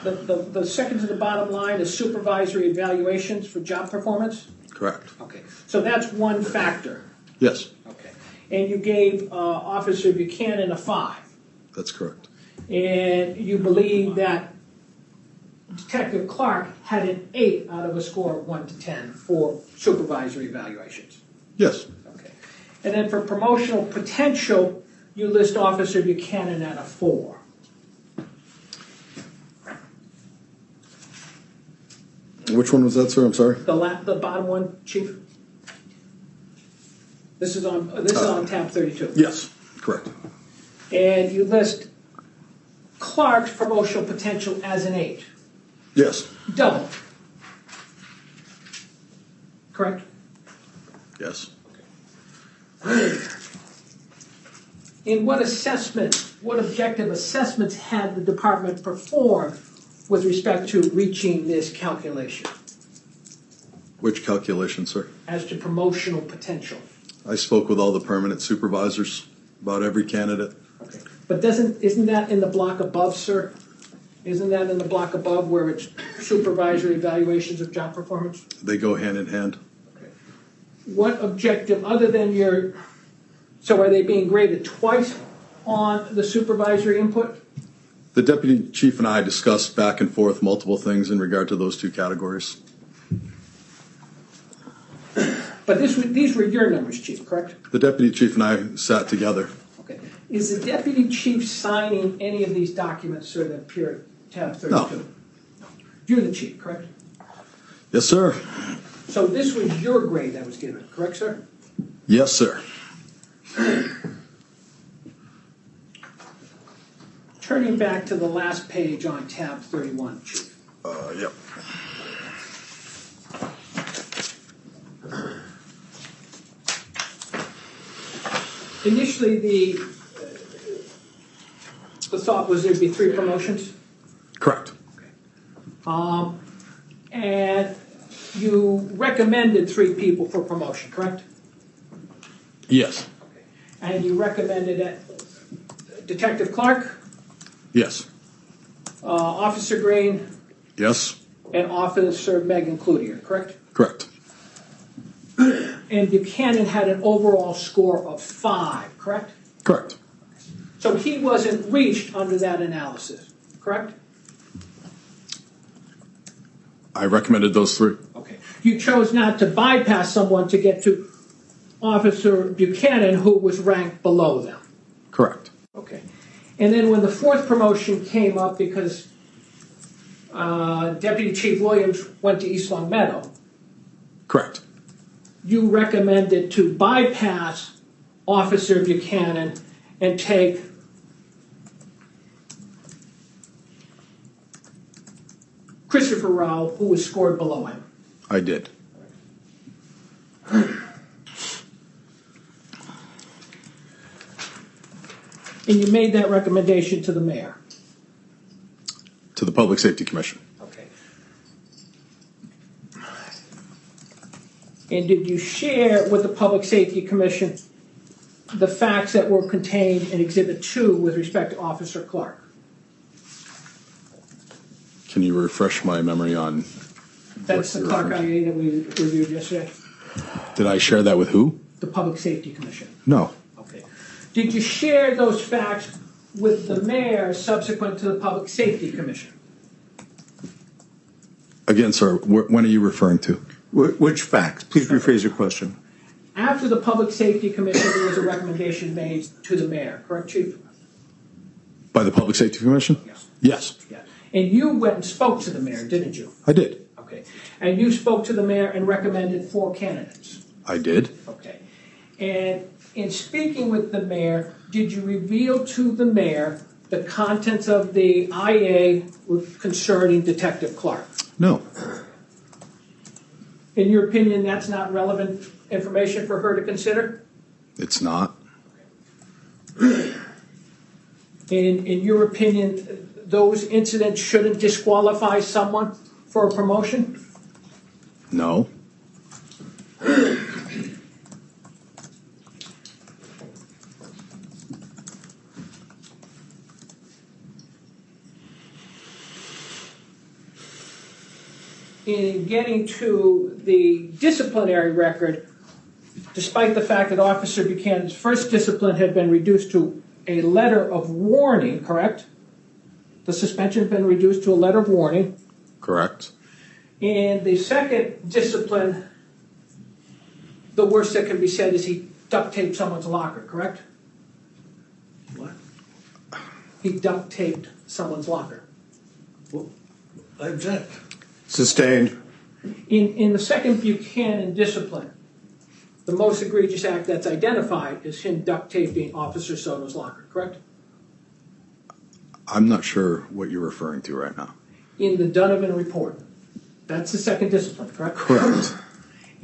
The second to the bottom line is supervisory evaluations for job performance? Correct. Okay. So that's one factor. Yes, Okay. And you gave Officer Buchanan a 5. that's correct. And you believe that Detective Clark had an 8 out of a score of 1 to 10 for supervisory evaluations. Yes. Okay. And then for promotional potential, you list Officer Buchanan at a 4. Which one was that, sir? I'm sorry. The bottom one, Chief. This is on tab 32. Yes, correct. And you list Clark's promotional potential as an 8. Yes. Double. Correct? Yes. In what objective assessments had the department performed with respect to reaching this calculation Which calculation, sir? as to promotional potential? I spoke with all the permanent supervisors about every candidate. Okay. But isn't that in the block above, sir? Isn't that in the block above where it's supervisory evaluations of job performance? They go hand in hand. Okay. What objective, other than so are they being graded twice on the supervisory input? The deputy chief and I discussed back and forth multiple things in regard to those two categories. But these were your numbers, Chief, correct? The deputy chief and I sat together. Okay. Is the deputy chief signing any of these documents, sir, that appear at tab 32? No. You're the chief, correct? Yes, sir. So this was your grade that was given, correct, sir? Yes, sir. Turning back to the last page on tab 31, Chief. Yep. Initially, the thought was there'd be 3 promotions, Correct. and you recommended 3 people for promotion, correct? Yes. And you recommended Detective Clark, Yes. Officer Green, Yes. and Officer Megan Cloutier, correct? Correct. And Buchanan had an overall score of 5, correct? Correct. So he wasn't reached under that analysis, correct? I recommended those 3. Okay. You chose not to bypass someone to get to Officer Buchanan, who was ranked below them. Correct. Okay. And then when the 4th promotion came up, because Deputy Chief Williams went to East Long Meadow, Correct. you recommended to bypass Officer Buchanan and take Christopher Rao, who was scored below him. I did. And you made that recommendation to the mayor. To the Public Safety Commission. Okay. And did you share with the Public Safety Commission the facts that were contained in Exhibit 2 with respect to Officer Clark? Can you refresh my memory on? That's the Clark IA that we reviewed yesterday? Did I share that with who? The Public Safety Commission. No. Okay. Did you share those facts with the mayor subsequent to the Public Safety Commission? Again, sir, when are you referring to? Which facts? Please rephrase your question. After the Public Safety Commission, there was a recommendation made to the mayor, correct, Chief? By the Public Safety Commission? Yes. Yes, Yeah. And you went and spoke to the mayor, didn't you? I did. Okay. And you spoke to the mayor and recommended 4 candidates. I did. Okay. And in speaking with the mayor, did you reveal to the mayor the contents of the IA concerning Detective Clark? No. In your opinion, that's not relevant information for her to consider? It's not. In your opinion, those incidents shouldn't disqualify someone for a promotion? No. In getting to the disciplinary record, despite the fact that Officer Buchanan's first discipline had been reduced to a letter of warning, correct? The suspension had been reduced to a letter of warning. Correct. And the second discipline, the worst that can be said is he duct taped someone's locker, correct? What? He duct taped someone's locker. Well, I object. Sustained. In the second Buchanan discipline, the most egregious act that's identified is him duct taping Officer Soto's locker, correct? I'm not sure what you're referring to right now. In the Donovan report, that's the second discipline, correct? Correct.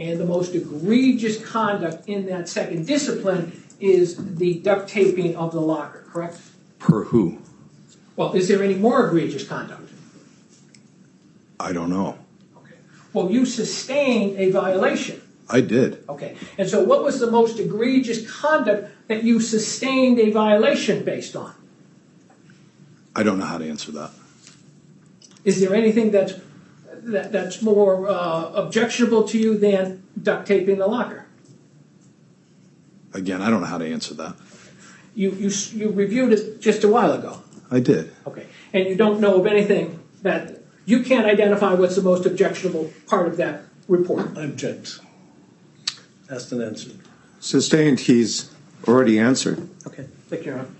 And the most egregious conduct in that second discipline is the duct taping of the locker, correct? Per who? Well, is there any more egregious conduct? I don't know. Okay. Well, you sustained a violation. I did. Okay. And so what was the most egregious conduct that you sustained a violation based on? I don't know how to answer that. Is there anything that's more objectionable to you than duct taping the locker? Again, I don't know how to answer that. You reviewed it just a while ago. I did. Okay. And you don't know of anything that you can't identify what's the most objectionable part of that report. I object. Asked and answered. Sustained. He's already answered. Okay. Thank you, Your Honor.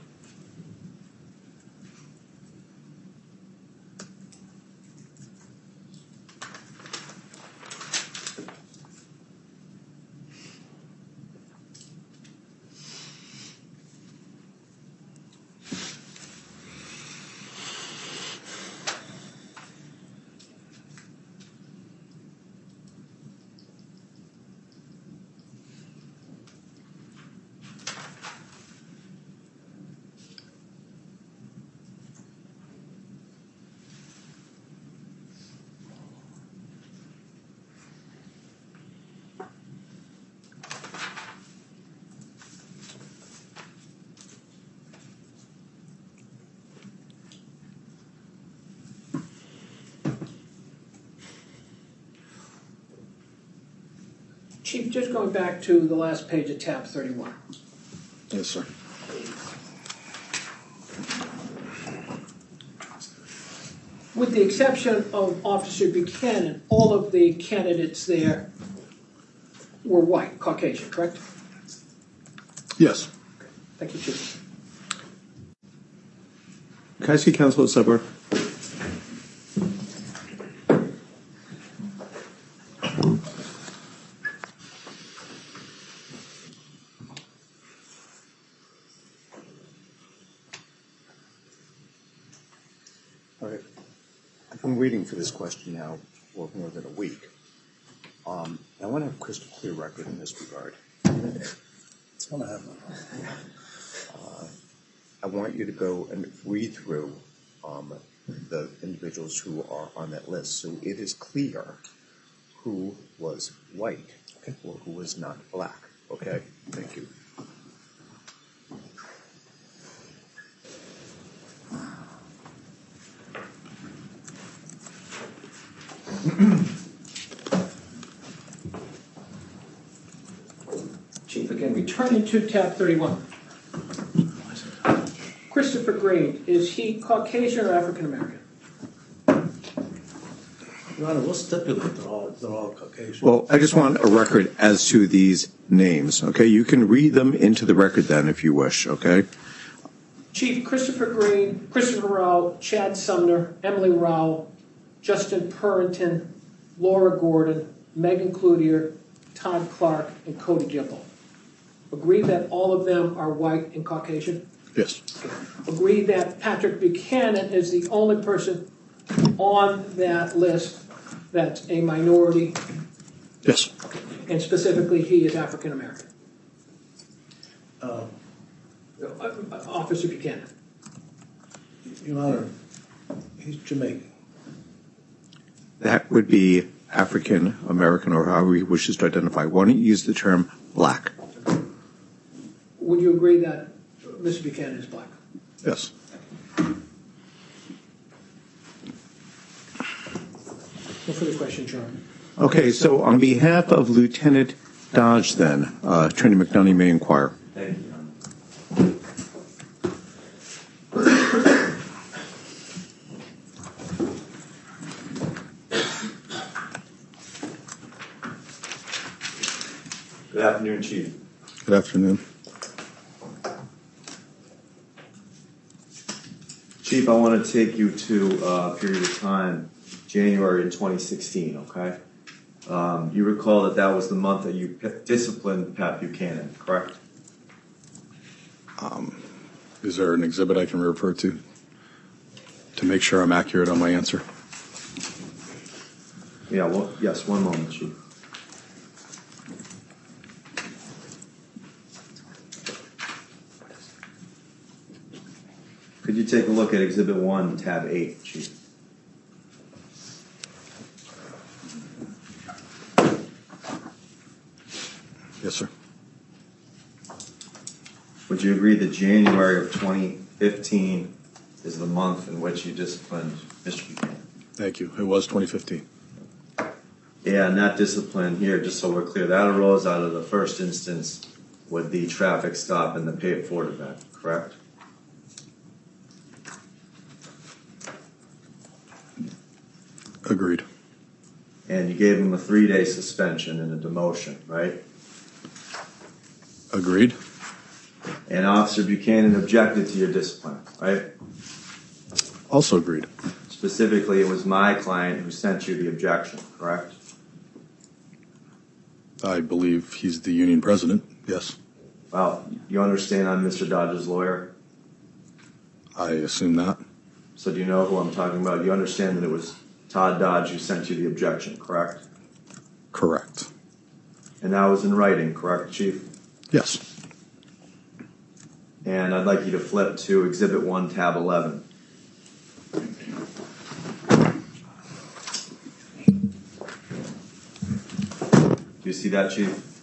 Chief, just going back to the last page of tab 31. Yes, sir. With the exception of Officer Buchanan, all of the candidates there were white, Caucasian, correct? Yes. Thank you, Chief. Can I see Councilor Suber? All right. I've been waiting for this question now for more than a week. I want to have a crystal clear record in this regard. It's going to happen. I want you to go and read through the individuals who are on that list, so it is clear who was white or who was not black. Okay? Thank you. Chief, again, returning to tab 31. Christopher Green, is he Caucasian or African American? Your Honor, we'll stipulate they're all Caucasian. Well, I just want a record as to these names, okay? You can read them into the record then if you wish, okay? Chief, Christopher Green, Christopher Rao, Chad Sumner, Emily Rao, Justin Purrington, Laura Gordon, Megan Cloutier, Todd Clark, and Cody Gipple. Agree that all of them are white and Caucasian? Yes. Agree that Patrick Buchanan is the only person on that list that's a minority, Yes. and specifically he is African American? Officer Buchanan. Your Honor, he's Jamaican. That would be African American or however he wishes to identify. Why don't you use the term black? Would you agree that Mr. Buchanan is black? Yes. No further questions, Your Honor. Okay, so on behalf of Lieutenant Dodge then, Attorney McDonough may inquire. Thank you, Your Honor. Good afternoon, Chief. Good afternoon. Chief, I want to take you to a period of time, January in 2016, okay? You recall that was the month that you disciplined Pat Buchanan, correct? Is there an exhibit I can refer to make sure I'm accurate on my answer? Yeah, well, yes, one moment, Chief. Could you take a look at Exhibit 1, Tab 8, Chief? Yes, sir. Would you agree that January of 2015 is the month in which you disciplined Mr. Buchanan? Thank you. It was 2015. Yeah, and that discipline here, just so we're clear, that arose out of the first instance with the traffic stop and the pay it forward event, correct? Agreed. And you gave him a 3-day suspension and a demotion, right? Agreed. And Officer Buchanan objected to your discipline, right? Also agreed. Specifically, it was my client who sent you the objection, correct? I believe he's the union president. Yes. Well, you understand I'm Mr. Dodge's lawyer? I assume that. So do you know who I'm talking about? You understand that it was Todd Dodge who sent you the objection, correct? Correct. And that was in writing, correct, Chief? Yes. And I'd like you to flip to Exhibit 1, Tab 11. Do you see that, Chief?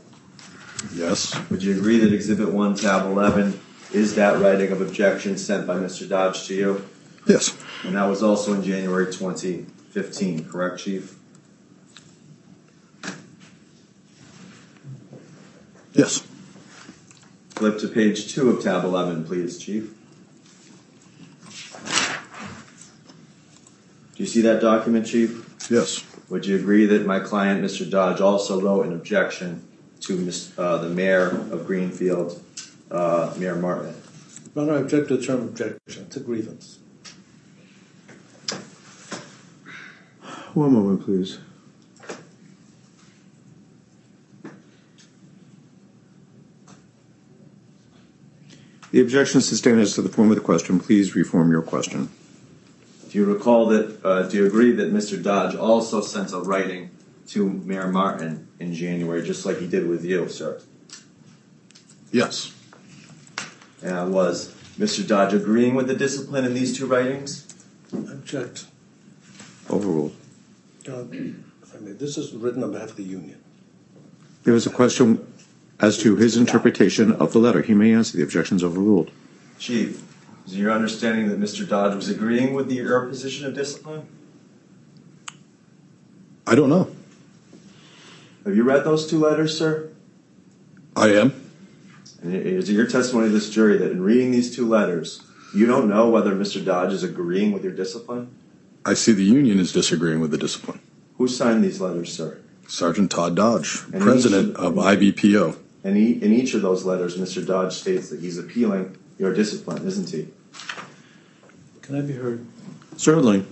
Yes. Would you agree that Exhibit 1, Tab 11 is that writing of objection sent by Mr. Dodge to you? Yes. And that was also in January 2015, correct, Chief? Yes. Flip to page 2 of Tab 11, please, Chief. Do you see that document, Chief? Yes. Would you agree that my client, Mr. Dodge, also wrote an objection to the mayor of Greenfield, Mayor Martin? No, I object to the term objection. It's a grievance. One moment, please. The objection is sustained as to the form of the question. Please reform your question. Do you recall that, do you agree that Mr. Dodge also sent a writing to Mayor Martin in January, just like he did with you, sir? Yes. And was Mr. Dodge agreeing with the discipline in these two writings? Object. Overruled. If I may, this is written on behalf of the union. There was a question as to his interpretation of the letter. He may answer. The objection is overruled. Chief, is it your understanding that Mr. Dodge was agreeing with your position of discipline? I don't know. Have you read those two letters, sir? I am. And is it your testimony to this jury that in reading these two letters, you don't know whether Mr. Dodge is agreeing with your discipline? I see the union is disagreeing with the discipline. Who signed these letters, sir? Sergeant Todd Dodge, And president of IBPO. And in each of those letters, Mr. Dodge states that he's appealing your discipline, isn't he? Can I be heard? Certainly.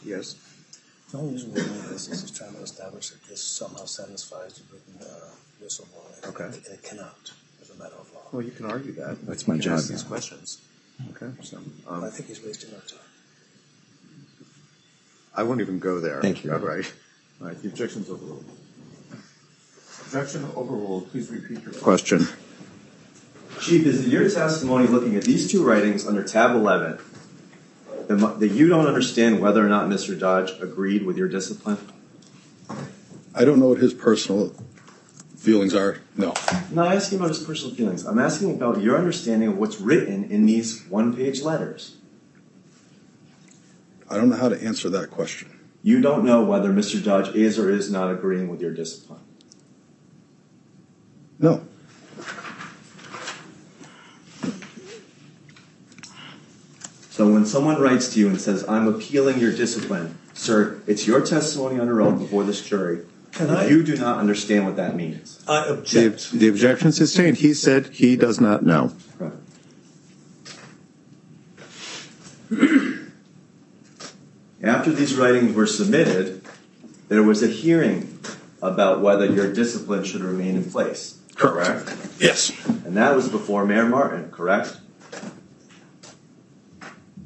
Yes. The only reason we're doing this is just trying to establish that this somehow satisfies the written whistleblowing. Okay. And it cannot, as a matter of law. Well, you can argue that. That's my You can job ask these now. questions. Okay. So I think he's wasting our time. I won't even go there. Thank you. All right. All right. The objection's overruled. Objection overruled. Please repeat your Question. Chief, is it your testimony looking at these two writings under tab 11 that you don't understand whether or not Mr. Dodge agreed with your discipline? I don't know what his personal feelings are. No. I'm not asking about his personal feelings. I'm asking about your understanding of what's written in these one-page letters. I don't know how to answer that question. You don't know whether Mr. Dodge is or is not agreeing with your discipline. No. So when someone writes to you and says, I'm appealing your discipline, sir, it's your testimony under oath before this jury. You do not understand what that means. I object. The objection is sustained. He said he does not know. Right. After these writings were submitted, there was a hearing about whether your discipline should remain in place. Correct? Yes. And that was before Mayor Martin, correct?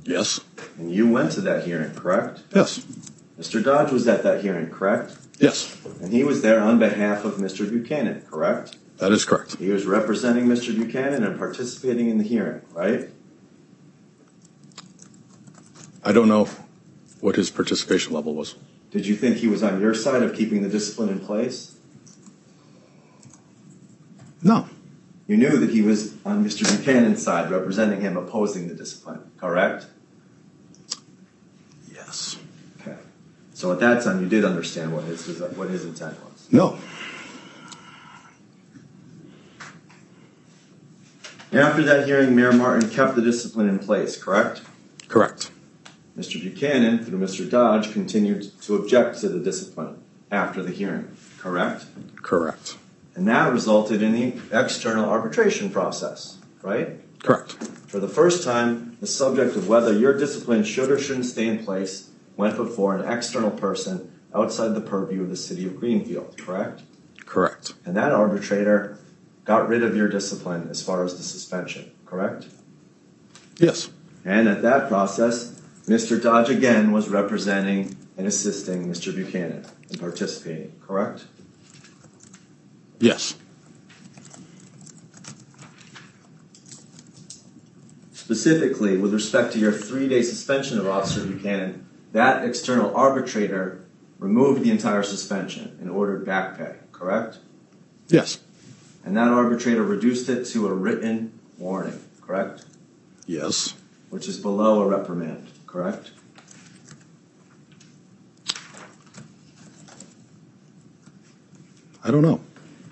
Yes. And you went to that hearing, correct? Yes. Mr. Dodge was at that hearing, correct? Yes. And he was there on behalf of Mr. Buchanan, correct? That is correct. He was representing Mr. Buchanan and participating in the hearing, right? I don't know what his participation level was. Did you think he was on your side of keeping the discipline in place? No. You knew that he was on Mr. Buchanan's side, representing him, opposing the discipline, correct? Yes. Okay. So at that time, you did understand what his intent was. No. After that hearing, Mayor Martin kept the discipline in place, correct? Correct. Mr. Buchanan, through Mr. Dodge, continued to object to the discipline after the hearing, correct? Correct. And that resulted in the external arbitration process, right? Correct. For the first time, the subject of whether your discipline should or shouldn't stay in place went before an external person outside the purview of the city of Greenfield, correct? Correct. And that arbitrator got rid of your discipline as far as the suspension, correct? Yes. And at that process, Mr. Dodge again was representing and assisting Mr. Buchanan in participating, correct? Yes. Specifically, with respect to your 3-day suspension of Officer Buchanan, that external arbitrator removed the entire suspension and ordered back pay, correct? Yes. And that arbitrator reduced it to a written warning, correct? Yes. Which is below a reprimand, correct? I don't know.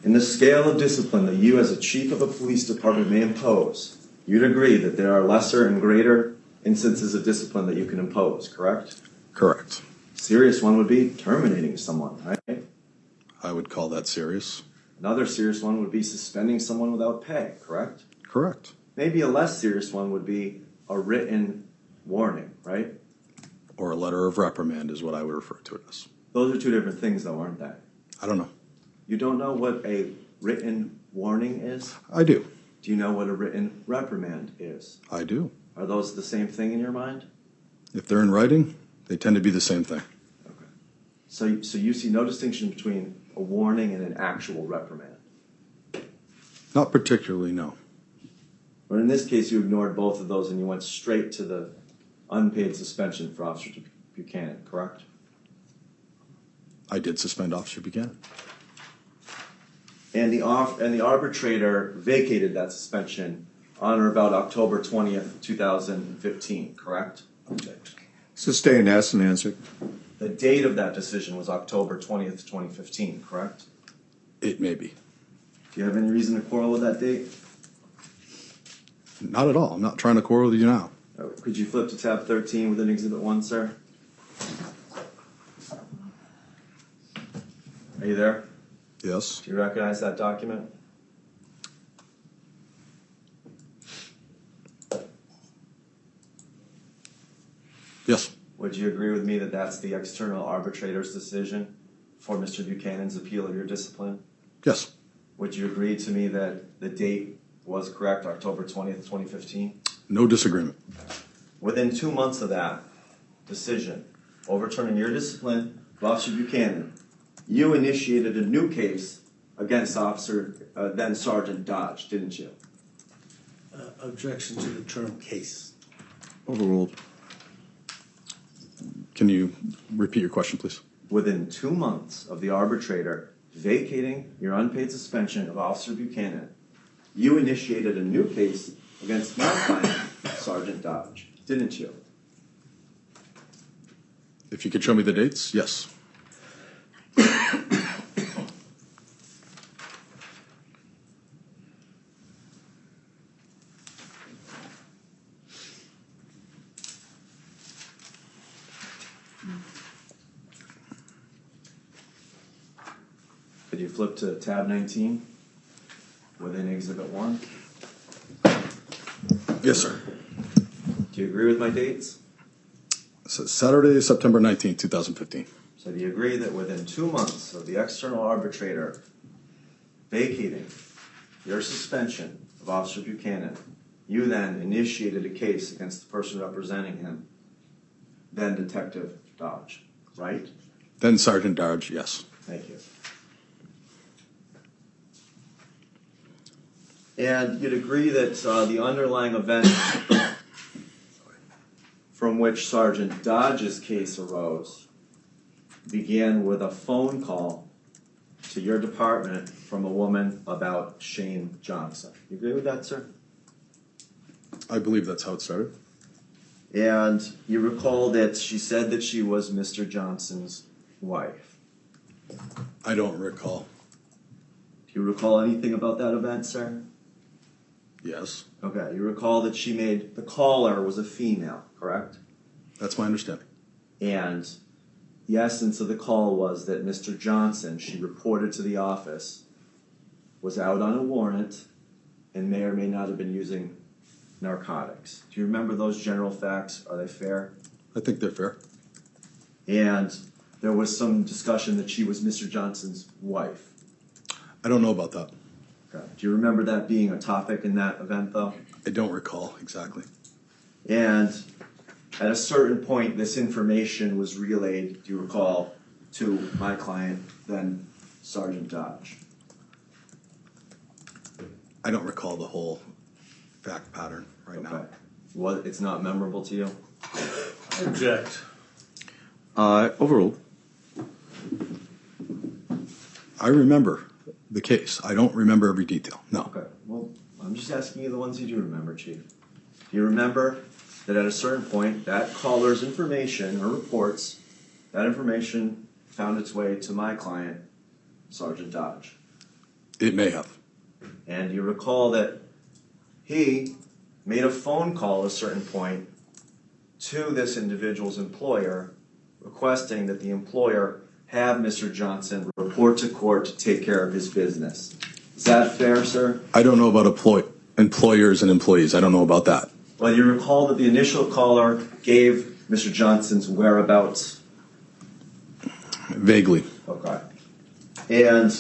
In the scale of discipline that you as a chief of a police department may impose, you'd agree that there are lesser and greater instances of discipline that you can impose, correct? Correct. Serious one would be terminating someone, right? I would call that serious. Another serious one would be suspending someone without pay, correct? Correct. Maybe a less serious one would be a written warning, right? Or a letter of reprimand is what I would refer to it as. Those are two different things, though, aren't they? I don't know. You don't know what a written warning is? I do. Do you know what a written reprimand is? I do. Are those the same thing in your mind? If they're in writing, they tend to be the same thing. Okay. So you see no distinction between a warning and an actual reprimand? Not particularly, no. But in this case, you ignored both of those and you went straight to the unpaid suspension for Officer Buchanan, correct? I did suspend Officer Buchanan. And the arbitrator vacated that suspension on or about October 20th, 2015, correct? Objection. Sustained, asked and answered. The date of that decision was October 20th, 2015, correct? It may be. Do you have any reason to quarrel with that date? Not at all. I'm not trying to quarrel with you now. Could you flip to tab 13 within Exhibit 1, sir? Are you there? Yes. Do you recognize that document? Yes. Would you agree with me that that's the external arbitrator's decision for Mr. Buchanan's appeal of your discipline? Yes. Would you agree to me that the date was correct, October 20th, 2015? No disagreement. Within 2 months of that decision, overturning your discipline of Officer Buchanan, you initiated a new case against then Sergeant Dodge, didn't you? Objection to the term case. Overruled. Can you repeat your question, please? Within 2 months of the arbitrator vacating your unpaid suspension of Officer Buchanan, you initiated a new case against my client, Sergeant Dodge, didn't you? If you could show me the dates, yes. Could you flip to tab 19 within Exhibit 1? Yes, sir. Do you agree with my dates? So Saturday, September 19th, 2015. So do you agree that within 2 months of the external arbitrator vacating your suspension of Officer Buchanan, you then initiated a case against the person representing him, then Detective Dodge, right? Then Sergeant Dodge, yes. Thank you. And you'd agree that the underlying event from which Sergeant Dodge's case arose began with a phone call to your department from a woman about Shane Johnson. You agree with that, sir? I believe that's how it started. And you recall that she said that she was Mr. Johnson's wife. I don't recall. Do you recall anything about that event, sir? Yes, Okay, you recall that she made, the caller was a female, correct? that's my understanding. And the essence of the call was that Mr. Johnson, she reported to the office, was out on a warrant and may or may not have been using narcotics. Do you remember those general facts? Are they fair? I think they're fair. And there was some discussion that she was Mr. Johnson's wife. I don't know about that. Okay. Do you remember that being a topic in that event, though? I don't recall exactly. And at a certain point, this information was relayed, do you recall, to my client, then Sergeant Dodge. I don't recall the whole fact pattern right now. Well, it's not memorable to you? Object. Overruled. I remember the case. I don't remember every detail. No. Okay. Well, I'm just asking you the ones you do remember, Chief. Do you remember that at a certain point, that caller's information or reports, that information found its way to my client, Sergeant Dodge? It may have. And you recall that he made a phone call at a certain point to this individual's employer requesting that the employer have Mr. Johnson report to court to take care of his business. Is that fair, sir? I don't know about employers and employees. I don't know about that. Well, you recall that the initial caller gave Mr. Johnson's whereabouts? Vaguely. Okay. And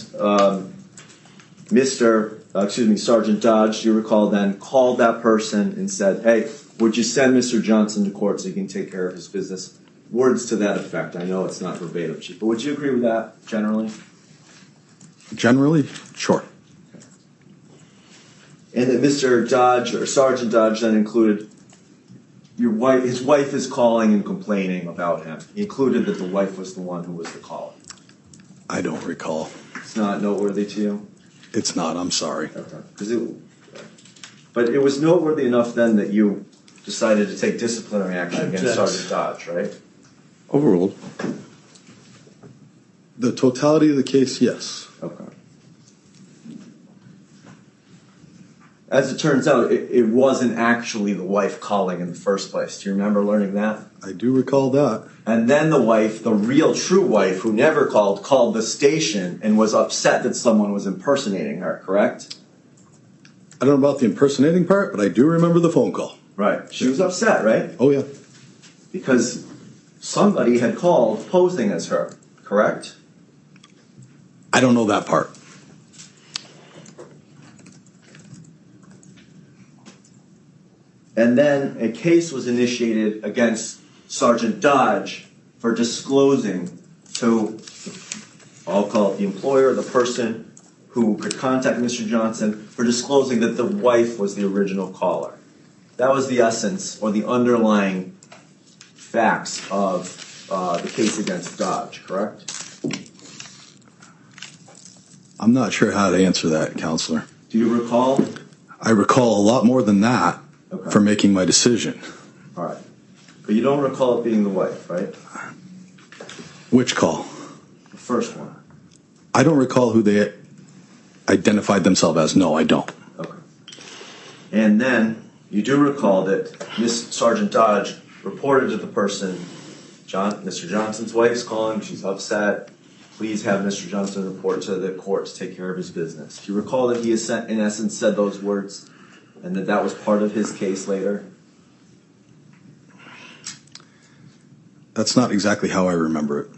Sergeant Dodge, you recall then, called that person and said, hey, would you send Mr. Johnson to court so he can take care of his business? Words to that effect. I know it's not verbatim, Chief, but would you agree with that generally? Generally, sure. And that Mr. Dodge or Sergeant Dodge then included your wife. His wife is calling and complaining about him. He included that the wife was the one who was the caller. I don't recall. It's not noteworthy to you? It's not. I'm sorry. Okay. But it was noteworthy enough then that you decided to take disciplinary action against Sergeant Dodge, right? Overruled. The totality of the case, yes. Okay. As it turns out, it wasn't actually the wife calling in the first place. Do you remember learning that? I do recall that. And then the wife, the real true wife who never called the station and was upset that someone was impersonating her, correct? I don't know about the impersonating part, but I do remember the phone call. Right. She was upset, right? Oh, yeah. Because somebody had called posing as her, correct? I don't know that part. And then a case was initiated against Sergeant Dodge for disclosing to, I'll call it the employer, the person who could contact Mr. Johnson, for disclosing that the wife was the original caller. That was the essence or the underlying facts of the case against Dodge, correct? I'm not sure how to answer that, Counselor. Do you recall? I recall a lot more than that for making my decision. All right. But you don't recall it being the wife, right? Which call? The first one. I don't recall who they identified themselves as. No, I don't. Okay. And then you do recall that Miss Sergeant Dodge reported to the person, Mr. Johnson's wife is calling, she's upset, please have Mr. Johnson report to the court to take care of his business. Do you recall that he has in essence said those words and that was part of his case later? That's not exactly how I remember it.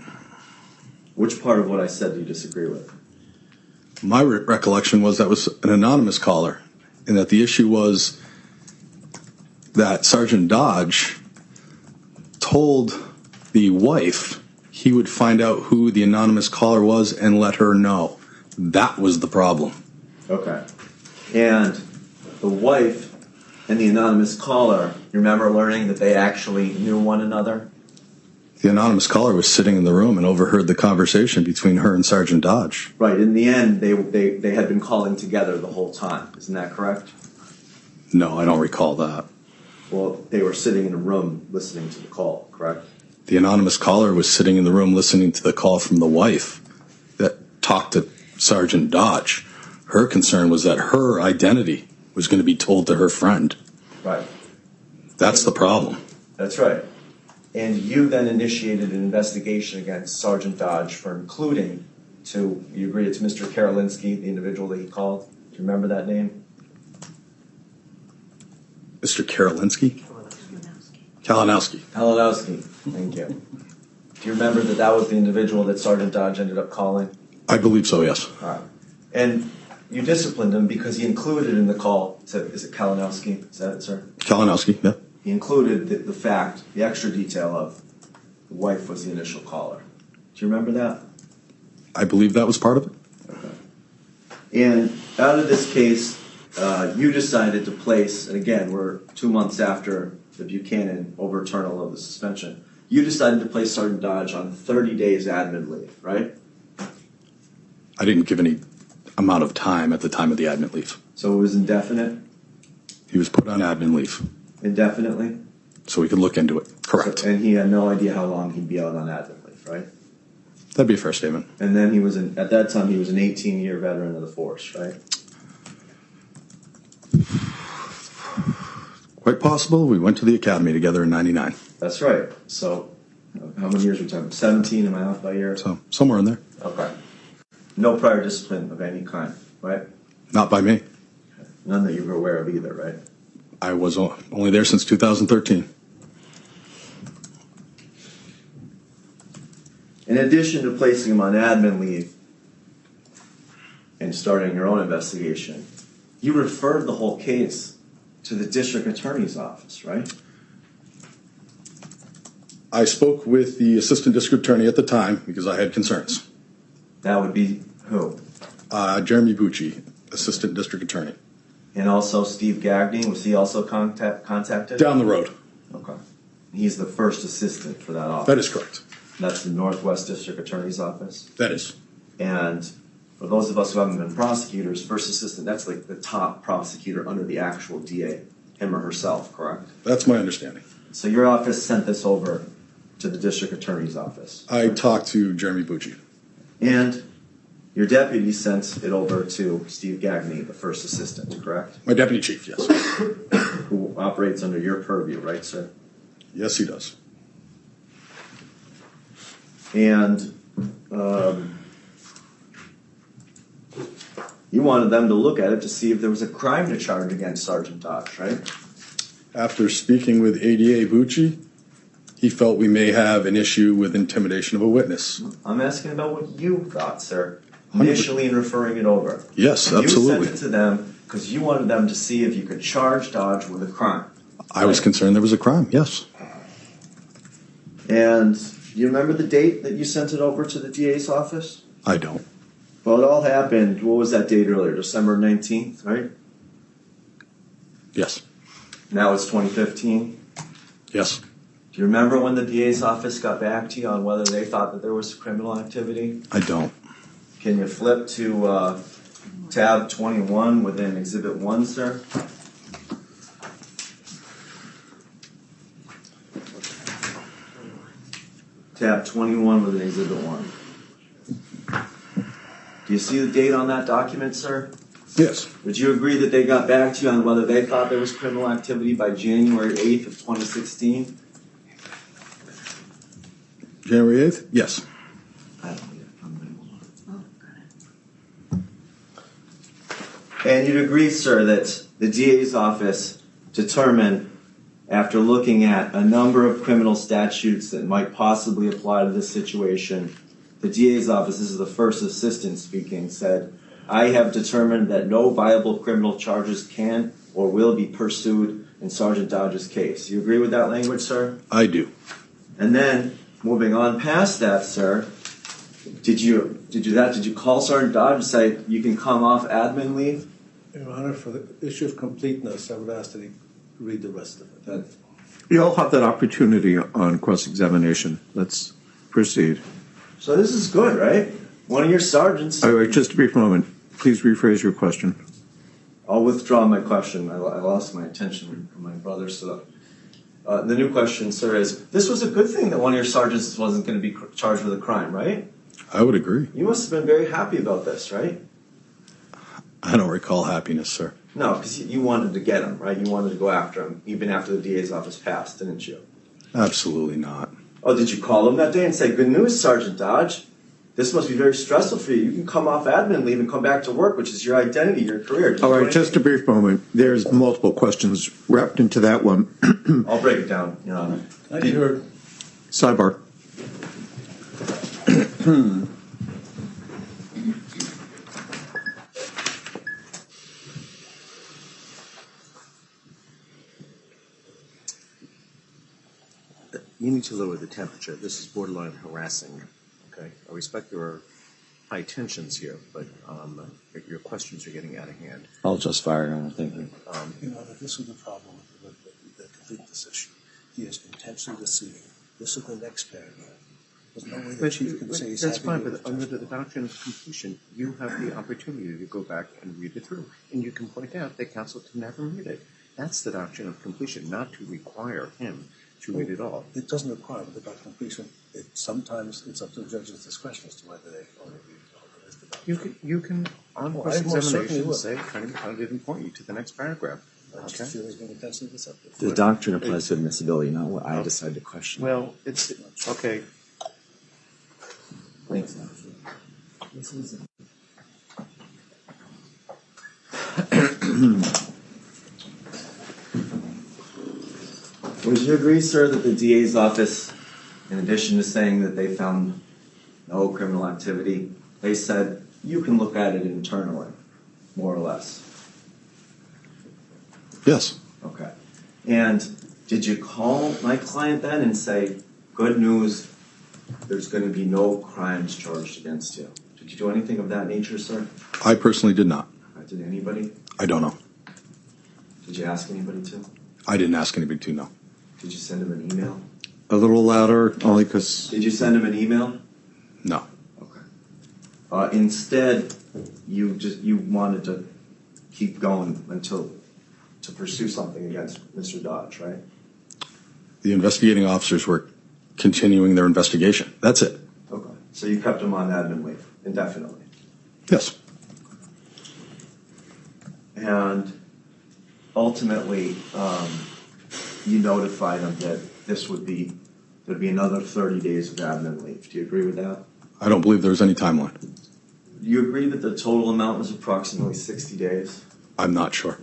Which part of what I said do you disagree with? My recollection was that was an anonymous caller, and that the issue was that Sergeant Dodge told the wife he would find out who the anonymous caller was and let her know. That was the problem. Okay. And the wife and the anonymous caller, you remember learning that they actually knew one another? The anonymous caller was sitting in the room and overheard the conversation between her and Sergeant Dodge. Right. In the end, they had been calling together the whole time. Isn't that correct? No, I don't recall that. Well, they were sitting in a room listening to the call, correct? The anonymous caller was sitting in the room listening to the call from the wife that talked to Sergeant Dodge. Her concern was that her identity was going to be told to her friend. Right. That's the problem. That's right. And you then initiated an investigation against Sergeant Dodge for including you agree it's Mr. Karolinski, the individual that he called? Do you remember that name? Mr. Karolinski? Kalinowski. Kalinowski. Thank you. Do you remember that was the individual that Sergeant Dodge ended up calling? I believe so, yes. All right. And you disciplined him because he included in the call, is it Kalinowski? Is that it, sir? Kalinowski, yeah. He included the fact, the extra detail of the wife was the initial caller. Do you remember that? I believe that was part of it. Okay. And out of this case, you decided to place, and again, we're 2 months after the Buchanan overturn of the suspension, you decided to place Sergeant Dodge on 30 days admin leave, right? I didn't give any amount of time at the time of the admin leave. So it was indefinite? He was put on admin leave. Indefinitely? So we could look into it. Correct. And he had no idea how long he'd be out on admin leave, right? That'd be a fair statement. And then at that time, he was an 18-year veteran of the force, right? Quite possible. We went to the academy together in '99. That's right. So how many years are we talking? 17, am I off by a year? So somewhere in there. Okay. No prior discipline of any kind, right? Not by me. None that you were aware of either, right? I was only there since 2013. In addition to placing him on admin leave and starting your own investigation, you referred the whole case to the district attorney's office, right? I spoke with the assistant district attorney at the time because I had concerns. That would be who? Jeremy Bucci, assistant district attorney. And also Steve Gagney, was he also contacted? Down the road. Okay. He's the first assistant for that office. That is correct. That's the Northwest District Attorney's Office. That is. And for those of us who haven't been prosecutors, first assistant, that's like the top prosecutor under the actual DA, him or herself, correct? That's my understanding. So your office sent this over to the District Attorney's Office. I talked to Jeremy Bucci. And your deputy sent it over to Steve Gagney, the first assistant, correct? My deputy chief, yes. Who operates under your purview, right, sir? Yes, he does. And you wanted them to look at it to see if there was a crime to charge against Sergeant Dodge, right? After speaking with ADA Bucci, he felt we may have an issue with intimidation of a witness. I'm asking about what you thought, sir, initially in referring it over. Yes, absolutely. You sent it to them because you wanted them to see if you could charge Dodge with a crime. I was concerned there was a crime, yes. And you remember the date that you sent it over to the DA's office? I don't. Well, it all happened, what was that date earlier? December 19th, right? Yes. Now it's 2015? Yes. Do you remember when the DA's office got back to you on whether they thought that there was criminal activity? I don't. Can you flip to tab 21 within Exhibit 1, sir? Tab 21 within Exhibit 1. Do you see the date on that document, sir? Yes. Would you agree that they got back to you on whether they thought there was criminal activity by January 8th of 2016? January 8th? Yes. I don't need it. I'm going And you'd agree, sir, that the DA's office determined, after looking at a number of criminal statutes that might possibly apply to this situation, the DA's office, this is the first assistant speaking, said, I have determined that no viable criminal charges can or will be pursued in Sergeant Dodge's case. You agree with that language, sir? I do. And then, moving on past that, sir, did you call Sergeant Dodge and say you can come off admin leave? Your Honor, for the issue of completeness, I would ask that he read the rest of it. You'll have that opportunity on cross-examination. Let's proceed. So this is good, right? One of your sergeants. All right, just a brief moment. Please rephrase your question. I'll withdraw my question. I lost my attention when my brother stood up. The new question, sir, is this was a good thing that one of your sergeants wasn't going to be charged with a crime, right? I would agree. You must have been very happy about this, right? I don't recall happiness, sir. No, because you wanted to get him, right? You wanted to go after him, even after the DA's office passed, didn't you? Absolutely not. Oh, did you call him that day and say, good news, Sergeant Dodge? This must be very stressful for you. You can come off admin leave and come back to work, which is your identity, your career. All right, just a brief moment. There's multiple questions wrapped into that one. I'll break it down, Your Honor. I heard. Sidebar. You need to lower the temperature. This is borderline harassing. Okay, I respect your high tensions here, but your questions are getting out of hand. I'll just fire, Your Honor. Thank you. Your Honor, this is the problem with the completeness issue. He is intentionally deceiving. This is the next paragraph. There's no way the chief can say he's That's happy fine, with but under the doctrine of completion, you have the opportunity to go back and read it through. And you can point out that counsel can never read it. That's the doctrine of completion, not to require him to read it all. It doesn't require the doctrine of completion. Sometimes it's up to the judge's discretion as to whether they only read it all. That is the doctrine. You can on Well, I most certainly cross-examination will. say, attorney McConnell didn't point you to the next paragraph. I just Okay. feel he's being intensely deceptive. The doctrine applies to admissibility, not what I decide to question. Well, it's, okay. Thanks. Would you agree, sir, that the DA's office, in addition to saying that they found no criminal activity, they said you can look at it internally, more or less? Yes. Okay. And did you call my client then and say, good news, there's going to be no crimes charged against you? Did you do anything of that nature, sir? I personally did not. Did anybody? I don't know. Did you ask anybody to? I didn't ask anybody to know. Did you send him an email? A little louder, only because... Did you send him an email? No. Okay. Instead, you wanted to keep going to pursue something against Mr. Dodge, right? The investigating officers were continuing their investigation. That's it. Okay. So you kept him on admin leave indefinitely. Yes. And ultimately, you notified him that there'd be another 30 days of admin leave. Do you agree with that? I don't believe there was any timeline. Do you agree that the total amount was approximately 60 days? I'm not sure.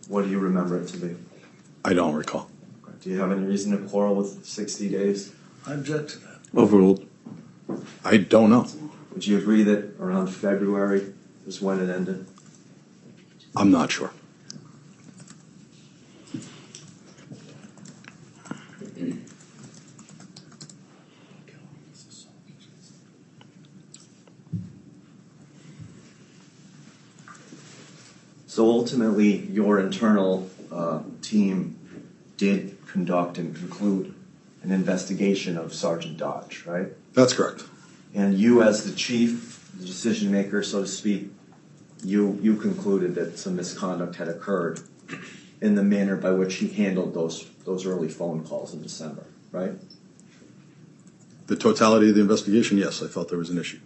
What do you remember it to be? I don't recall. Okay. Do you have any reason to quarrel with 60 days? I object to that. Overruled. I don't know. Would you agree that around February is when it ended? I'm not sure. So ultimately, your internal team did conduct and conclude an investigation of Sergeant Dodge, right? That's correct. And you, as the chief, the decision maker, so to speak, you concluded that some misconduct had occurred in the manner by which he handled those early phone calls in December, right? The totality of the investigation, yes, I felt there was an issue.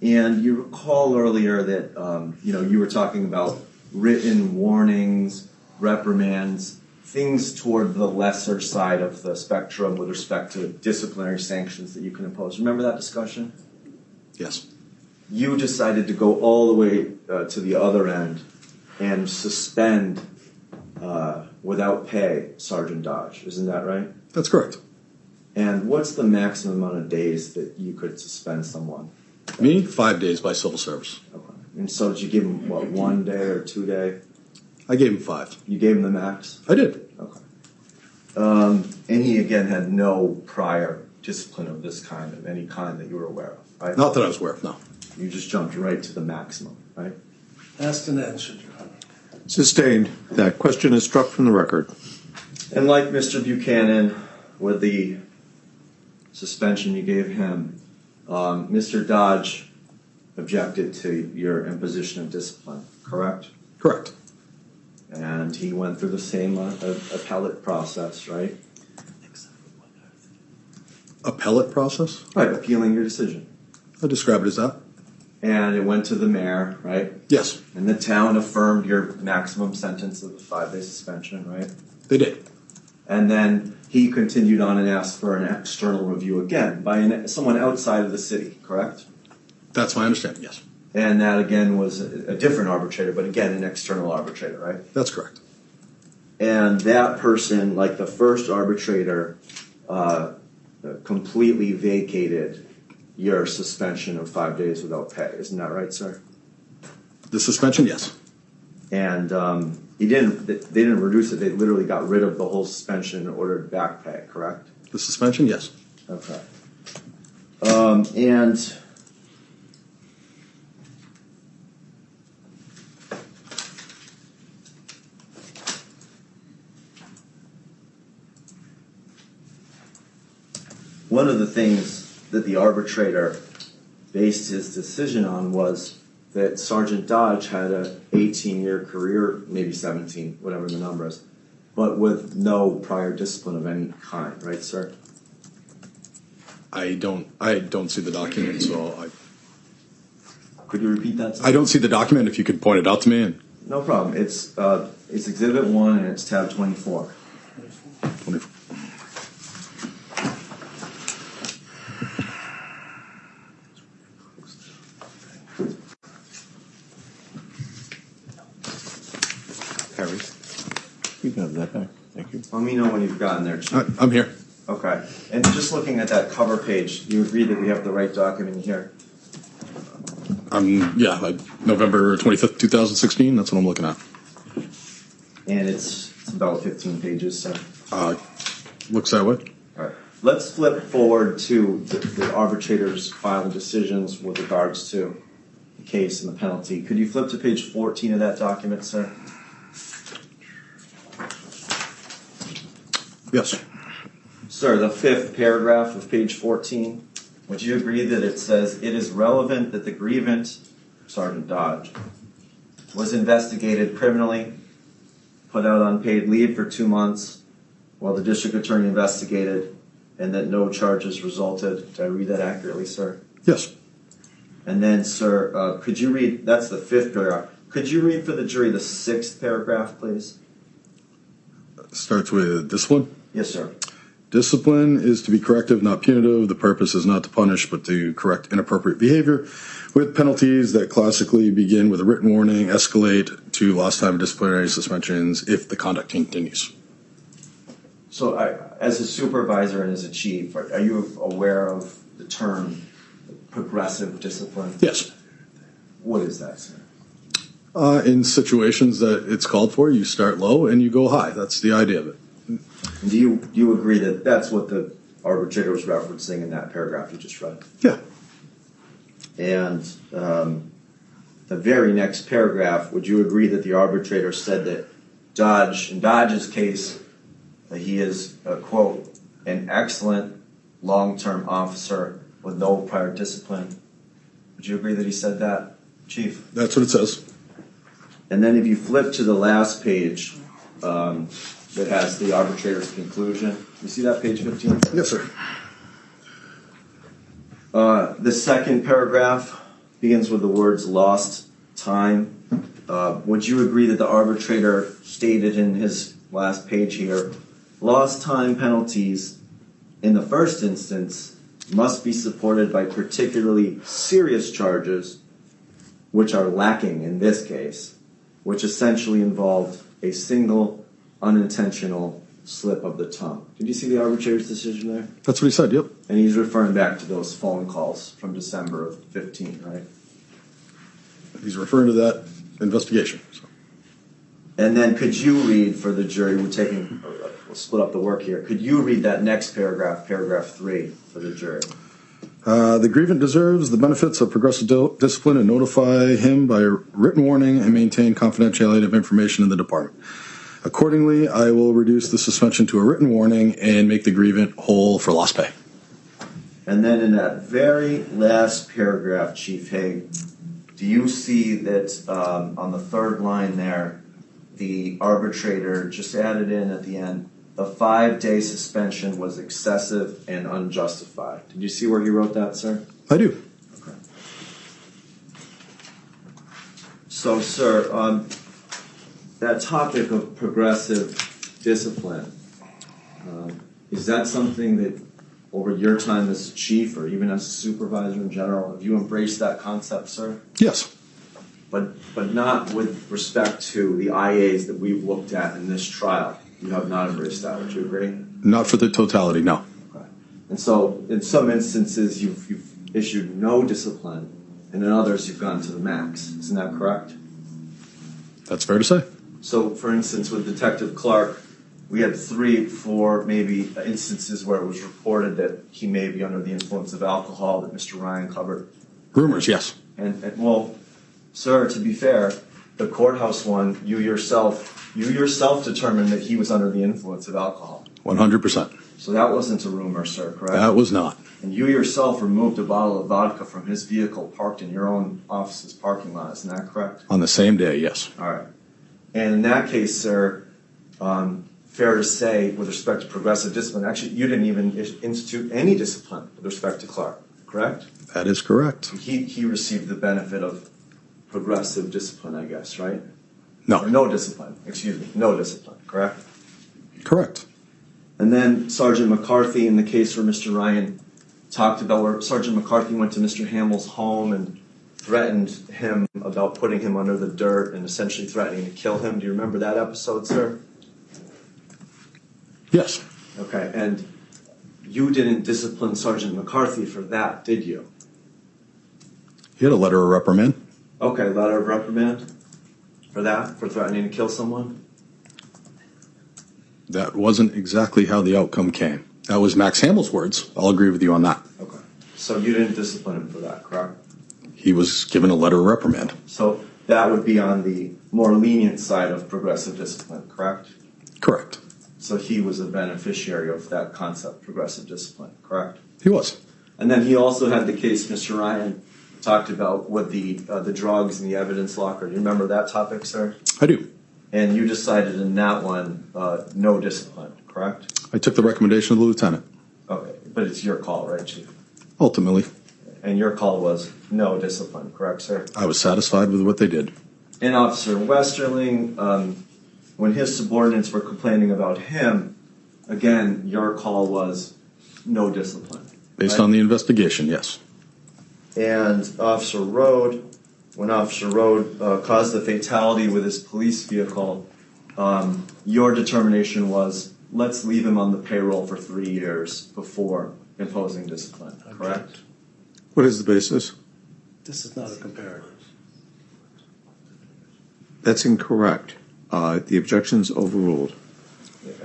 And you recall earlier that you were talking about written warnings, reprimands, things toward the lesser side of the spectrum with respect to disciplinary sanctions that you can impose. Remember that discussion? Yes. You decided to go all the way to the other end and suspend without pay Sergeant Dodge. Isn't that right? That's correct. And what's the maximum amount of days that you could suspend someone? Me, 5 days by civil service. Okay. And so did you give him, what, 1 day or 2 day? I gave him 5. You gave him the max? I did. Okay. And he, again, had no prior discipline of this kind, of any kind that you were aware of, right? Not that I was aware of, no. You just jumped right to the maximum, right? Asked and answered, Your Honor. Sustained. That question is struck from the record. And like Mr. Buchanan, with the suspension you gave him, Mr. Dodge objected to your imposition of discipline, correct? Correct. And he went through the same appellate process, right? Appellate process? Right, appealing your decision. I describe it as that. And it went to the mayor, right? Yes, And the town affirmed your maximum sentence of the 5-day suspension, right? they did. And then he continued on and asked for an external review again by someone outside of the city, correct? That's my understanding, yes. And that again was a different arbitrator, but again an external arbitrator, right? That's correct. And that person, like the first arbitrator, completely vacated your suspension of 5 days without pay. Isn't that right, sir? The suspension, yes. And they didn't reduce it. They literally got rid of the whole suspension and ordered back pay, correct? The suspension, yes. Okay. And one of the things that the arbitrator based his decision on was that Sergeant Dodge had an 18-year career, maybe 17, whatever the number is, but with no prior discipline of any kind, right, sir? I don't see the document, so Could you repeat that, sir? I don't see the document. If you could point it out to me. And No problem. It's Exhibit 1 and it's tab 24. 24. Harry, you can have that back. Thank you. Let me know when you've gotten there, Chief. I'm here. Okay. And just looking at that cover page, you agree that we have the right document here? November 25th, 2016. That's what I'm looking at. And it's about 15 pages, so. Looks that way. All right. Let's flip forward to the arbitrator's final decisions with regards to the case and the penalty. Could you flip to page 14 of that document, sir? Yes. Sir, the 5th paragraph of page 14, would you agree that it says, it is relevant that the grievant, Sergeant Dodge, was investigated criminally, put out on paid leave for 2 months while the district attorney investigated, and that no charges resulted? Did I read that accurately, sir? Yes. And then, sir, could you read, that's the 5th paragraph, could you read for the jury the 6th paragraph, please? Starts with discipline. Yes, sir. Discipline is to be corrective, not punitive. The purpose is not to punish, but to correct inappropriate behavior, with penalties that classically begin with a written warning, escalate to lost time disciplinary suspensions if the conduct continues. So, as a supervisor and as a chief, are you aware of the term progressive discipline? Yes. What is that, sir? In situations that it's called for, you start low and you go high. That's the idea of it. Do you agree that that's what the arbitrator was referencing in that paragraph you just read? Yeah. And the very next paragraph, would you agree that the arbitrator said that in Dodge's case, he is, quote, an excellent long-term officer with no prior discipline? Would you agree that he said that, Chief? That's what it says. And then if you flip to the last page that has the arbitrator's conclusion, you see that page 15? Yes, sir. The second paragraph begins with the words lost time. Would you agree that the arbitrator stated in his last page here, lost time penalties in the first instance must be supported by particularly serious charges, which are lacking in this case, which essentially involved a single unintentional slip of the tongue. Did you see the arbitrator's decision there? That's what he said, yep. And he's referring back to those phone calls from December of 15, right? He's referring to that investigation. So. And then could you read for the jury, we'll split up the work here, could you read that next paragraph, paragraph 3, for the jury? The grievant deserves the benefits of progressive discipline and notify him by written warning and maintain confidentiality of information in the department. Accordingly, I will reduce the suspension to a written warning and make the grievant whole for lost pay. And then in that very last paragraph, Chief Haig, do you see that on the third line there, the arbitrator just added in at the end, the 5-day suspension was excessive and unjustified. Did you see where he wrote that, sir? I do. Okay. So, sir, that topic of progressive discipline, is that something that over your time as chief or even as a supervisor in general, have you embraced that concept, sir? Yes. But not with respect to the IAs that we've looked at in this trial. You have not embraced that, would you agree? Not for the totality, no. Okay. And so in some instances you've issued no discipline, and in others you've gone to the max. Isn't that correct? That's fair to say. So for instance, with Detective Clark, we had 3, 4 maybe instances where it was reported that he may be under the influence of alcohol that Mr. Ryan covered. Rumors, yes. And well, sir, to be fair, the courthouse one, you yourself determined that he was under the influence of alcohol. 100%. So that wasn't a rumor, sir, correct? That was not. And you yourself removed a bottle of vodka from his vehicle parked in your own office's parking lot, isn't that correct? On the same day, yes. All right. And in that case, sir, fair to say, with respect to progressive discipline, actually, you didn't even institute any discipline with respect to Clark, correct? That is correct. He received the benefit of progressive discipline, I guess, right? No. Or no discipline, no discipline, correct? Correct. And then Sergeant McCarthy, in the case where Mr. Ryan talked about where Sergeant McCarthy went to Mr. Hamill's home and threatened him about putting him under the dirt and essentially threatening to kill him. Do you remember that episode, sir? Yes. Okay, and you didn't discipline Sergeant McCarthy for that, did you? He had a letter of reprimand. Okay, letter of reprimand for that, for threatening to kill someone? That wasn't exactly how the outcome came. That was Max Hamill's words. I'll agree with you on that. Okay. So you didn't discipline him for that, correct? He was given a letter of reprimand. So that would be on the more lenient side of progressive discipline, correct? Correct. So he was a beneficiary of that concept, progressive discipline, correct? He was. And then he also had the case Mr. Ryan talked about with the drugs and the evidence locker. Do you remember that topic, sir? I do. And you decided in that one, no discipline, correct? I took the recommendation of the lieutenant. Okay, but it's your call, right, Chief? Ultimately. And your call was no discipline, correct, sir? I was satisfied with what they did. And Officer Westerling, when his subordinates were complaining about him, again, your call was no discipline. Based right? on the investigation, yes. And Officer Rode, when Officer Rode caused the fatality with his police vehicle, your determination was, let's leave him on the payroll for 3 years before imposing discipline, correct? What is the basis? This is not a comparative. That's incorrect. The objection's overruled.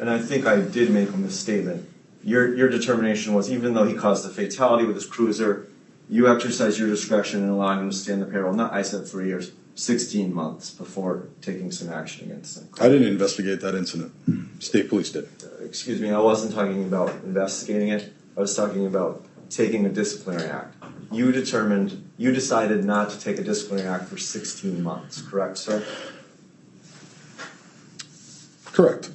And I think I did make a misstatement. Your determination was, even though he caused the fatality with his cruiser, you exercised your discretion in allowing him to stay on the payroll. Not, I said 3 years, 16 months before taking some action against him. I didn't investigate that incident. State police did. Excuse me, I wasn't talking about investigating it. I was talking about taking a disciplinary act. You decided not to take a disciplinary act for 16 months, correct, sir? Correct.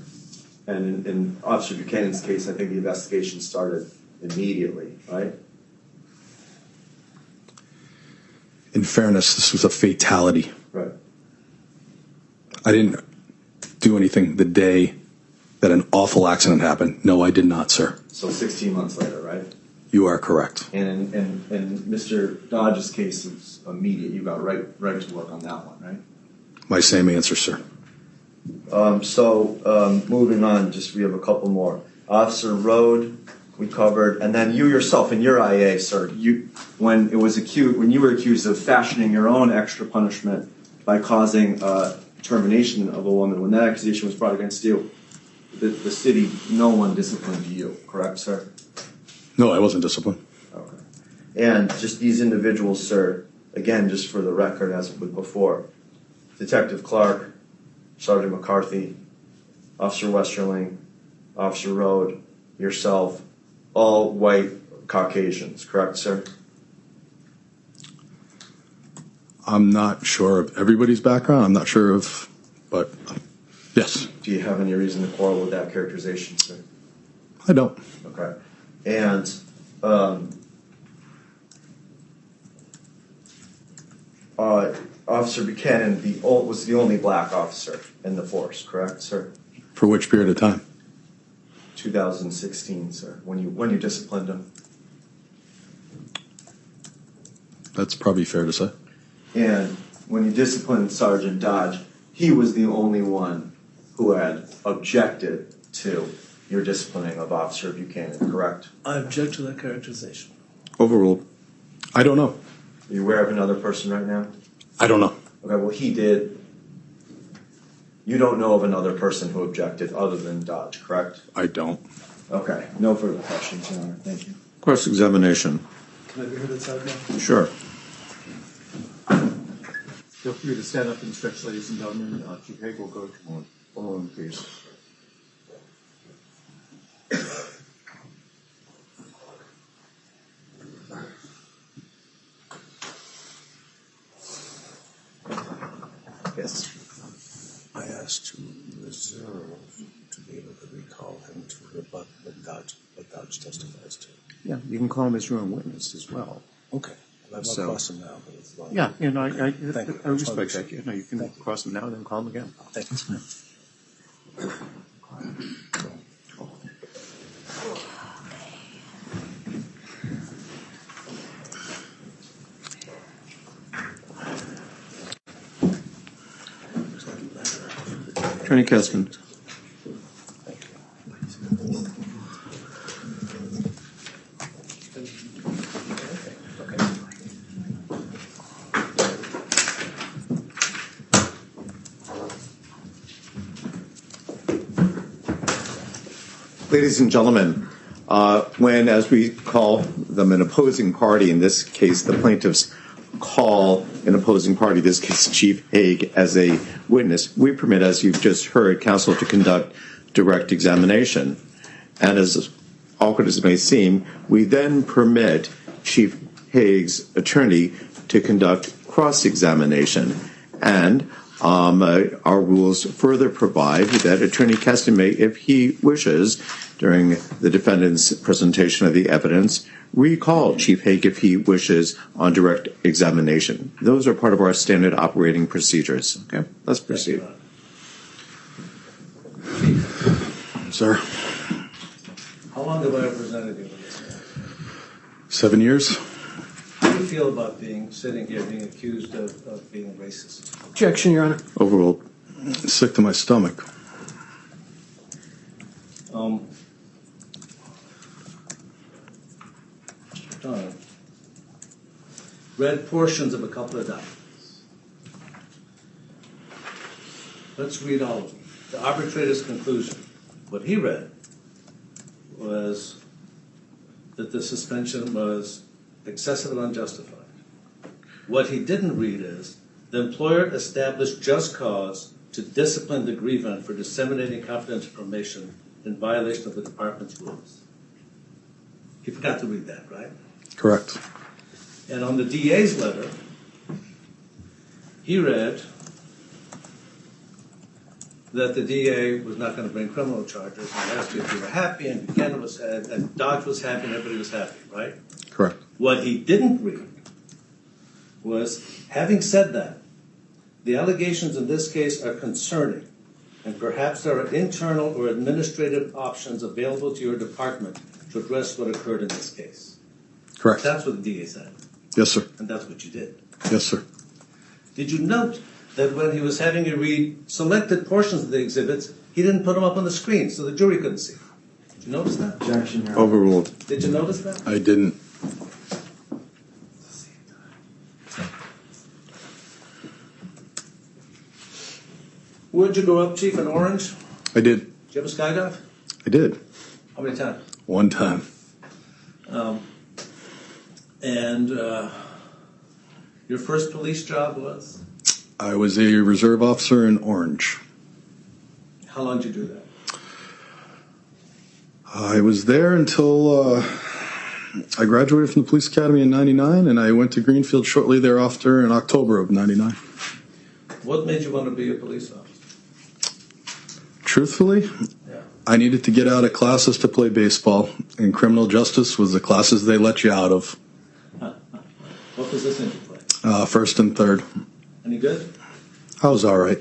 And in Officer Buchanan's case, I think the investigation started immediately, right? In fairness, this was a fatality. Right. I didn't do anything the day that an awful accident happened. No, I did not, sir. So 16 months later, right? You are correct. And in Mr. Dodge's case, it's immediate. You got right to work on that one, right? My same answer, sir. Moving on, we have a couple more. Officer Rode, we covered, and then you yourself in your IA, sir. When you were accused of fashioning your own extra punishment by causing termination of a woman, when that accusation was brought against you, the city, no one disciplined you, correct, sir? No, I wasn't disciplined. Okay. And just these individuals, sir, again, just for the record, as with before, Detective Clark, Sergeant McCarthy, Officer Westerling, Officer Rode, yourself, all white Caucasians, correct, sir? I'm not sure of everybody's background. I'm not sure of, but yes. Do you have any reason to quarrel with that characterization, sir? I don't. Okay. And Officer Buchanan was the only black officer in the force, correct, sir? For which period of time? 2016, sir, when you disciplined him. That's probably fair to say. And when you disciplined Sergeant Dodge, he was the only one who had objected to your disciplining of Officer Buchanan, correct? I object to that characterization. Overruled. I don't know. Are you aware of another person right now? I don't know. Okay, well, he did. You don't know of another person who objected other than Dodge, correct? I don't. Okay, no further questions, Your Honor. Thank you. Cross-examination. Can I be heard outside now? Sure. Feel free to stand up and stretch, ladies and gentlemen. Chief Haig will go to one following, please. Yes. I asked to reserve to be able to recall him to rebut what Dodge testifies to. Yeah, you can call him as your own witness as well. Okay. I'll cross him now, but it's long. Yeah, you know, I Thank you. respect that. You know, you can cross him now and then call him again. Thank you. Attorney Keston. Ladies and gentlemen, when, as we call them, an opposing party, in this case the plaintiffs call an opposing party, this case Chief Haig, as a witness, we permit, as you've just heard, counsel to conduct direct examination. And as awkward as it may seem, we then permit Chief Haig's attorney to conduct cross-examination. And our rules further provide that Attorney Keston may, if he wishes, during the defendant's presentation of the evidence, recall Chief Haig if he wishes on direct examination. Those are part of our standard operating procedures. Okay, let's proceed. Sir, How long have I represented you in this matter? 7 years? How do you feel about sitting here being accused of being a racist? Objection, Your Honor. Overruled. Sick to my stomach. Read portions of a couple of documents. Let's read all of them. The arbitrator's conclusion. What he read was that the suspension was excessive and unjustified. What he didn't read is the employer established just cause to discipline the grievant for disseminating confidential information in violation of the department's rules. He forgot to read that, right? Correct. And on the DA's letter, he read that the DA was not going to bring criminal charges. And asked you if you were happy, and Buchanan was, and Dodge was happy, and everybody was happy, right? Correct. What he didn't read was, having said that, the allegations in this case are concerning, and perhaps there are internal or administrative options available to your department to address what occurred in this case. Correct. That's what the DA said. Yes, sir. And that's what you did. Yes, sir. Did you note that when he was having you read selected portions of the exhibits, he didn't put them up on the screen so the jury couldn't see. Did you notice that? Objection, Your Honor. Overruled. Did you notice that? I didn't. Where'd you grow up, Chief? In Orange? I did. Did you ever skydive? I did. How many times? One time. And your first police job was? I was a reserve officer in Orange. How long did you do that? I was there until I graduated from the police academy in '99, and I went to Greenfield shortly thereafter in October of '99. What made you want to be a police officer? Truthfully, Yeah. I needed to get out of classes to play baseball, and criminal justice was the classes they let you out of, What position did you play? first and third. Any good? I was all right.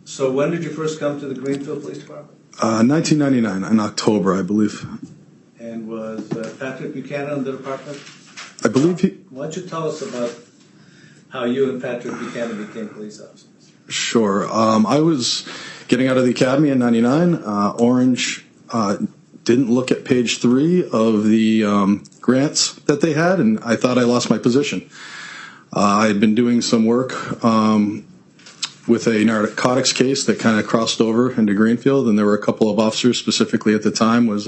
So when did you first come to the Greenfield Police Department? 1999, in October, I believe. And was Patrick Buchanan in the department? I believe he. Why don't you tell us about how you and Patrick Buchanan became police officers? Sure. I was getting out of the academy in '99. Orange didn't look at page 3 of the grants that they had, and I thought I lost my position. I had been doing some work with a narcotics case that kind of crossed over into Greenfield, and there were a couple of officers, specifically at the time was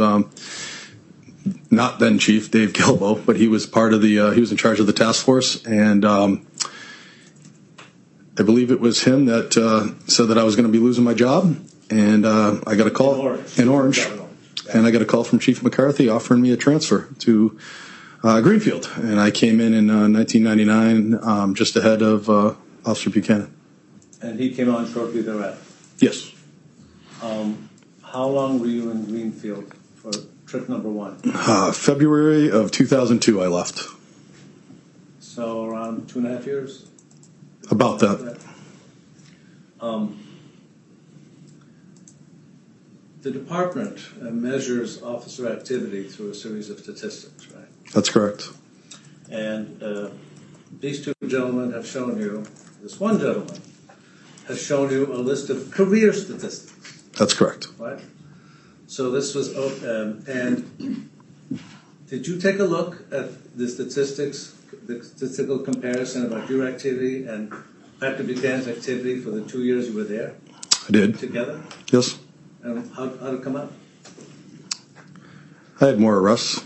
not then Chief Dave Gilbo, but he was part of the he was in charge of the task force, and I believe it was him that said that I was going to be losing my job, and I got a call in Orange, and I got a call from Chief McCarthy offering me a transfer to Greenfield, and I came in 1999, just ahead of Officer Buchanan. And he came on shortly thereafter. Yes. How long were you in Greenfield for trip number 1? February of 2002, I left. So around 2.5 years? About that. The department measures officer activity through a series of statistics, right? That's correct. And these two gentlemen have shown you, this one gentleman has shown you a list of career statistics, That's correct. right? So this was, and did you take a look at the statistics, the statistical comparison about your activity and Patrick Buchanan's activity for the 2 years you were there I did. together? Yes. And how did it come out? I had more arrests.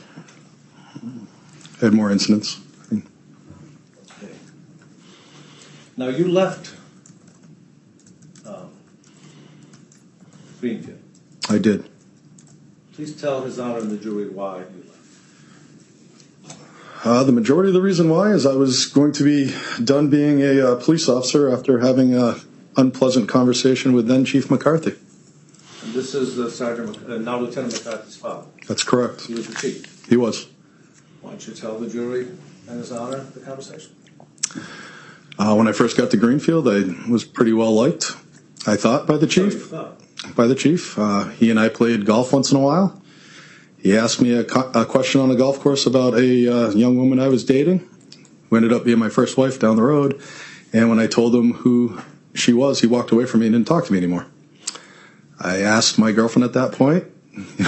I had more incidents. Okay. Now you left Greenfield. I did. Please tell His Honor and the jury why you left. The majority of the reason why is I was going to be done being a police officer after having an unpleasant conversation with then Chief McCarthy. And this is now Lieutenant McCarthy's father. That's correct. He was the chief. He was. Why don't you tell the jury and His Honor the conversation? When I first got to Greenfield, I was pretty well liked, I thought, by the chief. He and I played golf once in a while. He asked me a question on the golf course about a young woman I was dating, who ended up being my first wife down the road. And when I told him who she was, he walked away from me and didn't talk to me anymore. I asked my girlfriend at that point,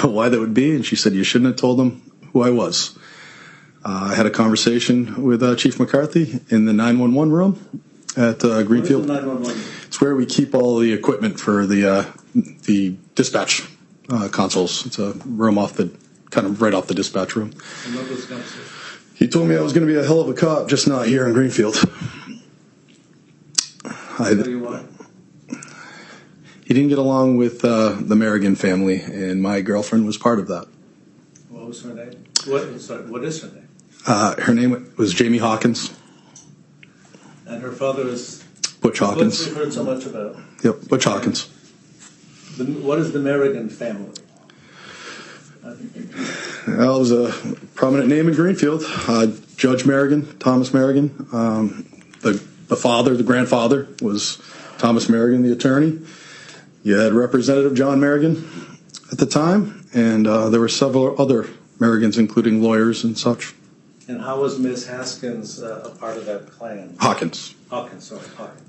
why that would be, and she said, you shouldn't have told him who I was. I had a conversation with Chief McCarthy in the 911 room at Greenfield. What is the 911? It's where we keep all the equipment for the dispatch consoles. It's a room right off the dispatch room. And what was the conversation? He told me I was going to be a hell of a cop, just not here in Greenfield. Tell you why? He didn't get along with the Merrigan family, and my girlfriend was part of that. What was her name? What is her name? Her name was Jamie Hawkins. And her father is Butch Hawkins. We've heard so much about. Yep, Butch Hawkins. What is the Merrigan family? Well, it was a prominent name in Greenfield. Judge Merrigan, Thomas Merrigan. The father, the grandfather, was Thomas Merrigan, the attorney. You had Representative John Merrigan at the time, and there were several other Merrigans, including lawyers and such. And how was Miss Haskins a part of that plan? Hawkins. Hawkins.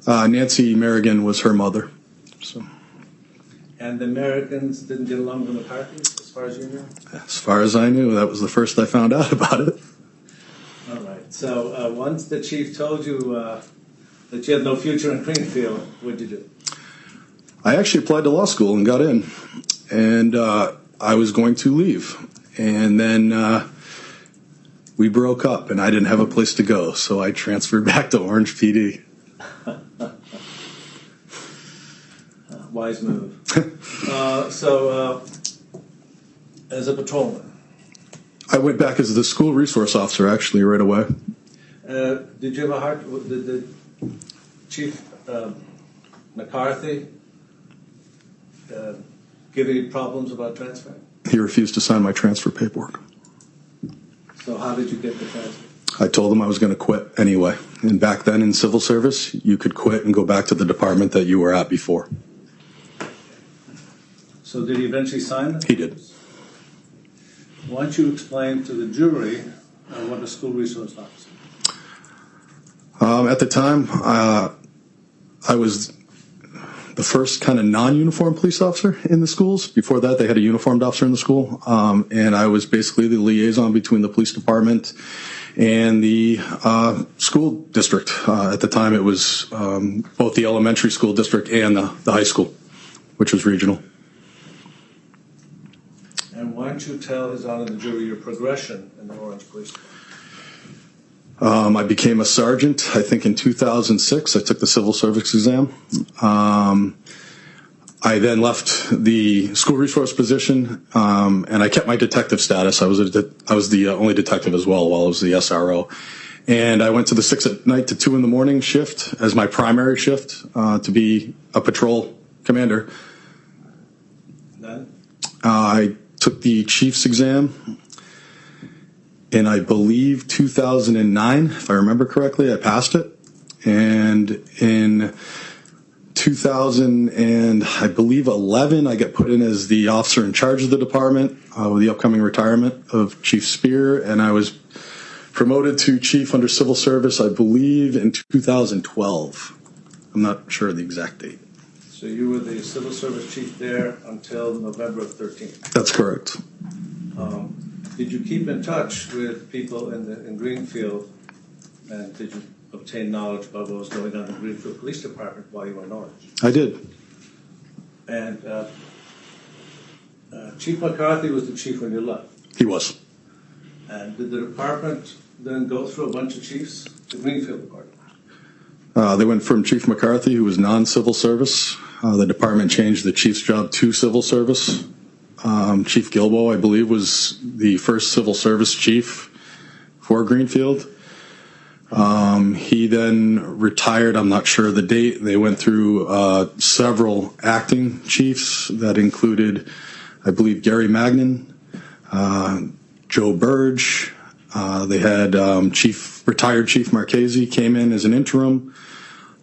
Nancy Merrigan was her mother. So, And the Americans didn't get along with the McCarthys, as far as you knew? as far as I knew, that was the first I found out about it. All right. So once the chief told you that you had no future in Greenfield, what did you do? I actually applied to law school and got in, and I was going to leave, and then we broke up, and I didn't have a place to go, so I transferred back to Orange PD. Wise move. So as a patrolman, I went back as the school resource officer, actually, right away. did you have a hard? Did Chief McCarthy give any problems about transferring? He refused to sign my transfer paperwork. So how did you get the transfer? I told him I was going to quit anyway. And back then in civil service, you could quit and go back to the department that you were at before. So did he eventually sign it? He did. Why don't you explain to the jury what a school resource officer is? At the time, I was the first kind of non-uniformed police officer in the schools. Before that, they had a uniformed officer in the school. And I was basically the liaison between the police department and the school district. At the time, it was both the elementary school district and the high school, which was regional. And why don't you tell His Honor the jury your progression in the Orange Police Department? I became a sergeant, I think, in 2006. I took the civil service exam. I then left the school resource position, and I kept my detective status. I was the only detective as well while I was the SRO. And I went to the 6 at night to 2 in the morning shift as my primary shift to be a patrol commander. Then? I took the chief's exam in, I believe, 2009, if I remember correctly. I passed it. And in 2011, I got put in as the officer in charge of the department with the upcoming retirement of Chief Spear, and I was promoted to chief under civil service, I believe, in 2012. I'm not sure of the exact date. So you were the civil service chief there until November of 13. That's correct. Did you keep in touch with people in Greenfield, and did you obtain knowledge about what was going on in the Greenfield Police Department while you were in Orange? I did. And Chief McCarthy was the chief when you left. He was. And did the department then go through a bunch of chiefs? The Greenfield Department? They went from Chief McCarthy, who was non-civil service. The department changed the chief's job to civil service. Chief Gilbo, I believe, was the first civil service chief for Greenfield. He then retired. I'm not sure of the date. They went through several acting chiefs that included, I believe, Gary Magnan, Joe Burge. They had retired Chief Marchese came in as an interim.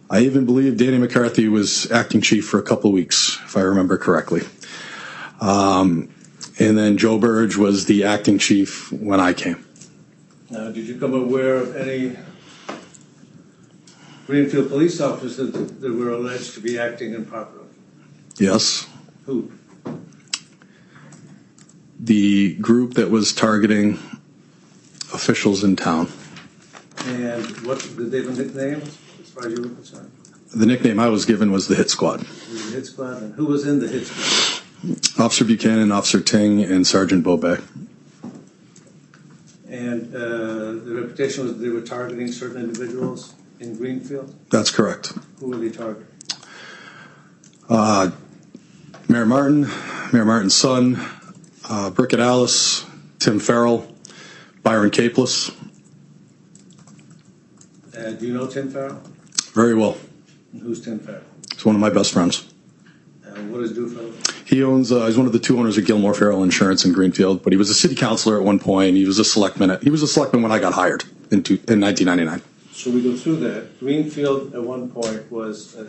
I even believe Danny McCarthy was acting chief for a couple of weeks, if I remember correctly. And then Joe Burge was the acting chief when I came. Now, did you become aware of any Greenfield police officers that were alleged to be acting improperly? Yes. Who? The group that was targeting officials in town. And what did they have a nickname as far as you were concerned? The nickname I was given was the Hit Squad. The Hit Squad, and who was in the Hit Squad? Officer Buchanan, Officer Ting, and Sergeant Bobet. And the reputation was they were targeting certain individuals in Greenfield? That's correct. Who were they targeting? Mayor Martin's son, Brickett Alice, Tim Farrell, Byron Capeless. Do you know Tim Farrell? Very well. And who's Tim Farrell? He's one of my best friends. And what does he do for a living? He owns. He's one of the two owners of Gilmore Farrell Insurance in Greenfield, but he was a city councilor at one point. He was a selectman. He was a selectman when I got hired in 1999. So we go through that. Greenfield at one point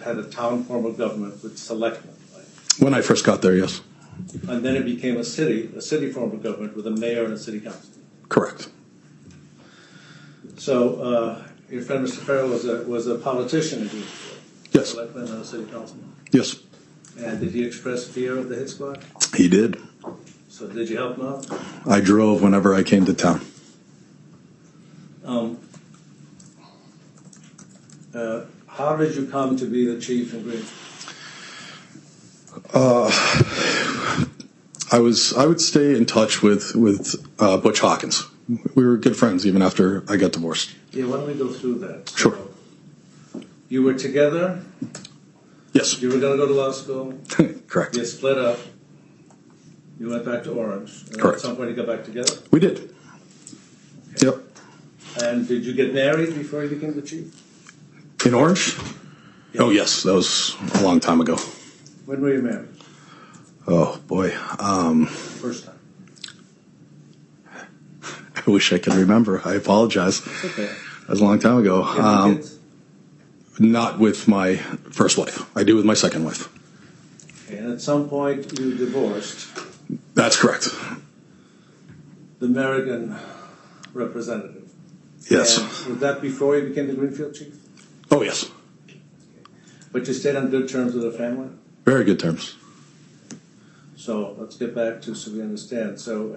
had a town form of government with selectmen, right? When I first got there, yes. And then it became a city form of government with a mayor and a city council. Correct. So your friend Mr. Farrell was a politician in Greenfield. Yes. Selectman and a city councilman. Yes, And did he express fear of the hit squad? he did. So did you help him out? I drove whenever I came to town. How did you come to be the chief in Greenfield? I would stay in touch with Butch Hawkins. We were good friends even after I got divorced. Yeah, why don't we go through that? Sure. So, you were together. Yes, You were going to go to law school. correct. You split up. You went back to Orange. And Correct. At some point, you got back together. We did. Yep. And did you get married before you became the chief? In Orange? Oh yes, that was a long time ago. When were you married? Oh boy, First time. I wish I could remember. I apologize. It's okay. That was a long time ago. You have any kids? Not with my first wife. I do with my second wife. Okay, and at some point, you divorced That's correct. the American representative. Yes. And was that before you became the Greenfield chief? Oh yes. But you stayed on good terms with the family? Very good terms. So let's get back to so we understand. So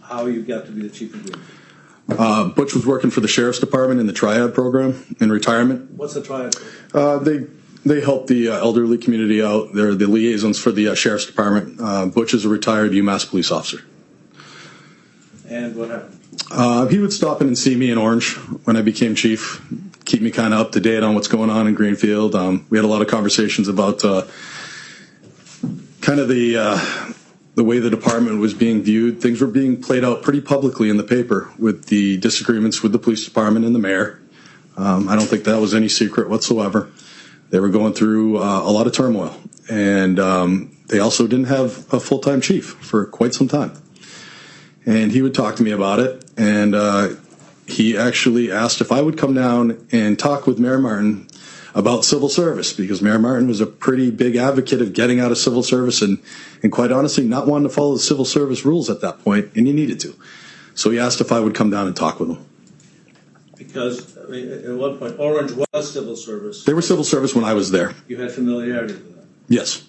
how you got to be the chief of Greenfield? Butch was working for the sheriff's department in the Triad program in retirement. What's the triad program? They help the elderly community out. They're the liaisons for the sheriff's department. Butch is a retired UMass police officer. And what happened? He would stop in and see me in Orange when I became chief, keep me kind of up to date on what's going on in Greenfield. We had a lot of conversations about kind of the way the department was being viewed. Things were being played out pretty publicly in the paper with the disagreements with the police department and the mayor. I don't think that was any secret whatsoever. They were going through a lot of turmoil, and they also didn't have a full-time chief for quite some time. And he would talk to me about it, and he actually asked if I would come down and talk with Mayor Martin about civil service, because Mayor Martin was a pretty big advocate of getting out of civil service and quite honestly not wanting to follow the civil service rules at that point, and he needed to. So he asked if I would come down and talk with him. Because at one point, Orange was civil service. They were civil service when I was there. You had familiarity with them. Yes.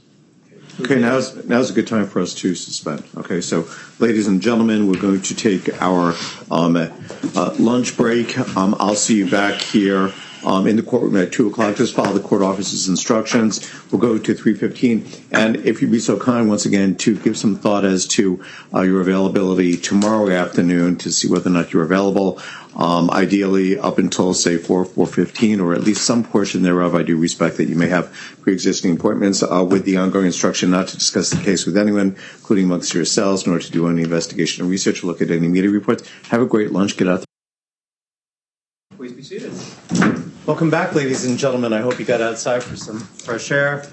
Okay, now's a good time for us to suspend. Okay, so ladies and gentlemen, we're going to take our lunch break. I'll see you back here in the courtroom at 2 o'clock. Just follow the court officer's instructions. We'll go to 3:15. And if you'd be so kind, once again, to give some thought as to your availability tomorrow afternoon to see whether or not you're available. Ideally, up until, say, 4:15, or at least some portion thereof. I do respect that you may have pre-existing appointments with the ongoing instruction not to discuss the case with anyone, including amongst yourselves, nor to do any investigation or research or look at any media reports. Have a great lunch. Get out there. Please be seated. Welcome back, ladies and gentlemen. I hope you got outside for some fresh air.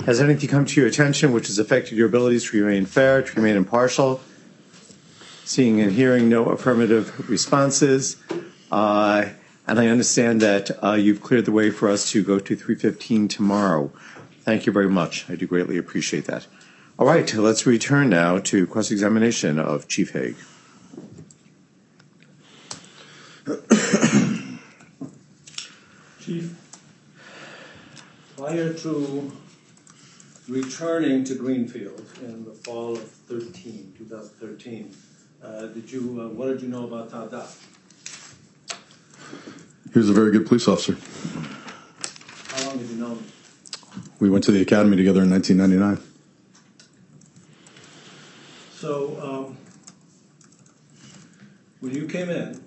Has anything come to your attention which has affected your abilities to remain fair, to remain impartial? Seeing and hearing no affirmative responses. And I understand that you've cleared the way for us to go to 3:15 tomorrow. Thank you very much. I do greatly appreciate that. All right, let's return now to cross-examination of Chief Haig. Chief, prior to returning to Greenfield in the fall of 2013, what did you know about Todd Dodd? He was a very good police officer. How long did you know him? We went to the academy together in 1999. So, when you came in,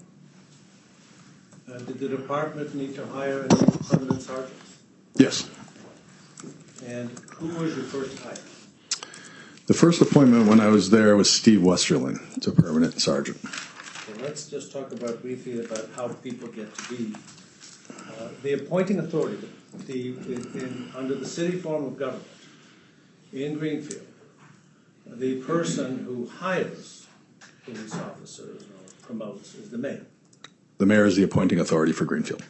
did the department need to hire any permanent sergeants? Yes. And who was your first hire? The first appointment when I was there was Steve Westerlin to permanent sergeant. So let's just talk about briefly about how people get to be. The appointing authority, under the city form of government in Greenfield, the person who hires police officers or promotes is the mayor. The mayor is the appointing authority for Greenfield.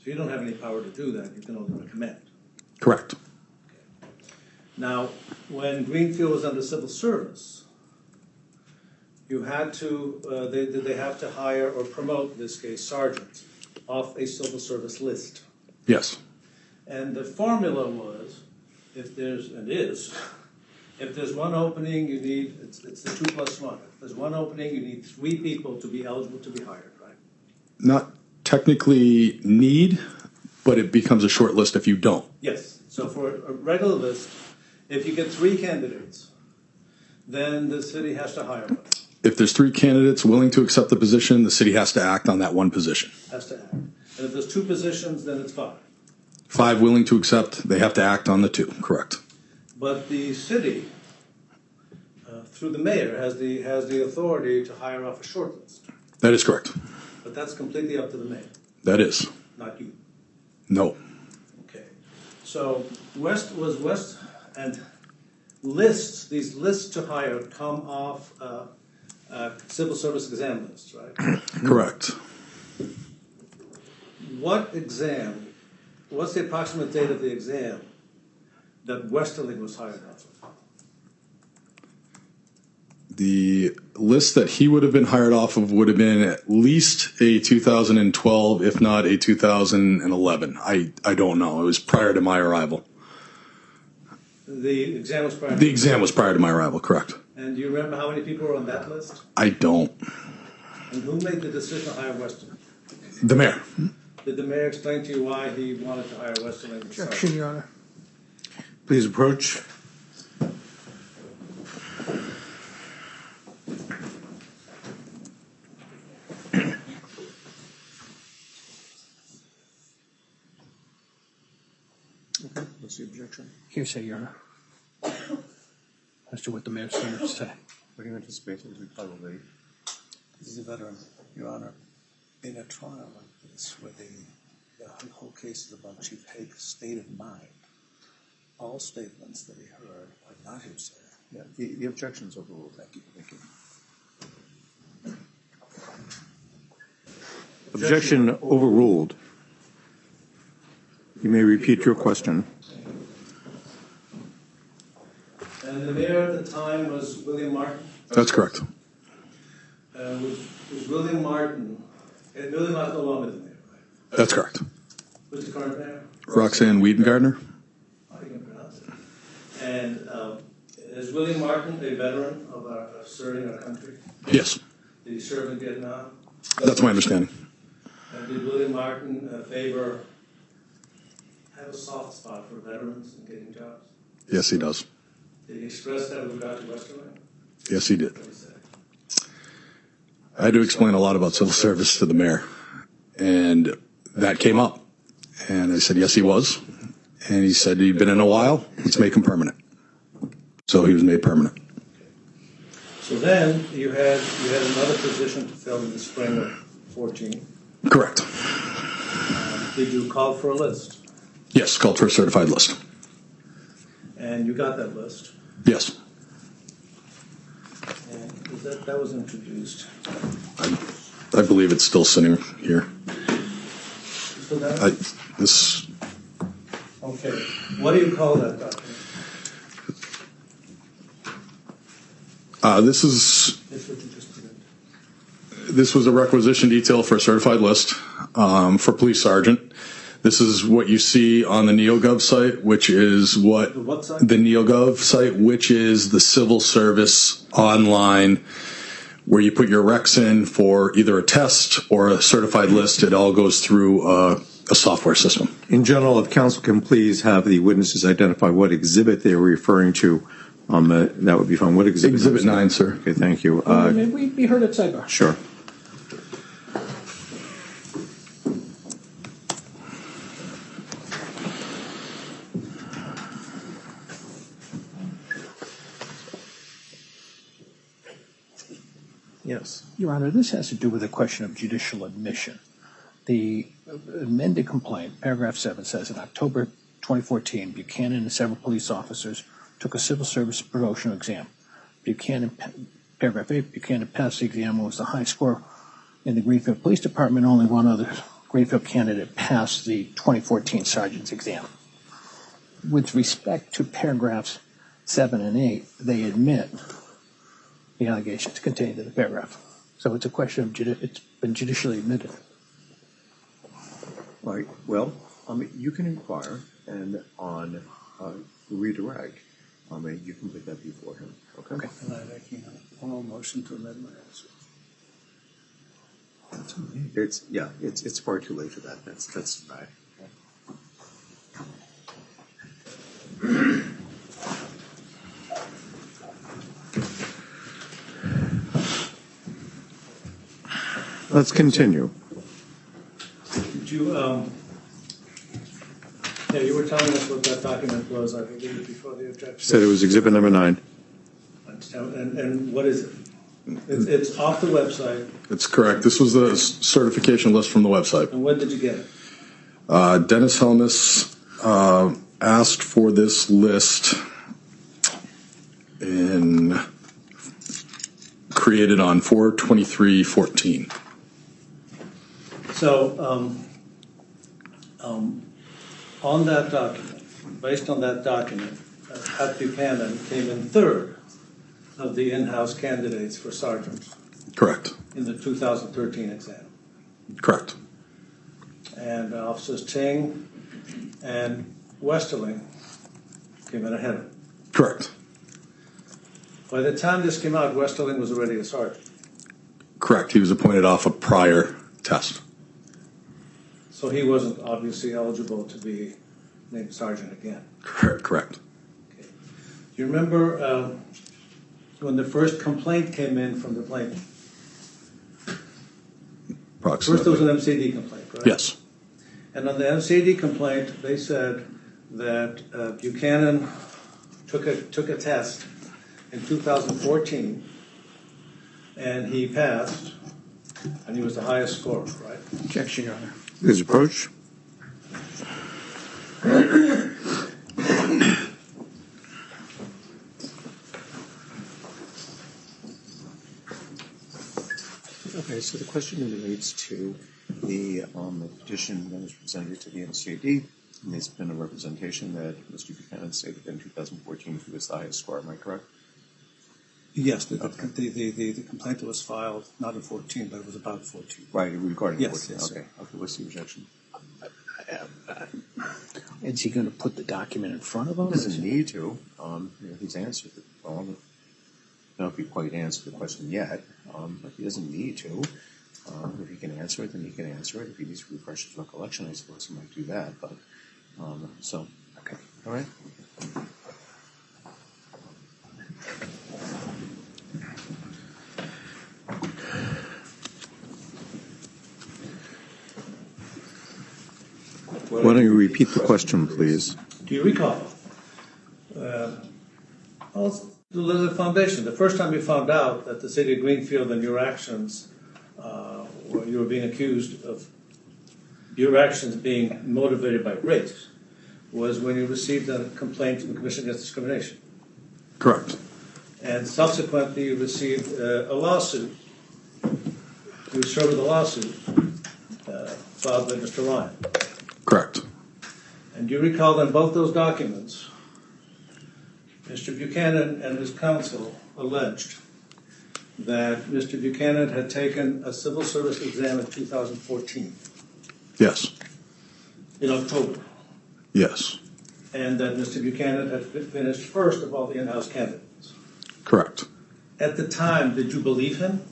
So you don't have any power to do that, you can only recommend. Correct. Now, when Greenfield was under civil service, you had to, they have to hire or promote, in this case, sergeants off a civil service list. Yes. And the formula was, if there's one opening, you need, it's the 2+1. If there's one opening, you need 3 people to be eligible to be hired, right? Not technically need, but it becomes a short list if you don't. Yes. So for a regular list, if you get 3 candidates, then the city has to hire one. If there's 3 candidates willing to accept the position, the city has to act on that one position. Has to act. And if there's 2 positions, then it's 5. 5 willing to accept, they have to act on the 2, correct. But the city, through the mayor, has the authority to hire off a short list. That is correct. But that's completely up to the mayor, That is. not you. No. Okay. So West and these lists to hire come off civil service exam lists, right? Correct. What's the approximate date of the exam that Westerling was hired off of? The list that he would have been hired off of would have been at least a 2012, if not a 2011. I don't know. It was prior to my arrival. The exam was prior. The exam was prior to my arrival, correct. And do you remember how many people were on that list? I don't. And who made the decision to hire Westerling? The mayor. Did the mayor explain to you why he wanted to hire Westerling? Objection, Your Honor. Please approach. What's the objection? Hearsay, Your Honor. As to what the mayor's going to say. What do you anticipate as we probably? This is a veteran, Your Honor. In a trial like this, where the whole case is about Chief Haig's state of mind, all statements that he heard are not hearsay. Yeah, the objection's overruled. Thank you. Thank you. Objection overruled. You may repeat your question. And the mayor at the time was William Martin? That's correct. Was William Martin, William Martin no longer the mayor, right? That's correct. Who's the current mayor? Roxanne Wiedengardner? How are you going to pronounce it? And is William Martin a veteran of serving our country? Yes. Did he serve in Vietnam? That's my understanding. And did William Martin have a soft spot for veterans and getting jobs? Yes, he does. Did he express that with regard to Westerling? Yes, he did. What did he say? I had to explain a lot about civil service to the mayor, and that came up. And I said, yes, he was. And he said he'd been in a while. Let's make him permanent. So he was made permanent. So then you had another position to fill in the spring of 14. Correct. Did you call for a list? Yes, called for a certified list. And you got that list. Yes. And that was introduced. I believe it's still sitting here. So that, This. okay. What do you call that document? This is. That's what you just did. This was a requisition detail for a certified list for police sergeant. This is what you see on the NeoGov site, which is what site? The NeoGov site, which is the civil service online, where you put your recs in for either a test or a certified list. It all goes through a software system. In general, if counsel can please have the witnesses identify what exhibit they are referring to, that would be fine. What exhibit? Exhibit 9, sir. Okay, thank you. May we be heard at sidebar? Sure. Yes. Your Honor, this has to do with a question of judicial admission. The amended complaint, paragraph 7, says in October 2014, Buchanan and several police officers took a civil service promotional exam. Paragraph 8, Buchanan passed the exam and was the high score in the Greenfield Police Department. Only one other Greenfield candidate passed the 2014 sergeant's exam. With respect to paragraphs 7 and 8, they admit the allegations contained in the paragraph. So it's a question of it's been judicially admitted. Right. Well, you can inquire, and on redirect, you can put that before him. Okay. Am I making a formal motion to amend my answer? It's far too late for that. That's right. Let's continue. Did you, you were telling us what that document was, I believe, before the objection. Said it was exhibit number 9. And what is it? It's off the website. It's correct. This was the certification list from the website. And when did you get it? Dennis Helmus asked for this list created on 4/23/14. So, on that document, based on that document, Pat Buchanan came in third of the in-house candidates for sergeant Correct. in the 2013 exam. Correct. And Officers Ting and Westerling came in ahead of him. Correct. By the time this came out, Westerling was already a sergeant. Correct. He was appointed off a prior test. So he wasn't obviously eligible to be named sergeant again. Correct. Okay. Do you remember when the first complaint came in from the plaintiff? Approximately. First there was an MCD complaint, right? Yes. And on the MCD complaint, they said that Buchanan took a test in 2014, and he passed, and he was the highest scorer, right? Objection, Your Honor. Please approach. Okay, so the question relates to the petition that was presented to the MCAD. And there's been a representation that Mr. Buchanan stated in 2014 he was the highest score. Am I correct? Yes, the complaint that was filed, not in 14, but it was about 14. Right, regarding Yes, 14. yes, Okay, okay, what's the objection? Is he going to put the document in front of him? He doesn't need to. He's answered it. Well, I don't know if he quite answered the question yet, but he doesn't need to. If he can answer it, then he can answer it. If he needs to refresh his recollection, I suppose he might do that. But okay, all right. Why don't you repeat the question, please? Do you recall? Well, the foundation. The first time you found out that the city of Greenfield and your actions, where you were being accused of your actions being motivated by race, was when you received a complaint from the Commission Against Discrimination. Correct. And subsequently, you received a lawsuit. You were served with a lawsuit filed by Mr. Ryan. Correct. And do you recall in both those documents, Mr. Buchanan and his counsel alleged that Mr. Buchanan had taken a civil service exam in 2014, Yes. in October, Yes. and that Mr. Buchanan had finished first of all the in-house candidates. Correct. At the time, did you believe him?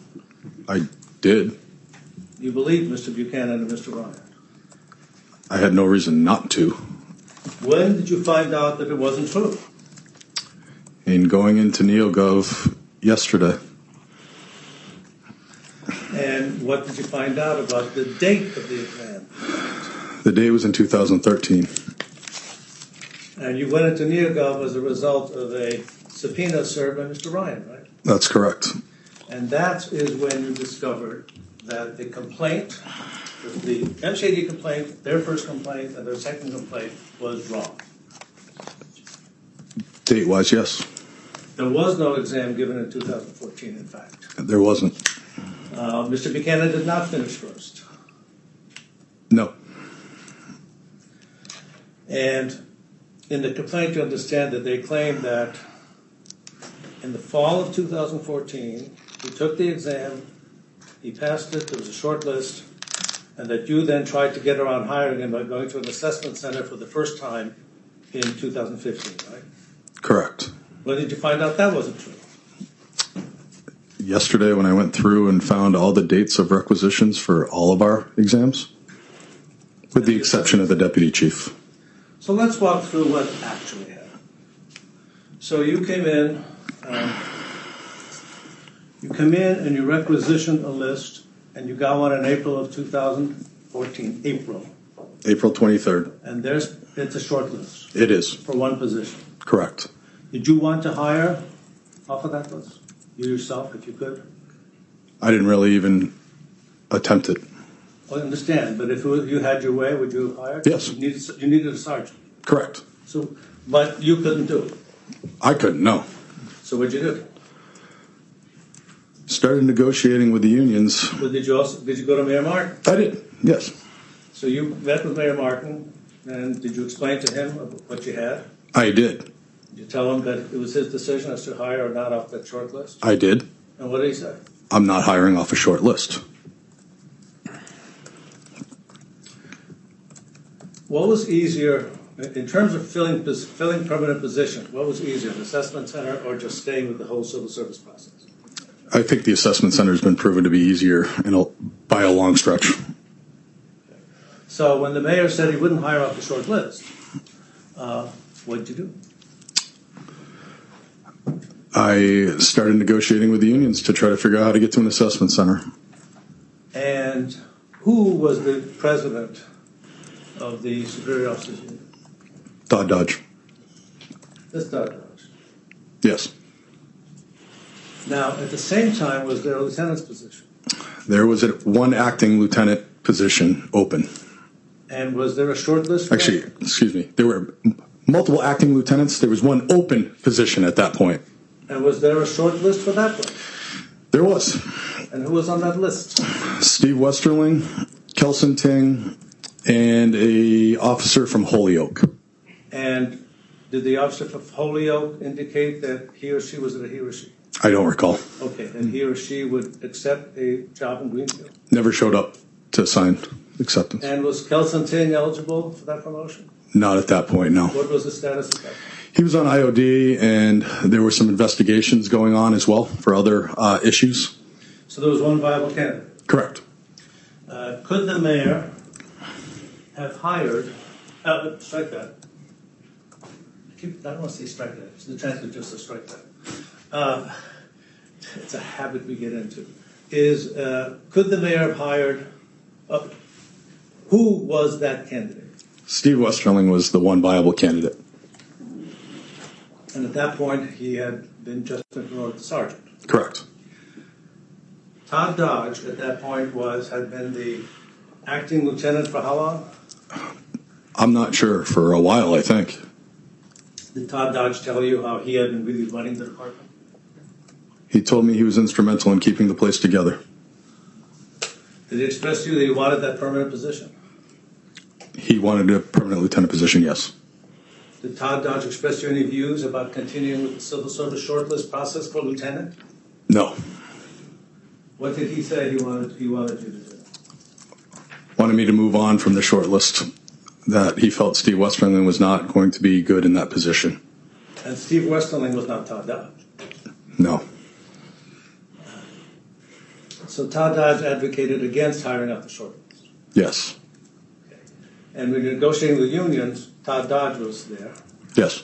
I did. You believed Mr. Buchanan and Mr. Ryan. I had no reason not to. When did you find out that it wasn't true? In going into NeoGov yesterday. And what did you find out about the date of the exam? The date was in 2013. And you went into NeoGov as a result of a subpoena served by Mr. Ryan, right? That's correct. And that is when you discovered that the complaint, the MCAD complaint, their first complaint, and their second complaint was wrong. Date-wise, yes. There was no exam given in 2014, in fact. There wasn't. Mr. Buchanan did not finish first. No. And in the complaint, you understand that they claim that in the fall of 2014, he took the exam, he passed it, there was a short list, and that you then tried to get around hiring him by going to an assessment center for the first time in 2015, right? Correct. When did you find out that wasn't true? Yesterday when I went through and found all the dates of requisitions for all of our exams, with the exception of the deputy chief. So let's walk through what actually happened. So you came in, and you requisitioned a list, and you got one in April of 2014, April. April 23rd. And it's a short list It is. for one position. Correct. Did you want to hire off of that list? You yourself, if you could? I didn't really even attempt it. I understand, but if you had your way, would you have hired? Yes. You needed a sergeant. Correct. So, but you couldn't do it. I couldn't, no. So what'd you do? Started negotiating with the unions. Well, did you go to Mayor Martin? I did, yes. So you met with Mayor Martin, and did you explain to him what you had? I did. Did you tell him that it was his decision as to hire or not off that short list? I did. And what did he say? I'm not hiring off a short list. What was easier, in terms of filling permanent position, what was easier, the assessment center or just staying with the whole civil service process? I think the assessment center has been proven to be easier by a long stretch. So when the mayor said he wouldn't hire off the short list, what did you do? I started negotiating with the unions to try to figure out how to get to an assessment center. And who was the president of the Superior Officers Union? Todd Dodge. This Todd Dodge. Yes. Now, at the same time, was there a lieutenant's position? There was one acting lieutenant position open. And was there a short list? Actually, excuse me, there were multiple acting lieutenants. There was one open position at that point. And was there a short list for that one? There was. And who was on that list? Steve Westerling, Kelson Ting, and a officer from Holyoke. And did the officer from Holyoke indicate that he or she, was it a he or she? I don't recall. Okay, and he or she would accept a job in Greenfield? Never showed up to sign acceptance. And was Kelson Ting eligible for that promotion? Not at that point, no. What was the status of that? He was on IOD, and there were some investigations going on as well for other issues. So there was one viable candidate? Correct. Could the mayor have hired, strike that. I don't want to say strike that. The transcript just says strike that. It's a habit we get into. Could the mayor have hired, who was that candidate? Steve Westerling was the one viable candidate. And at that point, he had just been promoted to sergeant. Correct. Todd Dodge, at that point, had been the acting lieutenant for how long? I'm not sure. For a while, I think. Did Todd Dodge tell you how he had been really running the department? He told me he was instrumental in keeping the place together. Did he express to you that he wanted that permanent position? He wanted a permanent lieutenant position, yes. Did Todd Dodge express to you any views about continuing with the civil service shortlist process for lieutenant? No. What did he say he wanted you to do? Wanted me to move on from the short list, that he felt Steve Westerling was not going to be good in that position. And Steve Westerling was not Todd Dodge? No. So Todd Dodge advocated against hiring out the short list? Yes. Okay. And when you're negotiating with unions, Todd Dodge was there. Yes.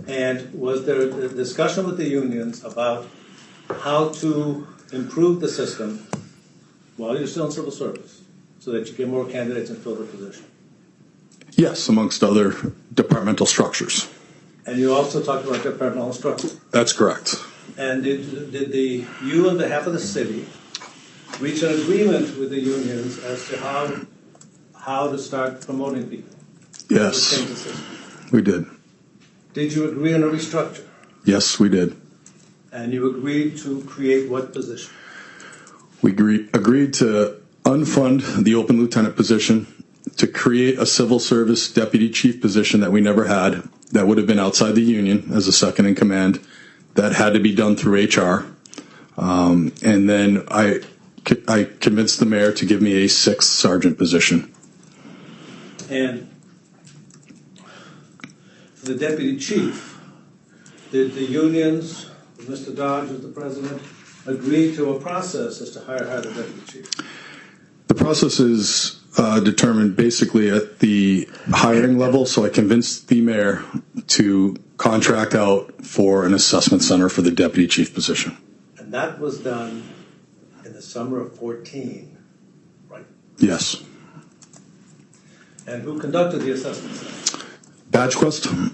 And was there a discussion with the unions about how to improve the system while you're still in civil service so that you get more candidates and fill the position? Yes, amongst other departmental structures. And you also talked about departmental structure. That's correct. And did you on behalf of the city reach an agreement with the unions as to how to start promoting people? Yes, we did. Did you agree on a restructure? Yes, we did. And you agreed to create what position? We agreed to unfund the open lieutenant position, to create a civil service deputy chief position that we never had, that would have been outside the union as a second in command, that had to be done through HR. And then I convinced the mayor to give me a 6th sergeant position. And for the deputy chief, did the unions, Mr. Dodge was the president, agree to a process as to hire the deputy chief? The process is determined basically at the hiring level, so I convinced the mayor to contract out for an assessment center for the deputy chief position. And that was done in the summer of 14, right? Yes. And who conducted the assessment center? BadgeQuest,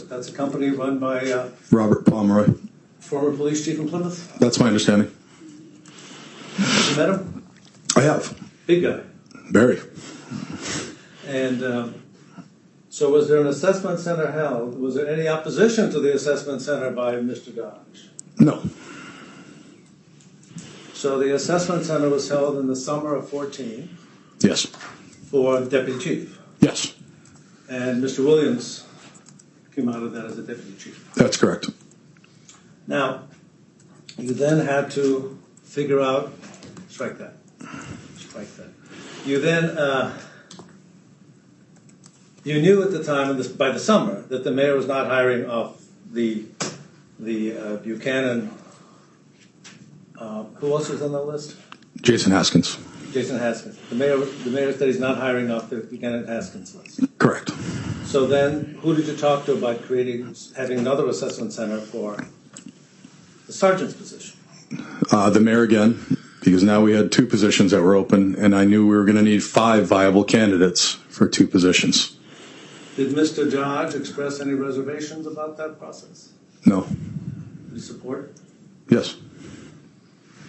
That's a company run by Robert Pomeroy. former police chief in Plymouth. That's my understanding. You met him? I have. Big guy. Very. And so was there an assessment center held? Was there any opposition to the assessment center by Mr. Dodge? No. So the assessment center was held in the summer of 14 Yes. for deputy chief. Yes. And Mr. Williams came out of that as a deputy chief. That's correct. Now, you then had to figure out, strike that. You then, you knew at the time, by the summer, that the mayor was not hiring off the Buchanan, who else was on the list? Jason Haskins. Jason Haskins. The mayor said he's not hiring off the Buchanan Haskins list. Correct. So then, who did you talk to about having another assessment center for the sergeant's position? The mayor again, because now we had 2 positions that were open, and I knew we were going to need 5 viable candidates for 2 positions. Did Mr. Dodge express any reservations about that process? No. Did he support it? Yes.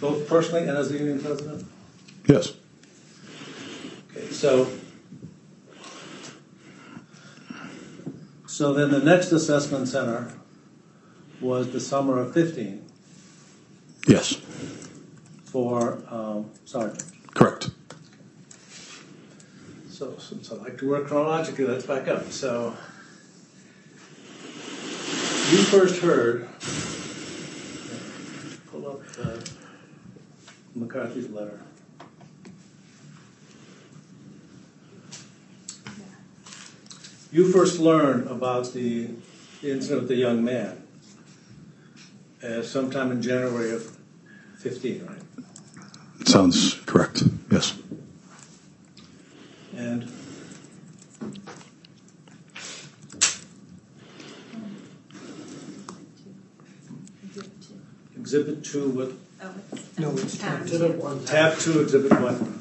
Both personally and as the union president? Yes. Okay, so then the next assessment center was the summer of 15 Yes. for sergeant. Correct. So since I like to work chronologically, let's back up. So you first heard, pull up McCarthy's letter. You first learned about the incident with the young man sometime in January of 15, right? Sounds correct. Yes. And Exhibit 2, what? No, it's Tab 2, Exhibit 1.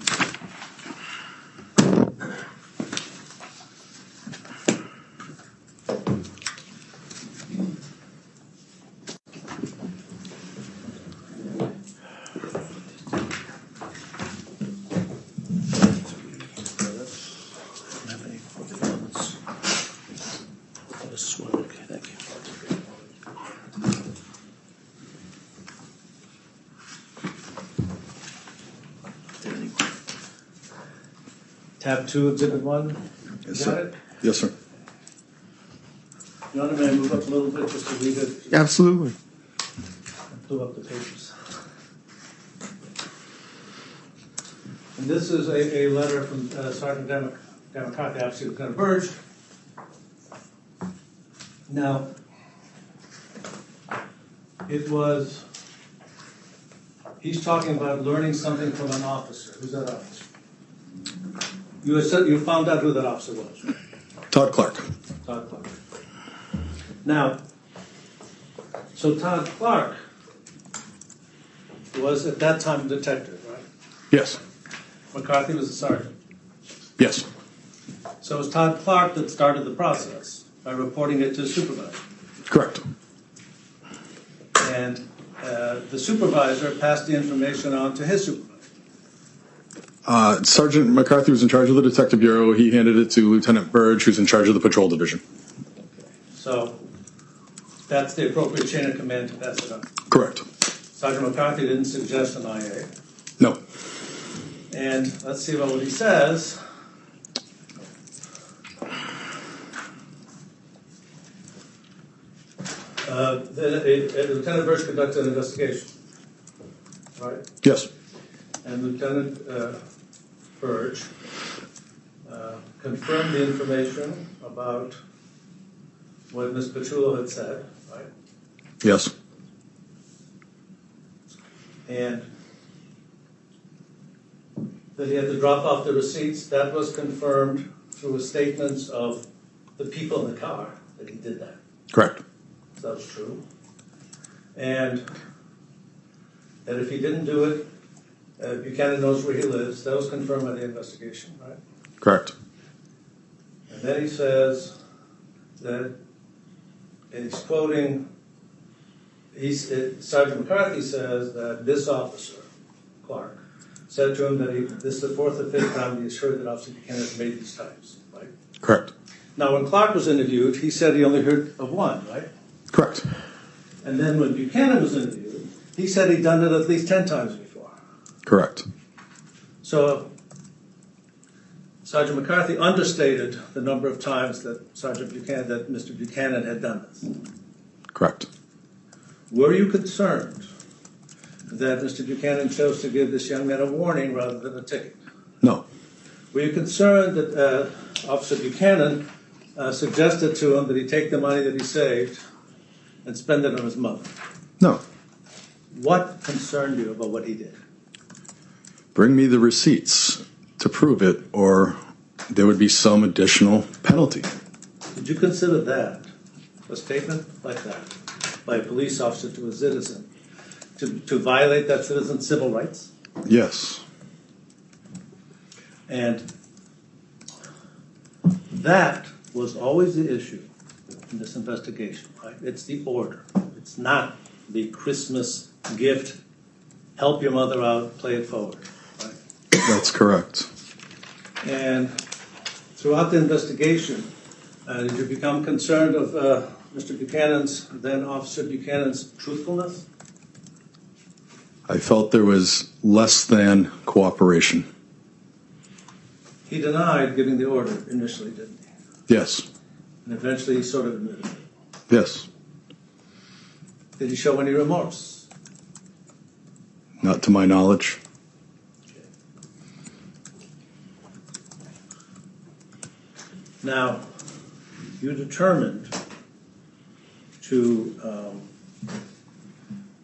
Tab 2, Exhibit 1. Yes, Got sir. it? Yes, sir. You want to move up a little bit just to read it? Absolutely. Pull up the pages. And this is a letter from Sergeant Dan McCarthy, obviously Lieutenant Burge. Now, he's talking about learning something from an officer. Who's that officer? You found out who that officer was, right? Todd Clark. Todd Clark. Now, so Todd Clark was at that time a detective, right? Yes. McCarthy was a sergeant. Yes. So it was Todd Clark that started the process by reporting it to his supervisor. Correct. And the supervisor passed the information on to his supervisor. Sergeant McCarthy was in charge of the Detective Bureau. He handed it to Lieutenant Burge, who's in charge of the Patrol Division. So that's the appropriate chain of command to pass it on. Correct. Sergeant McCarthy didn't suggest an IA. No. And let's see about what he says. Lieutenant Birch conducted an investigation, right? Yes. And Lieutenant Birch confirmed the information about what Ms. Petrillo had said, right? Yes. And that he had to drop off the receipts. That was confirmed through statements of the people in the car that he did that. Correct. So that was true. And that if he didn't do it, Buchanan knows where he lives. That was confirmed by the investigation, right? Correct. And then he says that, and he's quoting, Sergeant McCarthy says that this officer, Clark, said to him that this is the fourth or fifth time he has heard that Officer Buchanan has made these types, right? Correct. Now, when Clark was interviewed, he said he only heard of one, right? Correct. And then when Buchanan was interviewed, he said he'd done it at least 10 times before. Correct. So Sergeant McCarthy understated the number of times that Mr. Buchanan had done this. Correct. Were you concerned that Mr. Buchanan chose to give this young man a warning rather than a ticket? No. Were you concerned that Officer Buchanan suggested to him that he take the money that he saved and spend it on his mother? No. What concerned you about what he did? Bring me the receipts to prove it, or there would be some additional penalty. Did you consider that, a statement like that, by a police officer to a citizen, to violate that citizen's civil rights? Yes. And that was always the issue in this investigation, right? It's the order. It's not the Christmas gift, help your mother out, play it forward, right? That's correct. And throughout the investigation, did you become concerned of Mr. Buchanan's, then Officer Buchanan's, truthfulness? I felt there was less than cooperation. He denied giving the order initially, didn't he? Yes. And eventually he sort of admitted it. Yes. Did he show any remorse? Not to my knowledge. Now, you determined to,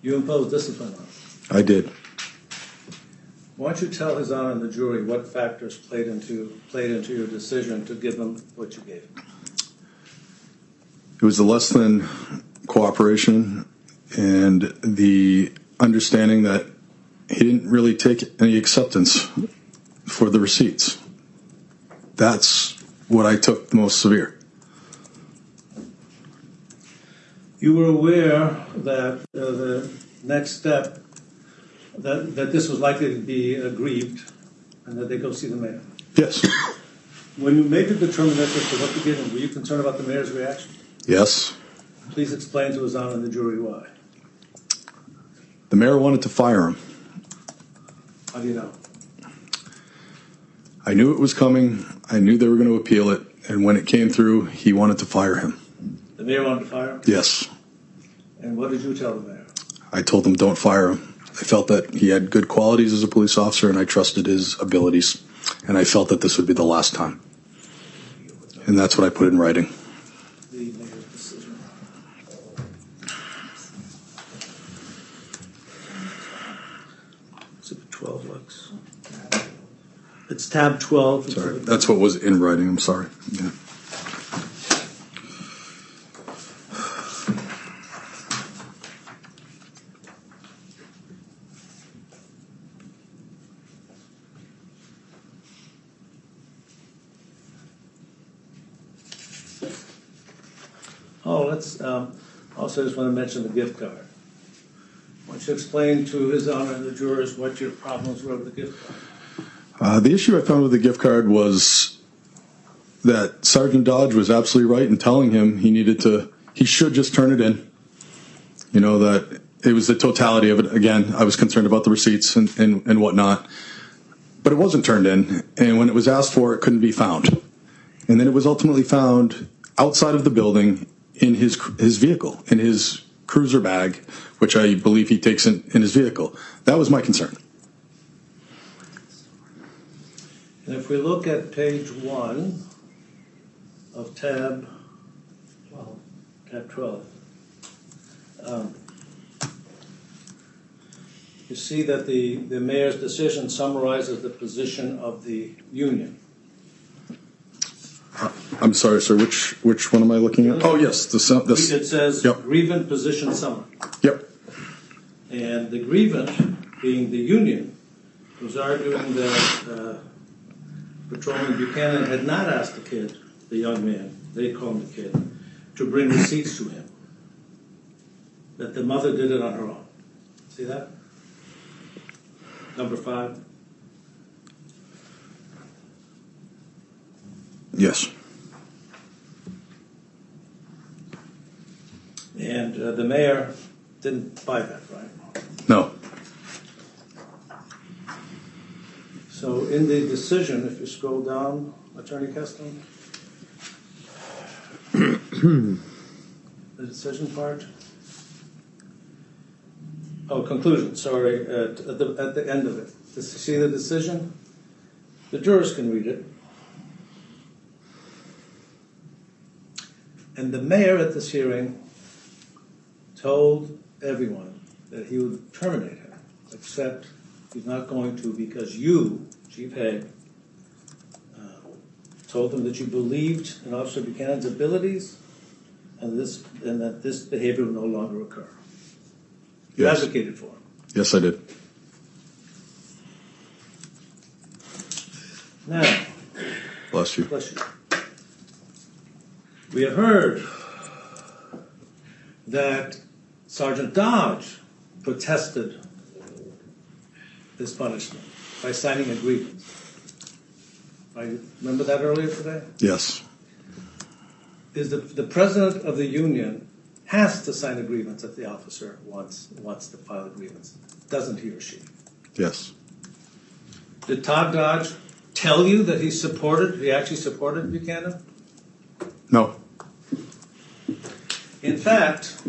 you impose discipline on him. I did. Why don't you tell His Honor and the jury what factors played into your decision to give him what you gave him? It was the less than cooperation and the understanding that he didn't really take any acceptance for the receipts. That's what I took the most severe. You were aware that the next step, that this was likely to be aggrieved and that they go see the mayor. Yes. When you made the determination as to what to give him, were you concerned about the mayor's reaction? Yes. Please explain to His Honor and the jury why. The mayor wanted to fire him. How do you know? I knew it was coming. I knew they were going to appeal it. And when it came through, he wanted to fire him. The mayor wanted to fire him? Yes. And what did you tell the mayor? I told him, don't fire him. I felt that he had good qualities as a police officer, and I trusted his abilities. And I felt that this would be the last time. And that's what I put in writing. The mayor's decision. Exhibit 12 looks. It's tab 12. Sorry, that's what was in writing. I'm sorry. Yeah. Oh, let's also just want to mention the gift card. Why don't you explain to His Honor and the jurors what your problems were with the gift card? The issue I found with the gift card was that Sergeant Dodge was absolutely right in telling him he should just turn it in. You know, that it was the totality of it. Again, I was concerned about the receipts and whatnot. But it wasn't turned in, and when it was asked for, it couldn't be found. And then it was ultimately found outside of the building in his vehicle, in his cruiser bag, which I believe he takes in his vehicle. That was my concern. And if we look at page 1 of tab 12, you see that the mayor's decision summarizes the position of the union. I'm sorry, sir. Which one am I looking at? Oh, yes. This. It says Yep. grievant position summary. Yep. And the grievant, being the union, was arguing that Patrolman Buchanan had not asked the kid, the young man, they call him the kid, to bring receipts to him. That the mother did it on her own. See that? Number 5. Yes. And the mayor didn't buy that, right? No. So in the decision, if you scroll down, Attorney Keston, the decision part. Oh, conclusion, sorry, at the end of it. See the decision? The jurors can read it. And the mayor at this hearing told everyone that he would terminate him, except he's not going to because you, Chief Hay, told him that you believed in Officer Buchanan's abilities and that this behavior will no longer occur. You Yes. advocated for him. Yes, I did. Now, Bless you. bless you. We have heard that Sergeant Dodge protested this punishment by signing a grievance. I remember that earlier today? Yes. Is the president of the union has to sign a grievance if the officer wants to file a grievance, doesn't he or she? Yes. Did Todd Dodge tell you that he actually supported Buchanan? No. In fact,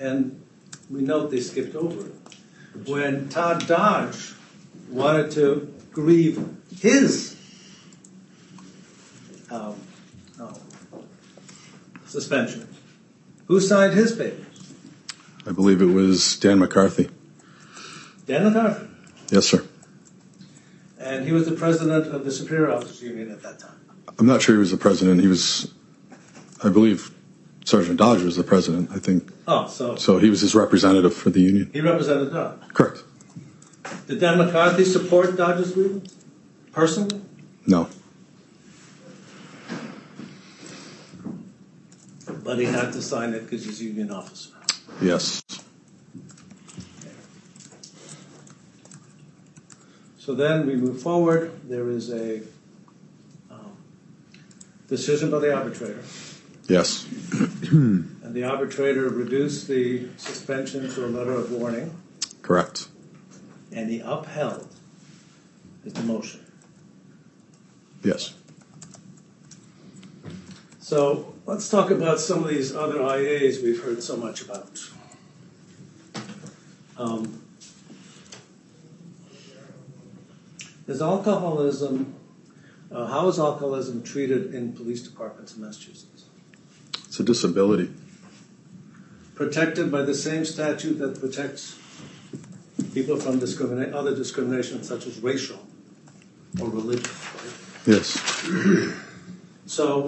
and we note they skipped over it, when Todd Dodge wanted to grieve his suspension, who signed his papers? I believe it was Dan McCarthy. Dan McCarthy. Yes, sir. And he was the president of the Superior Officers Union at that time. I'm not sure he was the president. He was, I believe, Sergeant Dodge was the president, I think. Oh, So he was his representative for the union. he represented Dodge. Correct. Did Dan McCarthy support Dodge's grievance personally? No. But he had to sign it because he's a union officer. Yes. So then we move forward. There is a decision by the arbitrator. Yes. And the arbitrator reduced the suspension to a letter of warning, Correct. and he upheld his demotion. Yes. So let's talk about some of these other IAs we've heard so much about. Is alcoholism, how is alcoholism treated in police departments in Massachusetts? It's a disability. Protected by the same statute that protects people from other discrimination such as racial or religious, right? Yes. So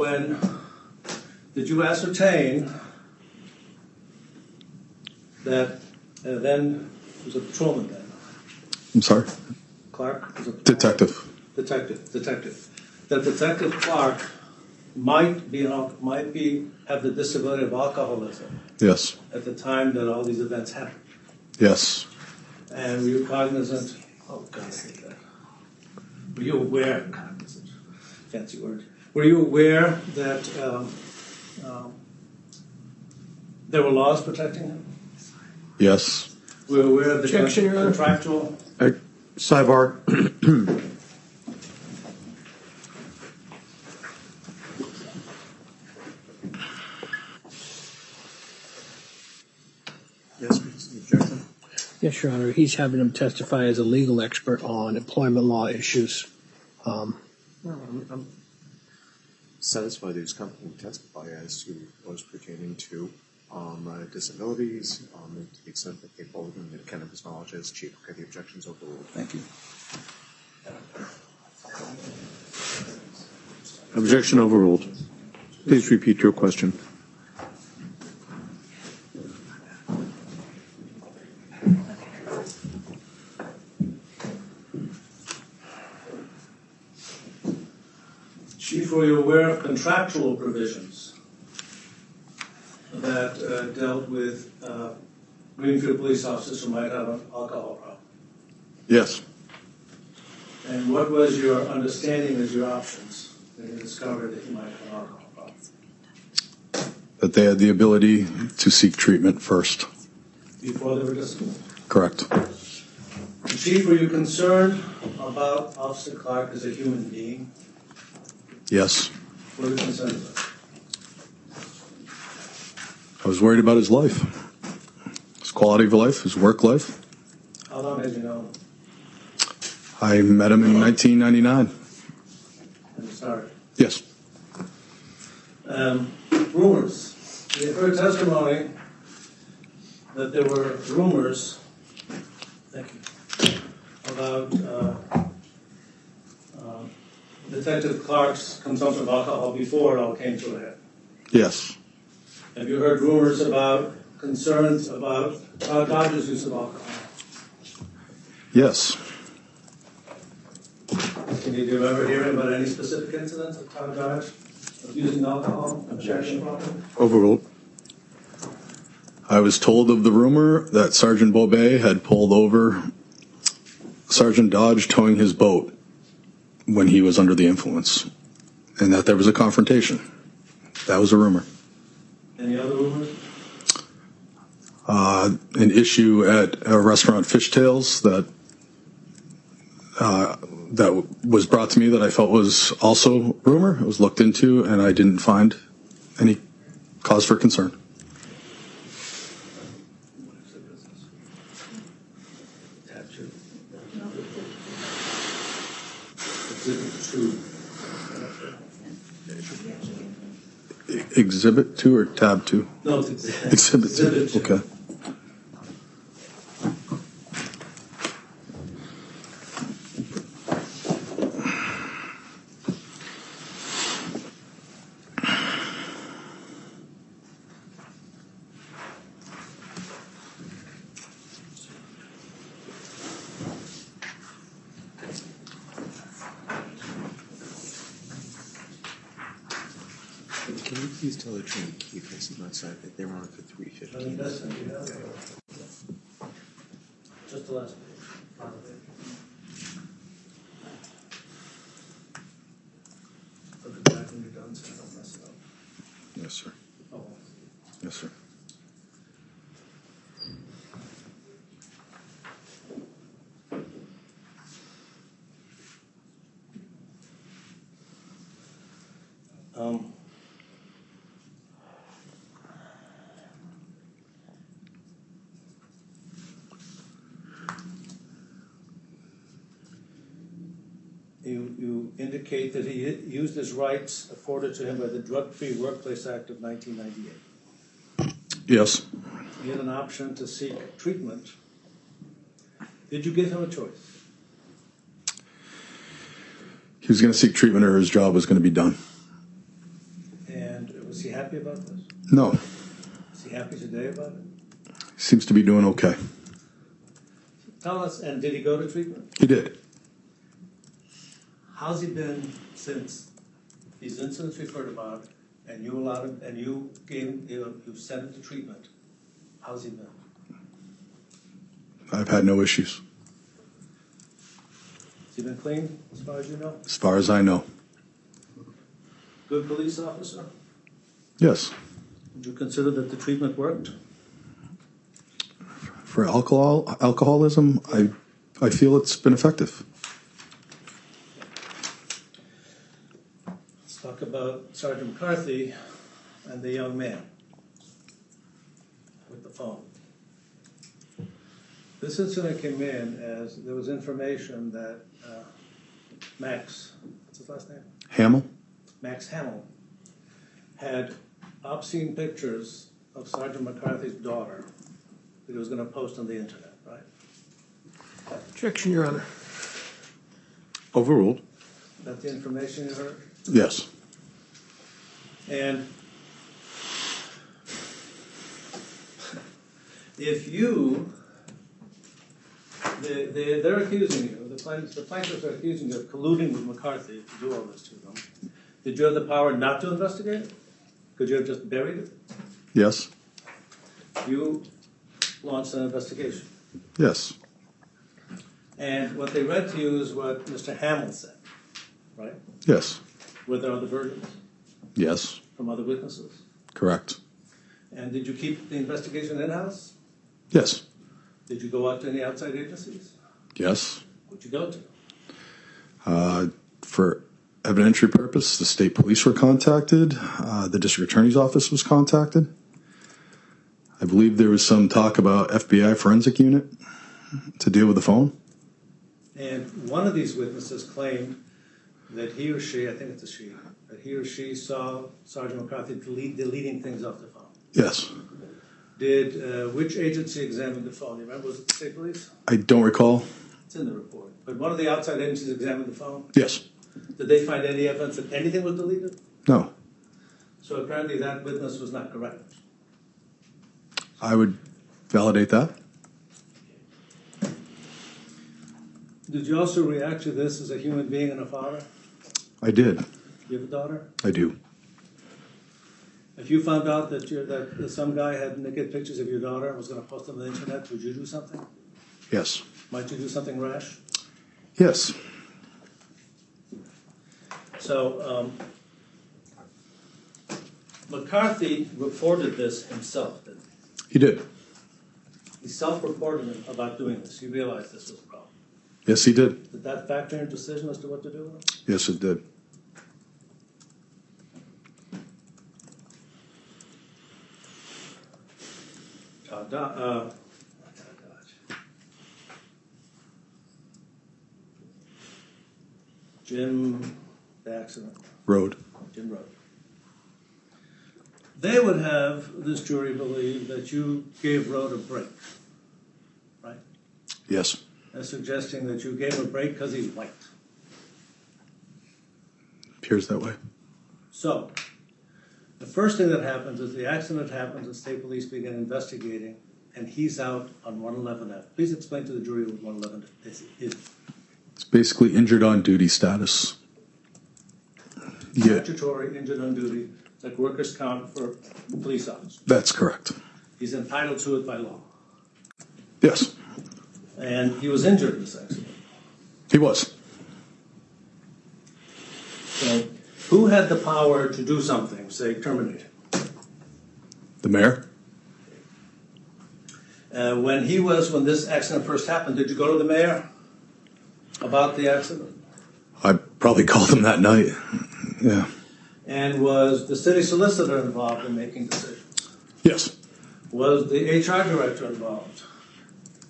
did you ascertain that then was a patrolman then? I'm sorry. Clark was a Detective. Detective. That Detective Clark might have the disability of alcoholism Yes. at the time that all these events happened. Yes. And were you cognizant? Oh God, I hate that. Were you aware? Cognizant, fancy word. Were you aware that there were laws protecting him? Yes. Were you aware of the Objection, Your Honor. contractual? Sidebar. Yes, Your Honor. He's having him testify as a legal expert on employment law issues. Well, I'm satisfied that he's competent to testify as to those pertaining to disabilities, to the extent that they fall within the extent of his knowledge as chief. Okay, the objection's overruled. Thank you. Objection overruled. Please repeat your question. Chief, were you aware of contractual provisions that dealt with Greenfield police officers who might have an alcohol problem? Yes. And what was your understanding as your options when you discovered that you might have an alcohol problem? That they had the ability to seek treatment first. Before they were disciplined? Correct. Chief, were you concerned about Officer Clark as a human being? Yes. What were you concerned about? I was worried about his life, his quality of life, his work life. How long had you known? I met him in 1999. I'm sorry. Yes. Rumors. We have heard testimony that there were rumors, thank you, about Detective Clark's consumption of alcohol before it all came to a head. Yes. Have you heard rumors about concerns about Todd Dodge's use of alcohol? Yes. Can you remember hearing about any specific incidents of Todd Dodge of using alcohol? Objection. Overruled. I was told of the rumor that Sergeant Bobet had pulled over Sergeant Dodge towing his boat when he was under the influence, and that there was a confrontation. That was a rumor. Any other rumors? An issue at a restaurant, Fishtails, that was brought to me that I felt was also rumor. It was looked into, and I didn't find any cause for concern. Exhibit 2 or tab 2? No, it's Exhibit 2. Exhibit 2. Okay. Can you please tell the train to keep facing outside that they're on for 3:15? Just the last page. Put it back when you're done so I don't mess it up. Yes, sir. Oh. Yes, sir. You indicate that he used his rights afforded to him by the Drug-Free Workplace Act of 1998. Yes. He had an option to seek treatment. Did you give him a choice? He was going to seek treatment or his job was going to be done. And was he happy about this? No. Is he happy today about it? He seems to be doing okay. Tell us, and did he go to treatment? He did. How's he been since these incidents we've heard about, and you allowed him, and you gave him, you sent him to treatment? How's he been? I've had no issues. Has he been clean, as far as you know? As far as I know. Good police officer? Yes. Would you consider that the treatment worked? For alcoholism, I feel it's been effective. Let's talk about Sergeant McCarthy and the young man with the phone. This incident came in as there was information that Max, what's his last name? Hamill? Max Hamill had obscene pictures of Sergeant McCarthy's daughter that he was going to post on the internet, right? Objection, Your Honor. Overruled. That's the information you heard? Yes. And if you, they're accusing you, the plaintiffs are accusing you of colluding with McCarthy to do all this to them. Did you have the power not to investigate it? Could you have just buried it? Yes. You launched an investigation. Yes. And what they read to you is what Mr. Hamill said, right? Yes. Were there other versions Yes. from other witnesses? Correct. And did you keep the investigation in-house? Yes. Did you go out to any outside agencies? Yes. Who'd you go to? For evidentiary purpose, the state police were contacted. The district attorney's office was contacted. I believe there was some talk about FBI forensic unit to deal with the phone. And one of these witnesses claimed that he or she, I think it's a she, that he or she saw Sergeant McCarthy deleting things off the phone. Yes. Did which agency examine the phone? You remember, was it the state police? I don't recall. It's in the report. But one of the outside agencies examined the phone? Yes. Did they find any evidence that anything was deleted? No. So apparently that witness was not correct. I would validate that. Did you also react to this as a human being and a father? I did. You have a daughter? I do. If you found out that some guy had naked pictures of your daughter and was going to post them on the internet, would you do something? Yes. Might you do something rash? Yes. So McCarthy reported this himself, didn't He did. he? He self-reported about doing this. He realized this was a problem. Yes, he did. Did that factor in decision as to what to do with it? Yes, it did. Jim, the accident. Road. Jim Road. They would have this jury believe that you gave Road a break, right? Yes. They're suggesting that you gave him a break because he's white. Appears that way. So, the first thing that happens is the accident happens, the state police begin investigating, and he's out on 111F. Please explain to the jury what 111 is. It's basically injured on duty status. Yeah, Statutory injured on duty, like workers' comp for police officers. that's correct. He's entitled to it by law. Yes, And he was injured in this accident. he was. So, who had the power to do something, say terminate him? The mayor? When this accident first happened, did you go to the mayor about the accident? I probably called him that night. Yeah. And was the city solicitor involved in making decisions? Yes. Was the HR director involved?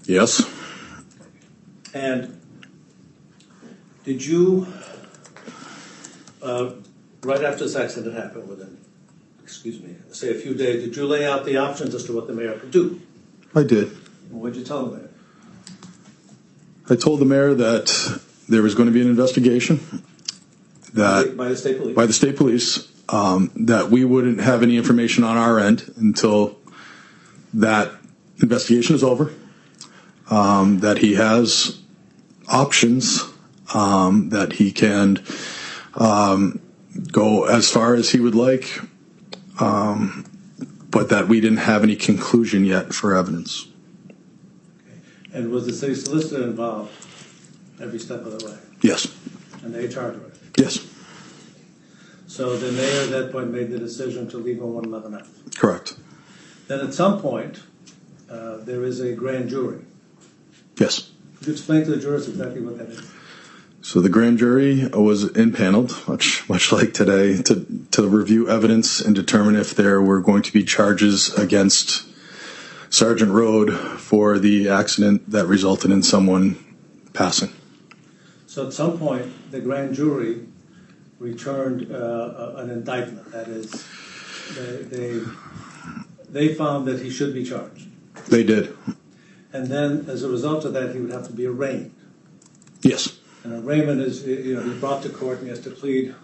Yes. And did you, right after this accident happened, say a few days, did you lay out the options as to what the mayor could do? I did. And what did you tell the mayor? I told the mayor that there was going to be an investigation that By the state police? by the state police, that we wouldn't have any information on our end until that investigation is over, that he has options, that he can go as far as he would like, but that we didn't have any conclusion yet for evidence. And was the city solicitor involved every step of the way? Yes. And the HR director? Yes. So the mayor at that point made the decision to leave on 111F. Correct. Then at some point, there is a grand jury. Yes. Could you explain to the jurors exactly what that is? So the grand jury was impaneled, much like today, to review evidence and determine if there were going to be charges against Sergeant Road for the accident that resulted in someone passing. So at some point, the grand jury returned an indictment. That is, they found that he should be charged. They did. And then, as a result of that, he would have to be arraigned. Yes. And arraignment is, he's brought to court and he has to plead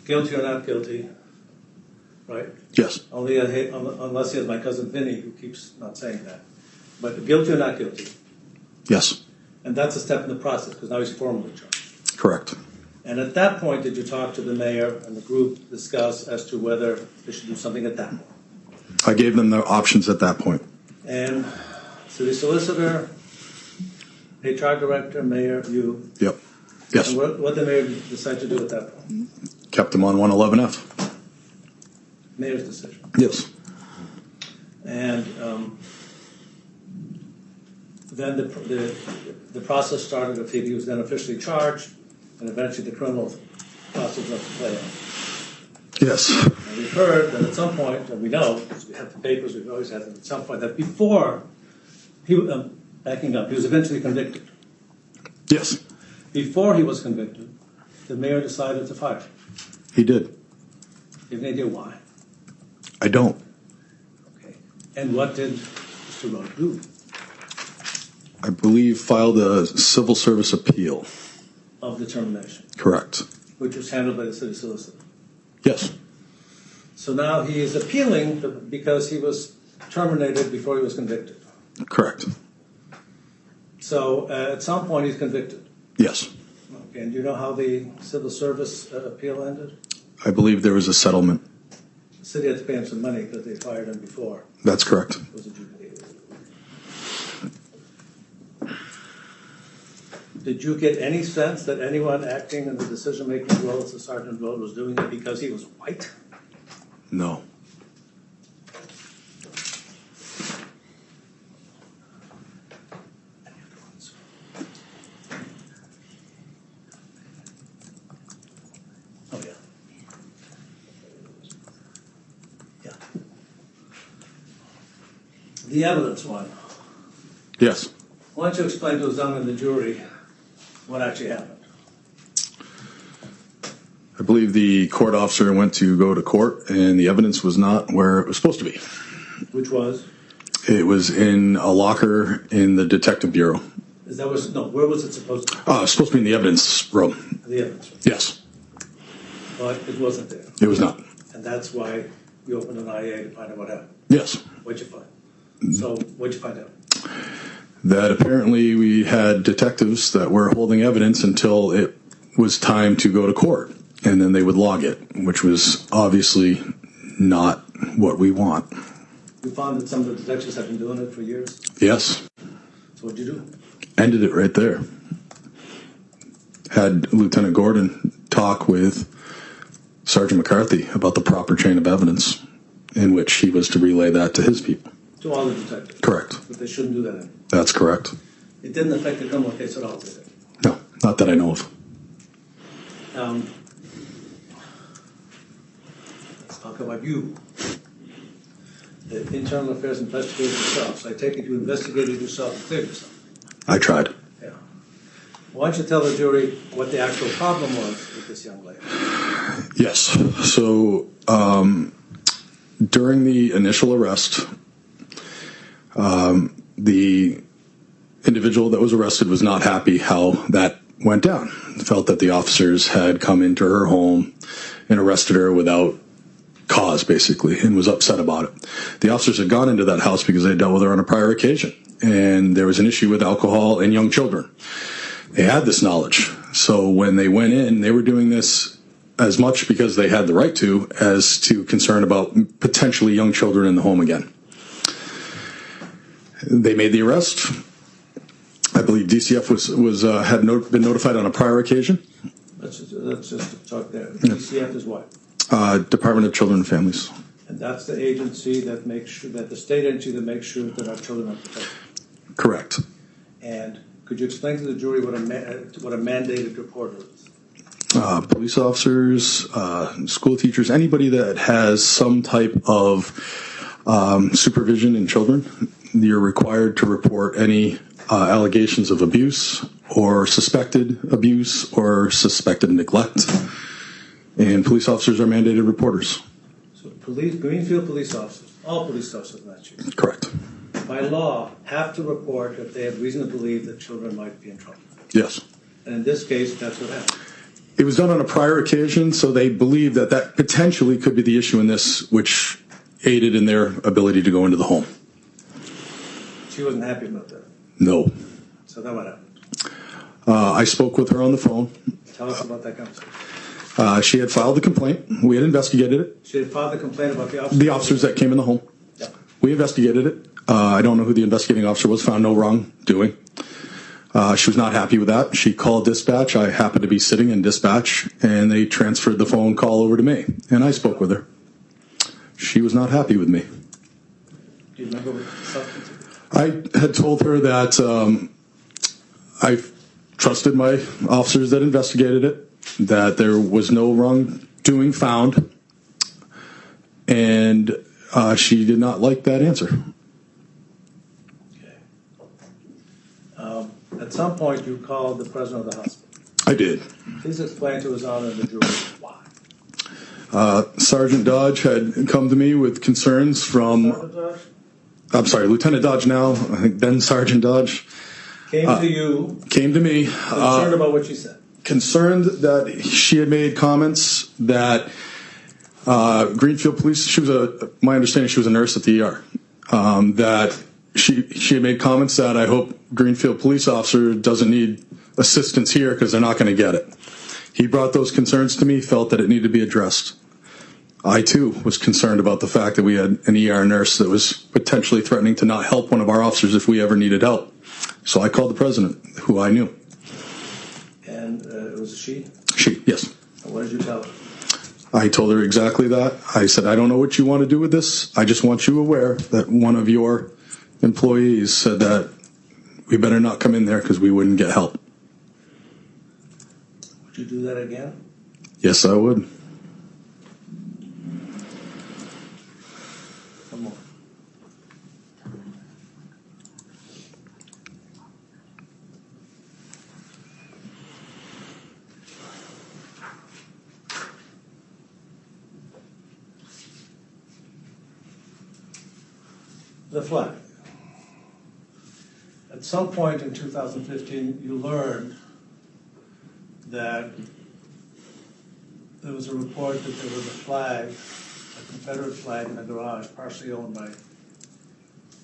guilty or not guilty, right? Yes. Only unless he has my cousin Vinny, who keeps not saying that. But guilty or not guilty. Yes. And that's a step in the process, because now he's formally charged. Correct. And at that point, did you talk to the mayor and the group, discuss as to whether they should do something at that point? I gave them the options at that point. And city solicitor, HR director, mayor, you. Yep. Yes. And what did the mayor decide to do at that point? Kept them on 111F. Mayor's decision. Yes. And then the process started if he was then officially charged, and eventually the criminal process was to play out. Yes. And we've heard that at some point, and we know, because we have the papers, we've always had them, at some point, that before he, backing up, he was eventually convicted. Yes. Before he was convicted, the mayor decided to fire him. He did. You have any idea why? I don't. Okay. And what did Mr. Rowe do? I believe filed a civil service appeal. Of the termination, Correct. which was handled by the city solicitor. Yes. So now he is appealing because he was terminated before he was convicted. Correct. So at some point he's convicted. Yes. Okay, and do you know how the civil service appeal ended? I believe there was a settlement. The city had to pay him some money because they fired him before That's correct. it was adjudicated. Did you get any sense that anyone acting in the decision-making role as the Sergeant Road was doing it because he was white? No. Oh, yeah. Yeah. The evidence one. Yes. Why don't you explain to us and the jury what actually happened? I believe the court officer went to go to court and the evidence was not where it was supposed to be. Which was? It was in a locker in the detective bureau. Where was it supposed to be? It was supposed to be in the evidence room. The evidence room. Yes. But it wasn't there. It was not. And that's why you opened an IA to find out what happened. Yes. What'd you find? So, what'd you find out? That apparently we had detectives that were holding evidence until it was time to go to court, and then they would log it, which was obviously not what we want. You found that some of the detectives have been doing it for years? Yes. So what'd you do? Ended it right there. Had Lieutenant Gordon talk with Sergeant McCarthy about the proper chain of evidence in which he was to relay that to his people. To all the detectives? Correct. But they shouldn't do that anymore. That's correct. It didn't affect the criminal case at all, did it? No, not that I know of. Let's talk about you. The Internal Affairs investigator yourself. So I take it you investigated yourself and cleared yourself. I tried. Yeah. Why don't you tell the jury what the actual problem was with this young lady? Yes. So during the initial arrest, the individual that was arrested was not happy how that went down. Felt that the officers had come into her home and arrested her without cause, basically, and was upset about it. The officers had gone into that house because they dealt with her on a prior occasion, and there was an issue with alcohol and young children. They had this knowledge. So when they went in, they were doing this as much because they had the right to, as to concern about potentially young children in the home again. They made the arrest. I believe DCF had been notified on a prior occasion. Let's just talk there. DCF is what? Department of Children and Families. And that's the agency that makes sure, that the state agency that makes sure that our children are protected. Correct. And could you explain to the jury what a mandated reporter is? Police officers, school teachers, anybody that has some type of supervision in children you're required to report any allegations of abuse or suspected abuse or suspected neglect. And police officers are mandated reporters. So Greenfield police officers, all police officers, not you, Correct. by law, have to report if they have reason to believe that children might be in trouble. Yes. And in this case, that's what happened. It was done on a prior occasion, so they believed that that potentially could be the issue in this, which aided in their ability to go into the home. She wasn't happy about that. No. So then what happened? I spoke with her on the phone. Tell us about that conversation. She had filed the complaint. We had investigated it. She had filed a complaint about the officers? The officers that came in the home. Yeah. We investigated it. I don't know who the investigating officer was, found no wrongdoing. She was not happy with that. She called dispatch. I happened to be sitting in dispatch, and they transferred the phone call over to me, and I spoke with her. She was not happy with me. Do you remember what the substance of it? I had told her that I trusted my officers that investigated it, that there was no wrongdoing found, and she did not like that answer. Okay. At some point, you called the president of the hospital. I did. Please explain to His Honor and the jury why. Sergeant Dodge had come to me with concerns from, I'm sorry, Lieutenant Dodge now, I think then Sergeant Dodge. Came to you. Came to me. Concerned about what she said. Concerned that she had made comments that Greenfield Police, my understanding she was a nurse at the ER, that she had made comments that I hope Greenfield Police officer doesn't need assistance here because they're not going to get it. He brought those concerns to me, felt that it needed to be addressed. I, too, was concerned about the fact that we had an ER nurse that was potentially threatening to not help one of our officers if we ever needed help. So I called the president, who I knew. And it was a she? She, yes. And what did you tell her? I told her exactly that. I said, I don't know what you want to do with this. I just want you aware that one of your employees said that we better not come in there because we wouldn't get help. Would you do that again? Yes, I would. Come on. The flag. At some point in 2015, you learned that there was a report that there was a flag, a Confederate flag in the garage, partially owned by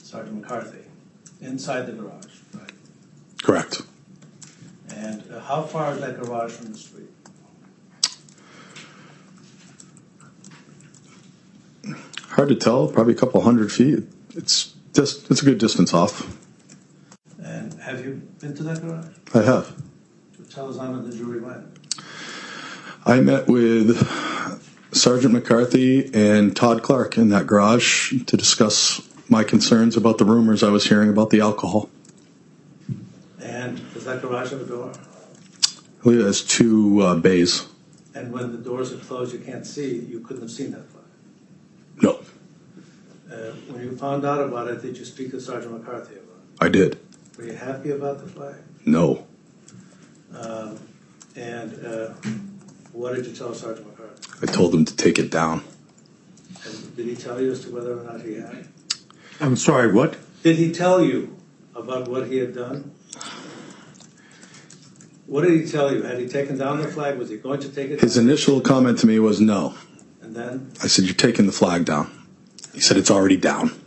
Sergeant McCarthy, inside the garage, right? Correct. And how far is that garage from the street? Hard to tell, probably a couple 100 feet. It's a good distance off. And have you been to that garage? I have. Tell us on the jury when. I met with Sergeant McCarthy and Todd Clark in that garage to discuss my concerns about the rumors I was hearing about the alcohol. And does that garage have a door? I believe it has two bays. And when the doors are closed, you can't see, you couldn't have seen that flag? No. When you found out about it, did you speak to Sergeant McCarthy about it? I did. Were you happy about the flag? No. What did you tell Sergeant McCarthy? I told him to take it down. And did he tell you as to whether or not he had it? I'm sorry, what? Did he tell you about what he had done? What did he tell you? Had he taken down the flag? Was he going to take it down? His initial comment to me was no. And then? I said, you're taking the flag down. He said, it's already down.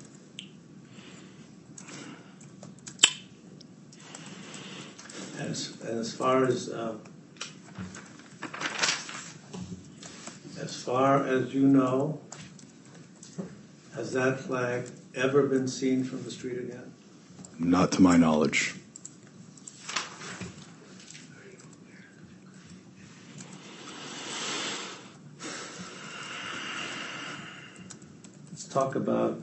As far as you know, has that flag ever been seen from the street again? Not to my knowledge. Let's talk about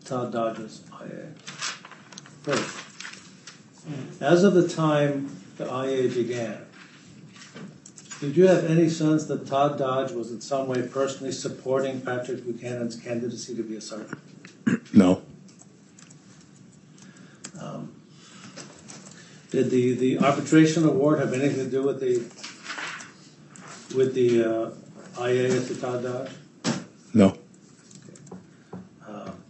Todd Dodge's IA. First, as of the time the IA began, did you have any sense that Todd Dodge was in some way personally supporting Patrick Buchanan's candidacy to be a sergeant? No. Did the arbitration award have anything to do with the IA at the Todd Dodge? No.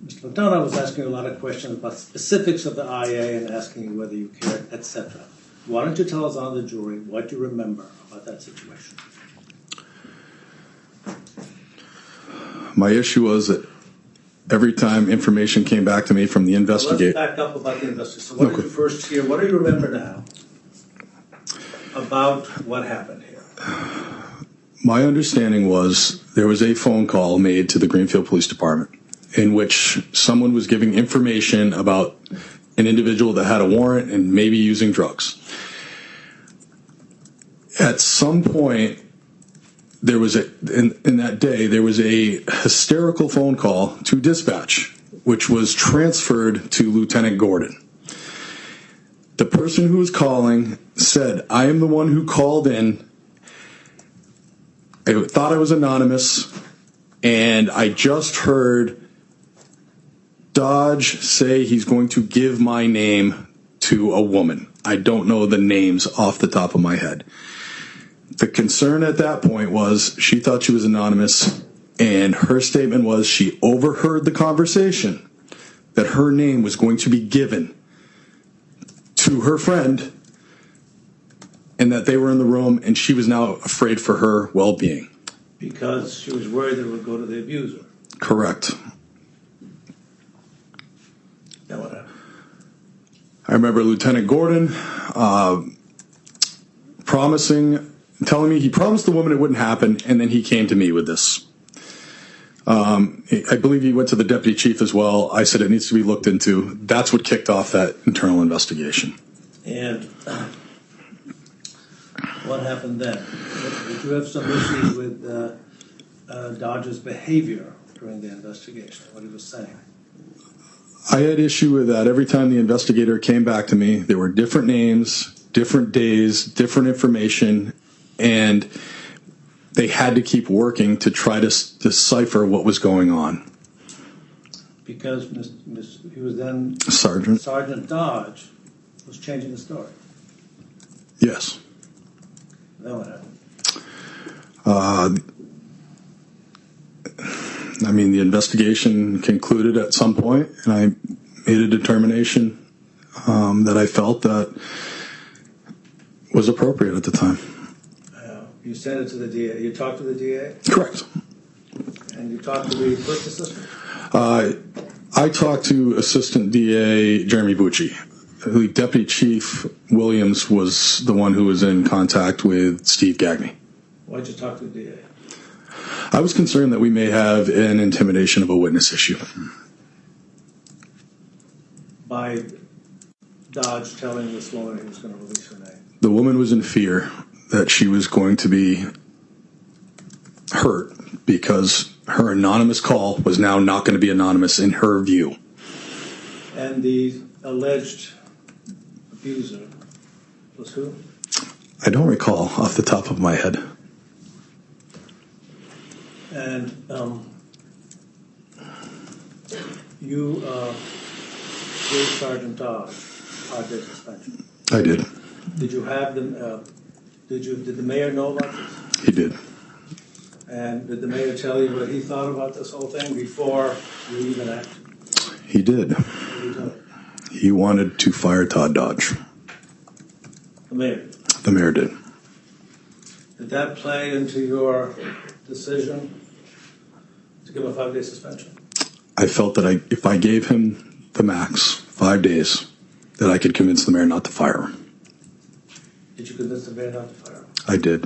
Mr. McDonough, I was asking you a lot of questions about specifics of the IA and asking you whether you cared, etc. Why don't you tell us on the jury what you remember about that situation? My issue was that every time information came back to me from the investigator. Let's back up about the investigation. So what did you first hear? What do you remember now about what happened here? My understanding was there was a phone call made to the Greenfield Police Department in which someone was giving information about an individual that had a warrant and maybe using drugs. At some point, there was in that day, there was a hysterical phone call to dispatch, which was transferred to Lieutenant Gordon. The person who was calling said, "I am the one who called in. I thought I was anonymous, and I just heard Dodge say he's going to give my name to a woman. I don't know the names off the top of my head." The concern at that point was she thought she was anonymous, and her statement was she overheard the conversation that her name was going to be given to her friend and that they were in the room and she was now afraid for her well-being. Because she was worried that it would go to the abuser. Correct. Then what happened? I remember Lieutenant Gordon telling me he promised the woman it wouldn't happen, and then he came to me with this. I believe he went to the deputy chief as well. I said it needs to be looked into. That's what kicked off that internal investigation. And what happened then? Did you have some issues with Dodge's behavior during the investigation, what he was saying? I had issue with that. Every time the investigator came back to me, there were different names, different days, different information, and they had to keep working to try to decipher what was going on. Because he was then Sergeant Dodge was changing the story. Yes. Then what happened? The investigation concluded at some point, and I made a determination that I felt that was appropriate at the time. You sent it to the DA. You talked to the DA? Correct. And you talked to the first assistant? I talked to Assistant DA Jeremy Bucci. The Deputy Chief Williams was the one who was in contact with Steve Gagney. Why'd you talk to the DA? I was concerned that we may have an intimidation of a witness issue. By Dodge telling this woman he was going to release her name? The woman was in fear that she was going to be hurt because her anonymous call was now not going to be anonymous in her view. And the alleged abuser was who? I don't recall off the top of my head. And you gave Sergeant Dodge 5-day suspension. I did. Did you have them? Did the mayor know about this? He did. And did the mayor tell you what he thought about this whole thing before you even acted? He did. What did he tell you? He wanted to fire Todd Dodge. The mayor. The mayor did. Did that play into your decision to give him a 5-day suspension? I felt that if I gave him the max, 5 days, that I could convince the mayor not to fire him. Did you convince the mayor not to fire him? I did.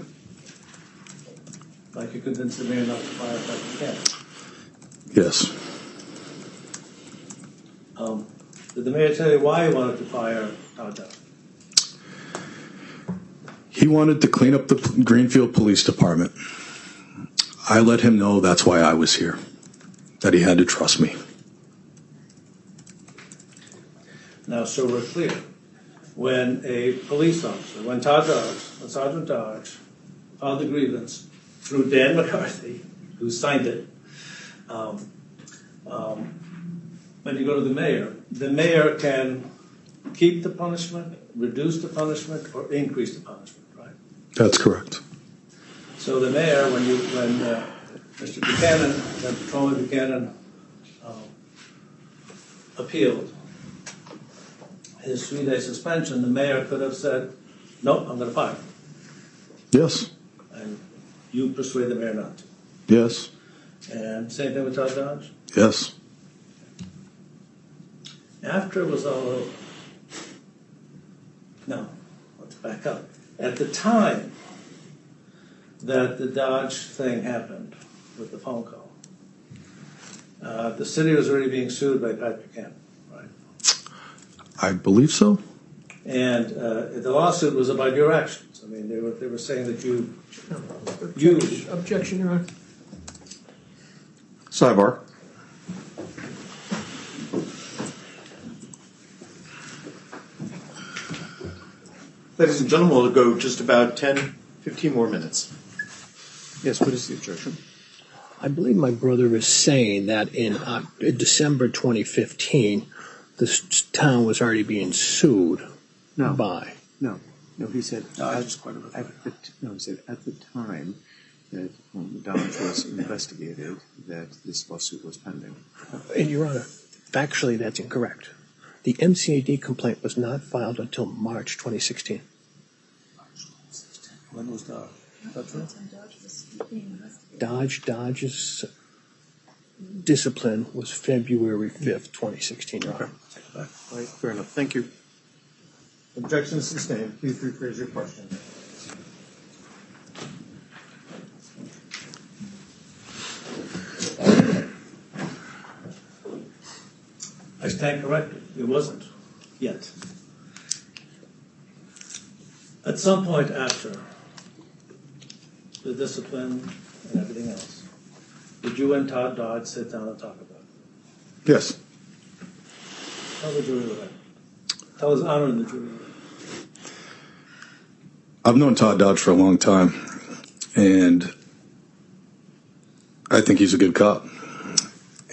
Like you convinced the mayor not to fire Buchanan? Yes. Did the mayor tell you why he wanted to fire Todd Dodge? He wanted to clean up the Greenfield Police Department. I let him know that's why I was here, that he had to trust me. Now, so we're clear. When a police officer, when Sergeant Dodge filed the grievance through Dan McCarthy, who signed it, when you go to the mayor can keep the punishment reduce the punishment or increase the punishment, right? That's correct. So the mayor, when Mr. Buchanan, then Patrolman Buchanan, appealed his 3-day suspension, the mayor could have said, "No, I'm going to fire him." Yes. And you persuade the mayor not to. Yes. And same thing with Todd Dodge. Yes. After it was all over, no, let's back up. At the time that the Dodge thing happened with the phone call, the city was already being sued by Pat Buchanan, right? I believe so. And the lawsuit was about your actions. I mean, they were saying that you Objection, Your Honor. Sidebar. Ladies and gentlemen, we'll go just about 10, 15 more minutes. Yes, what is the objection? I believe my brother is saying that in December 2015, this town was already being sued by. No, he said, Dodge is quite a bit. he said at the time that Dodge was investigated, that this lawsuit was pending. And Your Honor, factually that's incorrect. The MCAD complaint was not filed until March 2016. When was Dodge? That's right. Dodge's discipline was February 5th, 2016, Your Honor. All right, fair enough. Thank you. Objection sustained. Please rephrase your question. I stand corrected. It wasn't yet. At some point after the discipline and everything else, did you and Todd Dodge sit down and talk about it? Yes. Tell the jury what happened. Tell us honor in the jury. I've known Todd Dodge for a long time, and I think he's a good cop,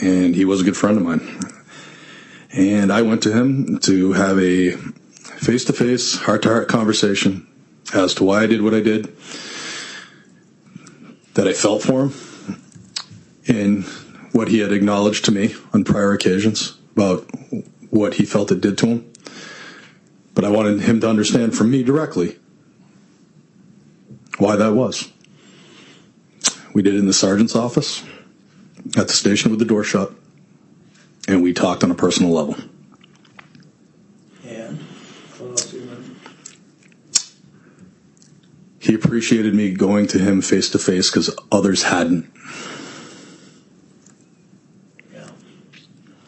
and he was a good friend of mine. And I went to him to have a face-to-face, heart-to-heart conversation as to why I did what I did, that I felt for him, and what he had acknowledged to me on prior occasions about what he felt it did to him. But I wanted him to understand from me directly why that was. We did it in the sergeant's office, at the station with the door shut, and we talked on a personal level. And what else do you remember? He appreciated me going to him face to face because others hadn't. Yeah.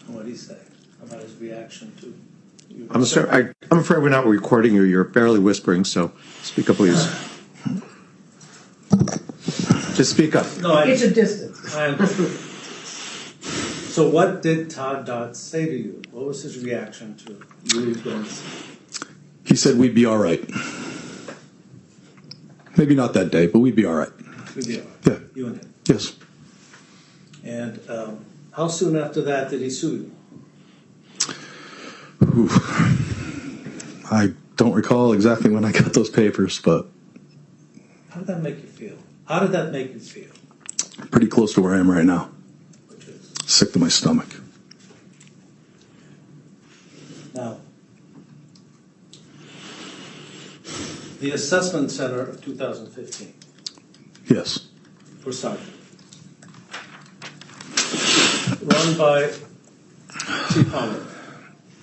What did he say about his reaction to you? I'm afraid we're not recording you. You're barely whispering, so speak up, please. Just speak up. No, It's a distance. I understood. So what did Todd Dodge say to you? What was his reaction to you going to see? He said we'd be all right. Maybe not that day, but we'd be all right. We'd be all right. Yeah. You and him. Yes. And how soon after that did he sue you? Ooh. I don't recall exactly when I got those papers, but How did that make you feel? How did that make you feel? pretty close to where I am right now. Which is Sick to my stomach. now the assessment center of 2015 Yes. for sergeant, run by Chief Howard,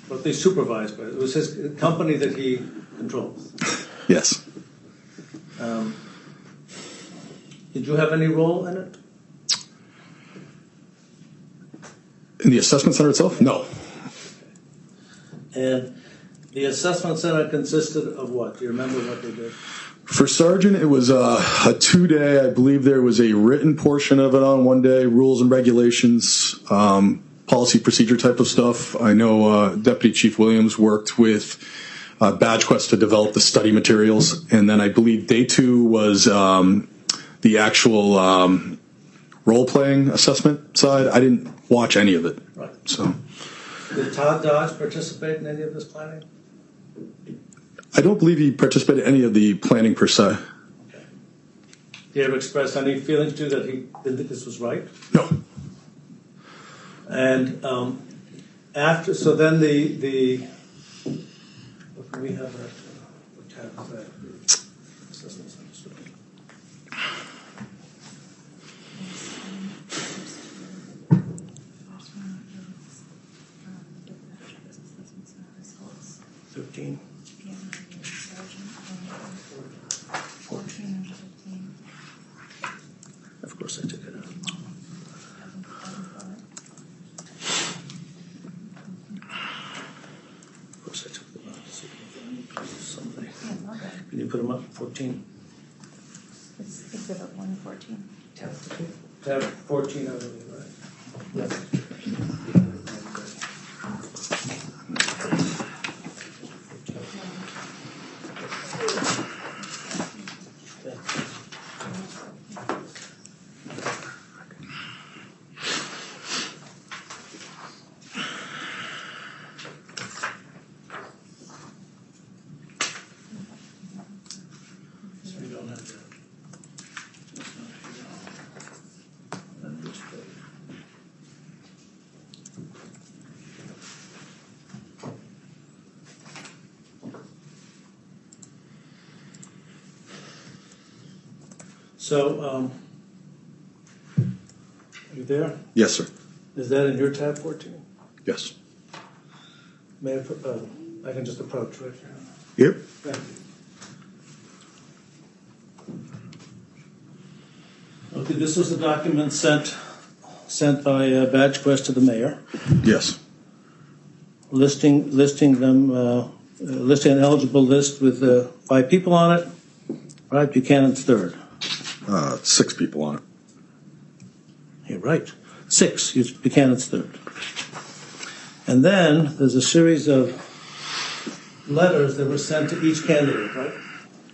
but they supervised by it. It was his company that he controls. Yes. Did you have any role in it? In the assessment center itself? No. And the assessment center consisted of what? Do you remember what they did? For sergeant, it was a 2-day. I believe there was a written portion of it on one day, rules and regulations, policy procedure type of stuff. I know Deputy Chief Williams worked with Badge Quest to develop the study materials. And then I believe day 2 was the actual role-playing assessment side. I didn't watch any of it. Right. So Did Todd Dodge participate in any of this planning? I don't believe he participated in any of the planning per se. Okay. Did he ever express any feelings to you that he didn't think this was right? No. And after, so then the we have that. What tab is that? Assessments understood. $13. 14 and 15. Of course, I took it out. Of course, I took them out. Somebody. Can you put them up? 14. It's exhibit 1 and 14. Tab 14, I believe, right? Yes. So we don't have that. So, are you there? Yes, sir. Is that in your tab 14? Yes. May I can just approach right here. Yep. Thank you. Okay, this was the document sent by Badge Quest to the mayor, Yes. listing them, listing an eligible list with 5 people on it. Right, Buchanan's third. 6 people on it. You're right. 6, Buchanan's third. And then there's a series of letters that were sent to each candidate, right?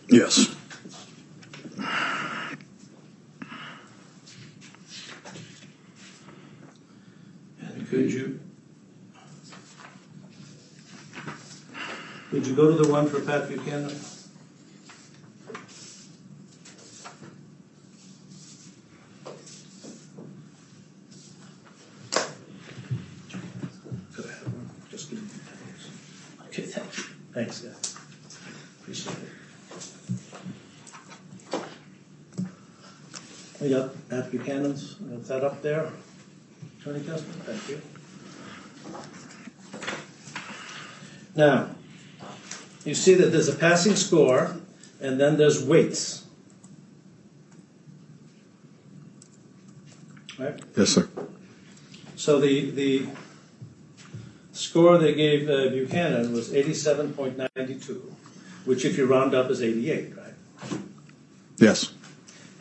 Yes. And could you go to the one for Pat Buchanan? Could I have one? Just give me that. Okay, thank you. Thanks, guys. Appreciate it. We got Pat Buchanan's. Is that up there? Attorney Kessler, thank you. Now, you see that there's a passing score, and then there's weights. Right? Yes, sir. So the score they gave Buchanan was 87.92, which if you round up is 88, right? Yes.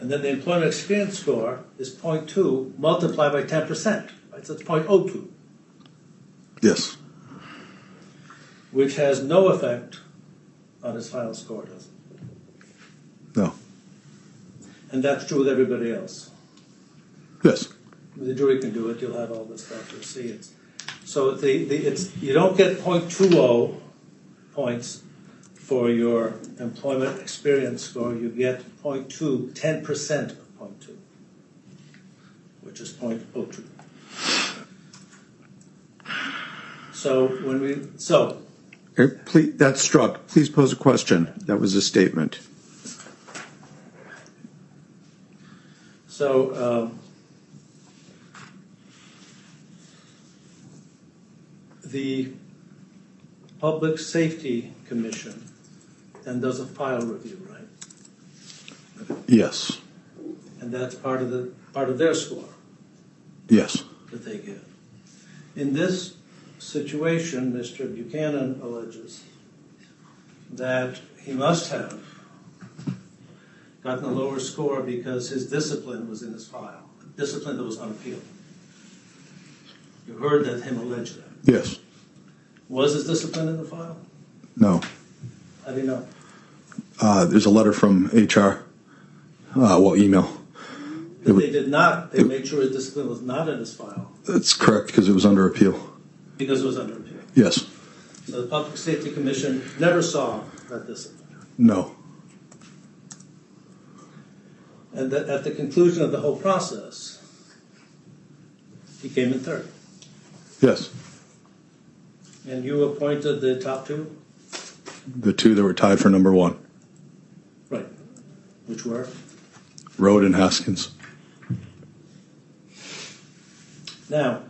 And then the employment experience score is 0.2 multiplied by 10%, right? So it's 0.02, Yes. which has no effect on his final score, does it? No. And that's true with everybody else. Yes. The jury can do it. You'll have all this stuff. You'll see it. So you don't get 0.20 points for your employment experience score. You get 0.2, 10% of 0.2, which is 0.02. So Please, that struck. Please pose a question. That was a statement. The Public Safety Commission then does a file review, right? Yes. And that's part of their score Yes. that they give. In this situation, Mr. Buchanan alleges that he must have gotten a lower score because his discipline was in his file, discipline that was unappealed. You heard that him allege that. Yes. Was his discipline in the file? No. How do you know? There's a letter from HR. Email. That they did not. They made sure his discipline was not in his file. That's correct because it was under appeal. Because it was under appeal. Yes. So the Public Safety Commission never saw that discipline. No. And that at the conclusion of the whole process, he came in third. Yes. And you appointed the top two? The two that were tied for number one, Right. Which were? Rhodes and Haskins. Now,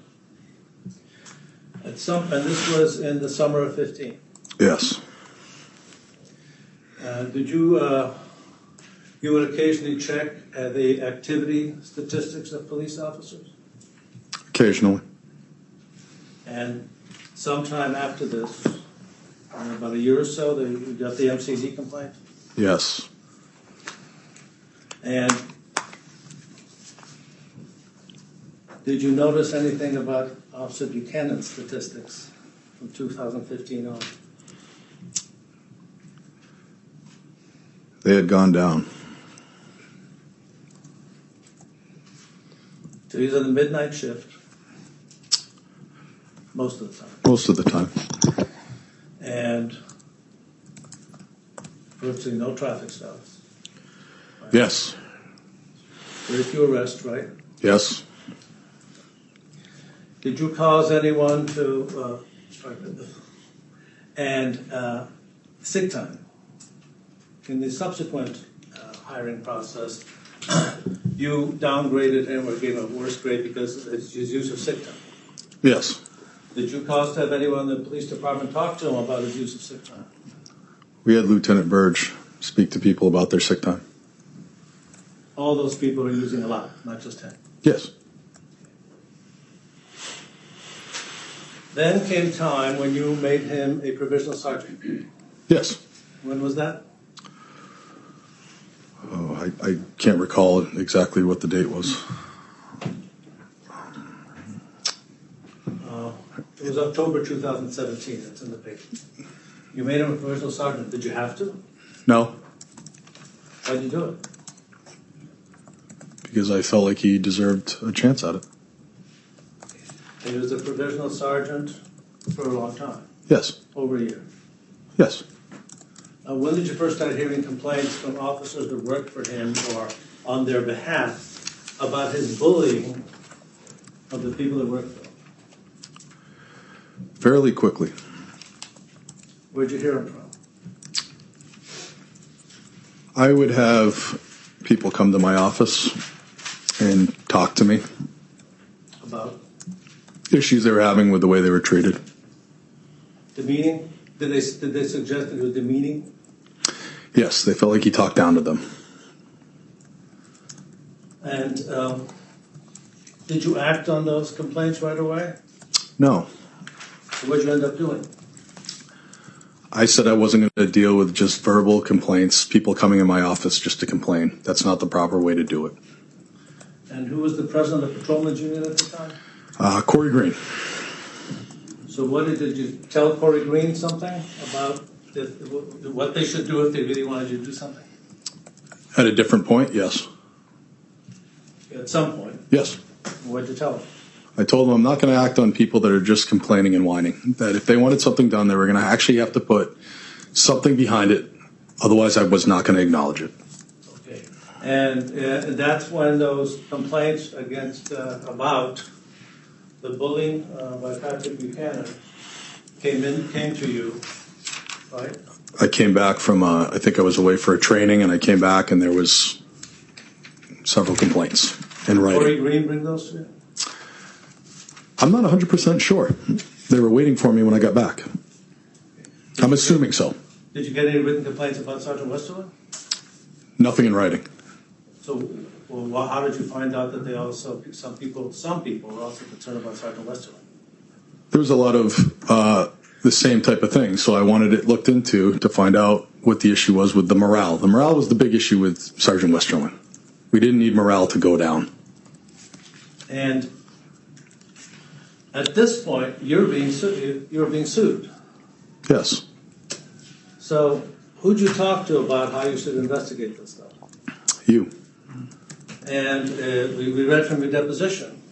and this was in the summer of 15. Yes. Did you, you would occasionally check the activity statistics of police officers? Occasionally. And sometime after this, about a year or so, you got the MCD complaint? Yes. And did you notice anything about Officer Buchanan's statistics from 2015 on? They had gone down. So he's on the midnight shift most of the time. Most of the time. And virtually no traffic stops. Right? Yes. Very few arrests, right? Yes. Did you cause anyone to, sick time? In the subsequent hiring process, you downgraded him or gave him a worse grade because of his use of sick time. Yes. Did you cause to have anyone in the police department talk to him about his use of sick time? We had Lieutenant Burge speak to people about their sick time. All those people are using a lot, not just him. Yes. Then came time when you made him a provisional sergeant. Yes. When was that? Oh, I can't recall exactly what the date was. It was October 2017. It's in the paper. You made him a provisional sergeant. Did you have to? No, Why did you do it? because I felt like he deserved a chance at it. And he was a provisional sergeant for a long time, Yes. over a year. Yes. When did you first start hearing complaints from officers that worked for him or on their behalf about his bullying of the people that worked for him? Fairly quickly. Where'd you hear them from? I would have people come to my office and talk to me. About Issues they were having with the way they were treated. demeaning? Did they suggest that it was demeaning? Yes, they felt like he talked down to them. And did you act on those complaints right away? No. So what'd you end up doing? I said I wasn't going to deal with just verbal complaints, people coming in my office just to complain. That's not the proper way to do it. And who was the president of the patrolmen's union at the time? Corey Green. So what did you tell Corey Green something about what they should do if they really wanted you to do something? At a different point, yes. At some point. Yes. What'd you tell him? I told them I'm not going to act on people that are just complaining and whining. That if they wanted something done, they were going to actually have to put something behind it. Otherwise, I was not going to acknowledge it. Okay. And that's when those complaints about the bullying by Patrick Buchanan came to you, right? I came back from, I think I was away for a training, and I came back and there was several complaints in writing. Corey Green bring those to you? I'm not 100% sure. They were waiting for me when I got back. I'm assuming so. Did you get any written complaints about Sergeant Westerland? Nothing in writing. So, well, how did you find out that they also, some people were also concerned about Sergeant Westerland? There was a lot of the same type of thing, so I wanted it looked into to find out what the issue was with the morale. The morale was the big issue with Sergeant Westerland. We didn't need morale to go down. And at this point, you're being sued. Yes. So, who'd you talk to about how you should investigate this stuff? You. And we read from your deposition.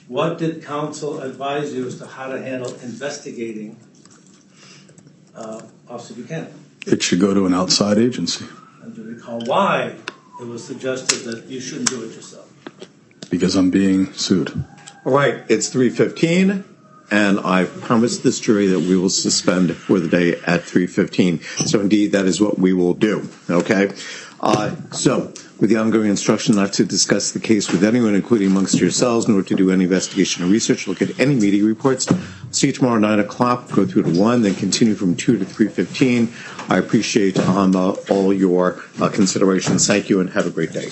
What did counsel advise you as to how to handle investigating Officer Buchanan? It should go to an outside agency And do you recall why it was suggested that you shouldn't do it yourself? because I'm being sued. All right, it's 3:15, and I've promised this jury that we will suspend for the day at 3:15. So indeed, that is what we will do, okay? So, with the ongoing instruction not to discuss the case with anyone, including amongst yourselves, nor to do any investigation or research, look at any media reports. See you tomorrow 9 o'clock, go through to 1, then continue from 2 to 3:15. I appreciate all your considerations. Thank you, and have a great day.